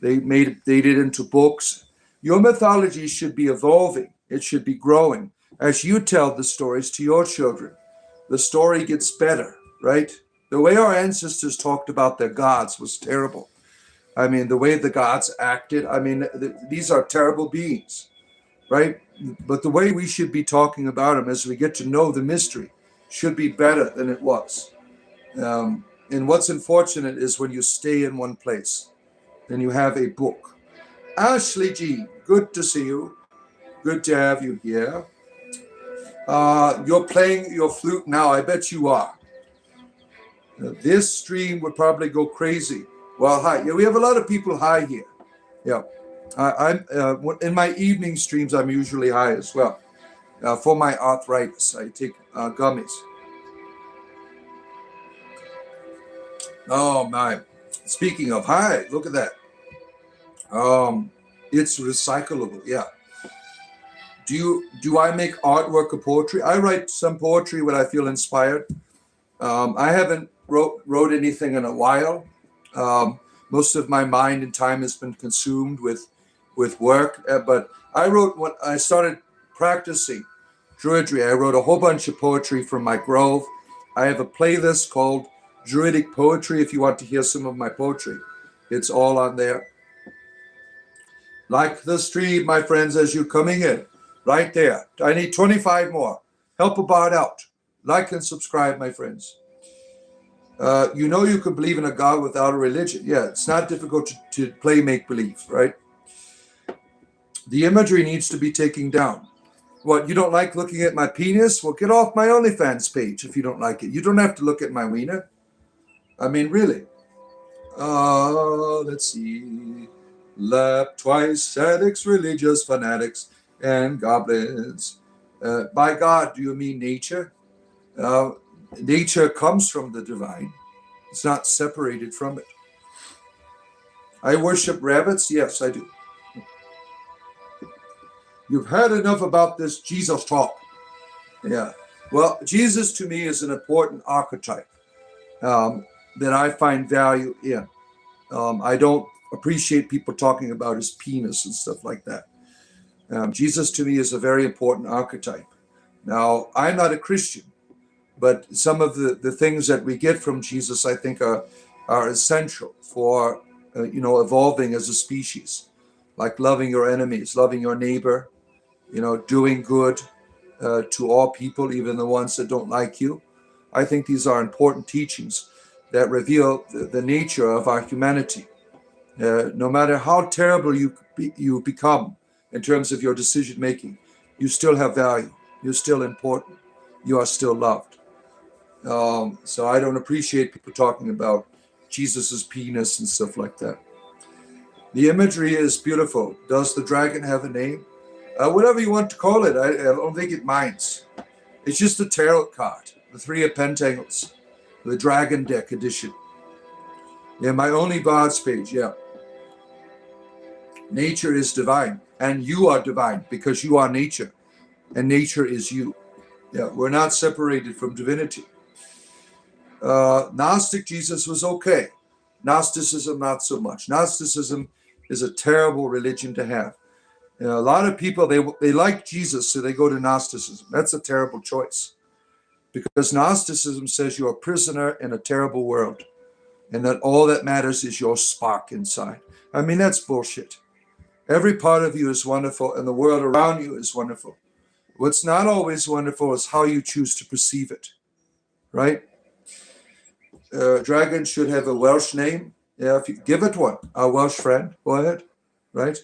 They did it into books. Your mythology should be evolving. It should be growing. As you tell the stories to your children, the story gets better, right? The way our ancestors talked about their gods was terrible. I mean, the way the gods acted, these are terrible beings, right? But the way we should be talking about them as we get to know the mystery should be better than it was. And what's unfortunate is when you stay in one place, then you have a book. Ashley G, good to see you. Good to have you here. You're playing your flute now. I bet you are. This stream would probably go crazy. Well, hi. Yeah, we have a lot of people high here. Yeah. I'm in my evening streams, I'm usually high as well. For my arthritis, I take gummies. Oh my! Speaking of high, look at that. It's recyclable. Yeah. Do I make artwork or poetry? I write some poetry when I feel inspired. I haven't wrote anything in a while. Most of my mind and time has been consumed with work. But I wrote when I started practicing Druidry. I wrote a whole bunch of poetry from my grove. I have a playlist called Druidic Poetry. If you want to hear some of my poetry, it's all on there. Like the stream, my friends, as you're coming in. Right there. I need 25 more. Help a bard out. Like and subscribe, my friends. You can believe in a God without a religion. Yeah, it's not difficult to play make-believe, right? The imagery needs to be taken down. What, you don't like looking at my penis? Well, get off my OnlyFans page if you don't like it. You don't have to look at my wiener. I mean, really. Let's see. Lap twice, addicts, religious fanatics, and goblins. By God, do you mean nature? Nature comes from the divine. It's not separated from it. I worship rabbits. Yes, I do. You've heard enough about this Jesus talk. Yeah. Well, Jesus to me is an important archetype that I find value in. I don't appreciate people talking about his penis and stuff like that. Jesus to me is a very important archetype. Now, I'm not a Christian, But some of the things that we get from Jesus, I think, are essential for evolving as a species, like loving your enemies, loving your neighbor, doing good to all people, even the ones that don't like you. I think these are important teachings that reveal the nature of our humanity. No matter how terrible you become in terms of your decision making, you still have value. You're still important. You are still loved. So I don't appreciate people talking about Jesus's penis and stuff like that. The imagery is beautiful. Does the dragon have a name? Whatever you want to call it. I don't think it minds. It's just a tarot card. The Three of Pentacles. The Dragon Deck edition. Yeah, my only Bards page, yeah. Nature is divine. And you are divine because you are nature. And nature is you. Yeah, we're not separated from divinity. Gnostic Jesus was okay. Gnosticism, not so much. Gnosticism is a terrible religion to have. A lot of people, they like Jesus, so they go to Gnosticism. That's a terrible choice. Because Gnosticism says you're a prisoner in a terrible world. And that all that matters is your spark inside. I mean, that's bullshit. Every part of you is wonderful, and the world around you is wonderful. What's not always wonderful is how you choose to perceive it. Right? Dragon should have a Welsh name. Yeah, if you give it one, our Welsh friend, go ahead, right?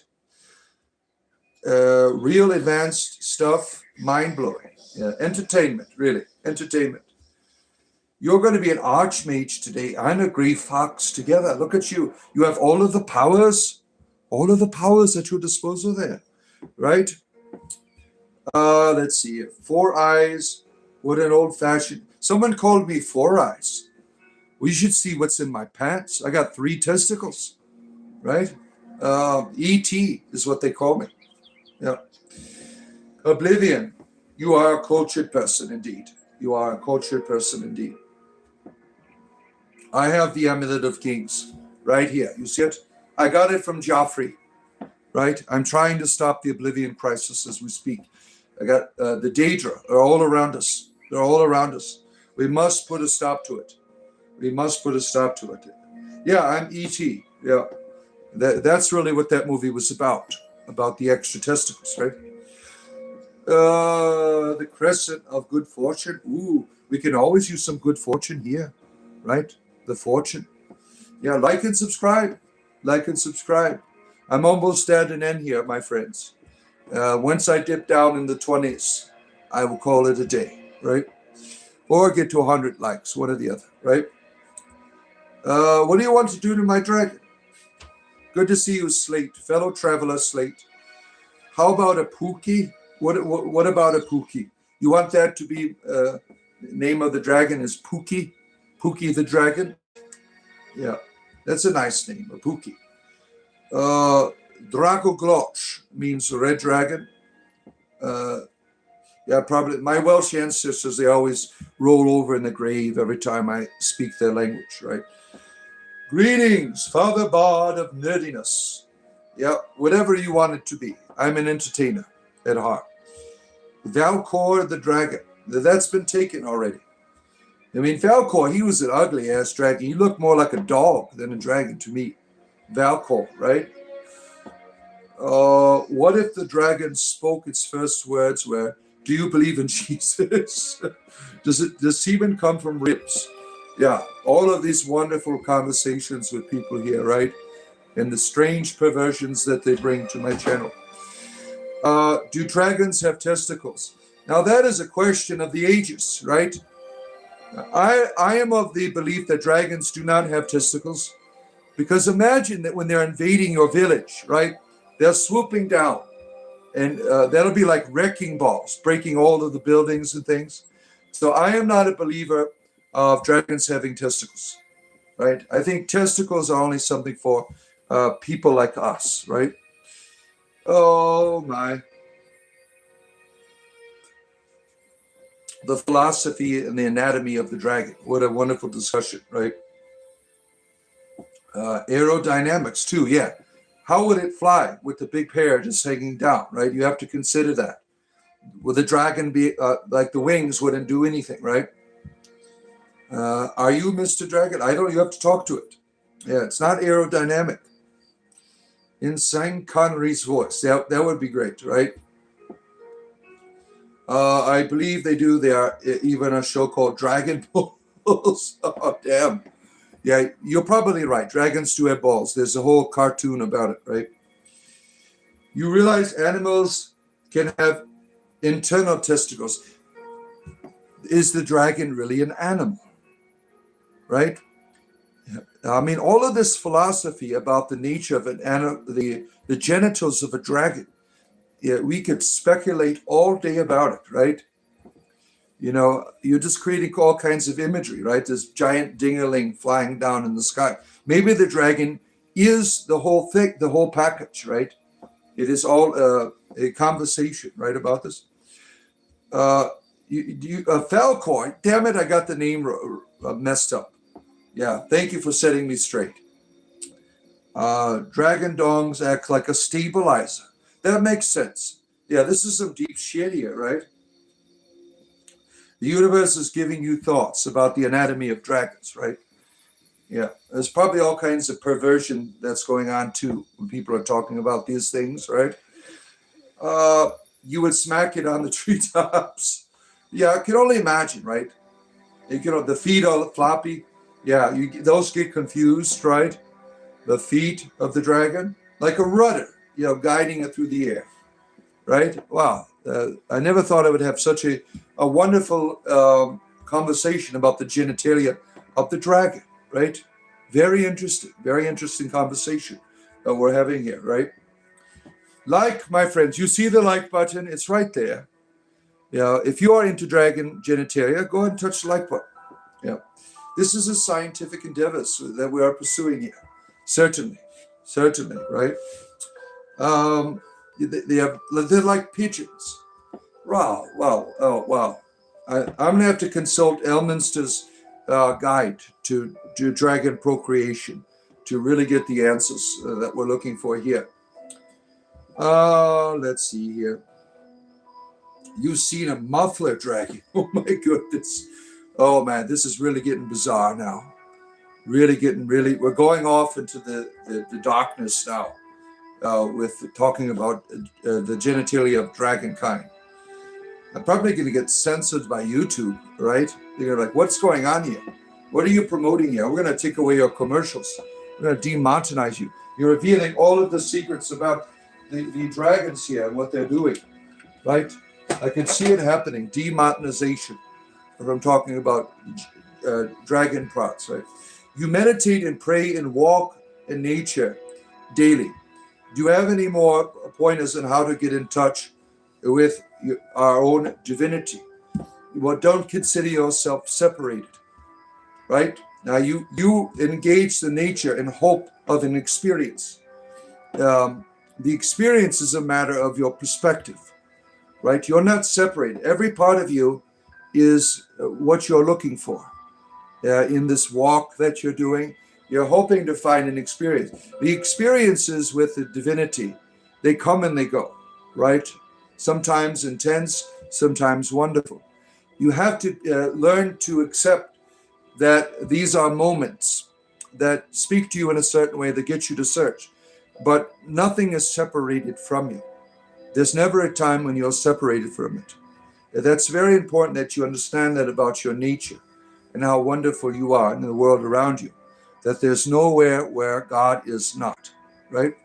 Real advanced stuff, mind-blowing. Yeah, entertainment, really, entertainment. You're going to be an archmage today and a Grey Fox together. Look at you. You have all of the powers at your disposal there, right? Let's see. 4 eyes. What an old-fashioned. Someone called me 4 eyes. Well, you should see what's in my pants. I got 3 testicles, right? E.T. is what they call me. Yeah. Oblivion. You are a cultured person indeed. You are a cultured person indeed. I have the Amulet of Kings right here. You see it? I got it from Joffrey, right? I'm trying to stop the Oblivion crisis as we speak. I got the Daedra are all around us. They're all around us. We must put a stop to it. We must put a stop to it. Yeah, I'm E.T. Yeah. That's really what that movie was about the extra testicles, right? The Crescent of Good Fortune. Ooh, we can always use some good fortune here, right? The fortune. Yeah, like and subscribe. Like and subscribe. I'm almost at an end here, my friends. Once I dip down in the 20s, I will call it a day, right? Or get to 100 likes, one or the other, right? What do you want to do to my dragon? Good to see you, Slate. Fellow traveler, Slate. How about a Pookie? What about a Pookie? You want that to be name of the dragon is Pookie? Pookie the dragon? Yeah, that's a nice name, a Pookie. Draco Gloch means red dragon. Yeah, probably. My Welsh ancestors, they always roll over in the grave every time I speak their language, right? Greetings, Father Bard of Nerdiness. Yeah, whatever you want it to be. I'm an entertainer at heart. Valcor the dragon. That's been taken already. I mean, Valcor, he was an ugly-ass dragon. He looked more like a dog than a dragon to me. Valcor, right? What if the dragon spoke its first words were, do you believe in Jesus? Does semen come from ribs? Yeah, all of these wonderful conversations with people here, right? And the strange perversions that they bring to my channel. Do dragons have testicles? Now that is a question of the ages, right? I am of the belief that dragons do not have testicles, because imagine that when they're invading your village, right? They're swooping down, and that'll be like wrecking balls, breaking all of the buildings and things. So I am not a believer of dragons having testicles, right? I think testicles are only something for people like us, right? Oh my. The philosophy and the anatomy of the dragon. What a wonderful discussion, right? Aerodynamics too, yeah. How would it fly with the big hair just hanging down, right? You have to consider that. Would the dragon be like the wings wouldn't do anything, right? Are you Mr. Dragon? I don't. You have to talk to it. Yeah, it's not aerodynamic. In Sean Connery's voice. That would be great, right? I believe they do. There are even a show called Dragon Balls. Oh, damn. Yeah, you're probably right. Dragons do have balls. There's a whole cartoon about it, right? You realize animals can have internal testicles. Is the dragon really an animal? Right? I mean, all of this philosophy about the nature of an animal, the genitals of a dragon, yeah, we could speculate all day about it, right? You know, you're just creating all kinds of imagery, right? This giant ding-a-ling flying down in the sky. Maybe the dragon is the whole thing, the whole package, right? It is all a conversation, right, about this. Falcor, damn it, I got the name messed up. Yeah, thank you for setting me straight. Dragon dongs act like a stabilizer. That makes sense. Yeah, this is some deep shit here, right? The universe is giving you thoughts about the anatomy of dragons, right? Yeah, there's probably all kinds of perversion that's going on too when people are talking about these things, right? You would smack it on the treetops. Yeah, I can only imagine, right? You know, the feet are floppy. Yeah, those get confused, right? The feet of the dragon, like a rudder, you know, guiding it through the air, right? Wow. I never thought I would have such a wonderful conversation about the genitalia of the dragon, right? Very interesting conversation that we're having here, right? Like, my friends, you see the like button, it's right there. Yeah, if you are into dragon genitalia, go ahead and touch the like button. Yeah, this is a scientific endeavor that we are pursuing here. Certainly, right? They're like pigeons. Wow. Oh, wow. I'm gonna have to consult Elminster's guide to dragon procreation to really get the answers that we're looking for here. Let's see here. You've seen a muffler dragon. Oh my goodness. Oh man, this is really getting bizarre now. We're going off into the darkness now with talking about the genitalia of dragonkind. I'm probably going to get censored by YouTube, right? They're like, what's going on here? What are you promoting here? We're going to take away your commercials. We're going to demonetize you. You're revealing all of the secrets about the dragons here and what they're doing, right? I can see it happening, demonetization. If I'm talking about dragon prods, right? You meditate and pray and walk in nature daily. Do you have any more pointers on how to get in touch with our own divinity? Well, don't consider yourself separated, right? Now you engage the nature in hope of an experience. The experience is a matter of your perspective, right? You're not separated. Every part of you is what you're looking for. In this walk that you're doing, you're hoping to find an experience. The experiences with the divinity, they come and they go, right? Sometimes intense, sometimes wonderful. You have to learn to accept that these are moments that speak to you in a certain way that get you to search, but nothing is separated from you. There's never a time when you're separated from it. That's very important that you understand that about your nature and how wonderful you are in the world around you, that there's nowhere where God is not, right?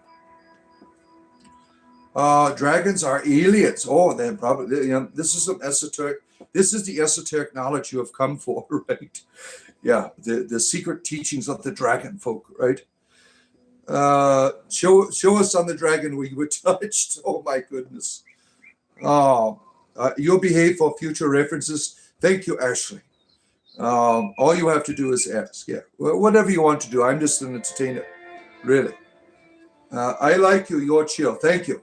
Dragons are aliens. Oh, they're probably, this is some esoteric, this is the esoteric knowledge you have come for, right? Yeah, the secret teachings of the dragon folk, right? Show us on the dragon where you were touched. Oh my goodness. You'll behave for future references. Thank you, Ashley. All you have to do is ask. Yeah, well, whatever you want to do. I'm just an entertainer, really. I like you. You're chill. Thank you.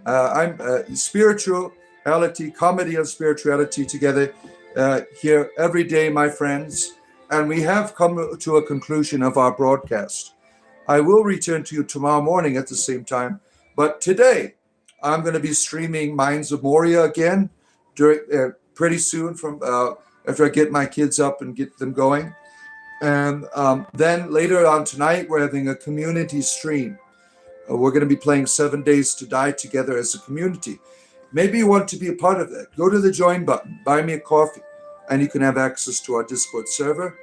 I'm spirituality, comedy and spirituality together here every day, my friends. And we have come to a conclusion of our broadcast. I will return to you tomorrow morning at the same time. But today, I'm going to be streaming Minds of Moria again pretty soon from after I get my kids up and get them going. And then later on tonight, we're having a community stream. We're going to be playing 7 Days to Die together as a community. Maybe you want to be a part of that. Go to the join button, buy me a coffee, and you can have access to our Discord server.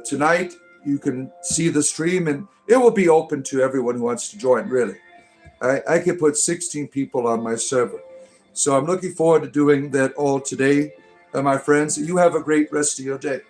Tonight, you can see the stream, and it will be open to everyone who wants to join, really. I can put 16 people on my server. So I'm looking forward to doing that all today, my friends. You have a great rest of your day.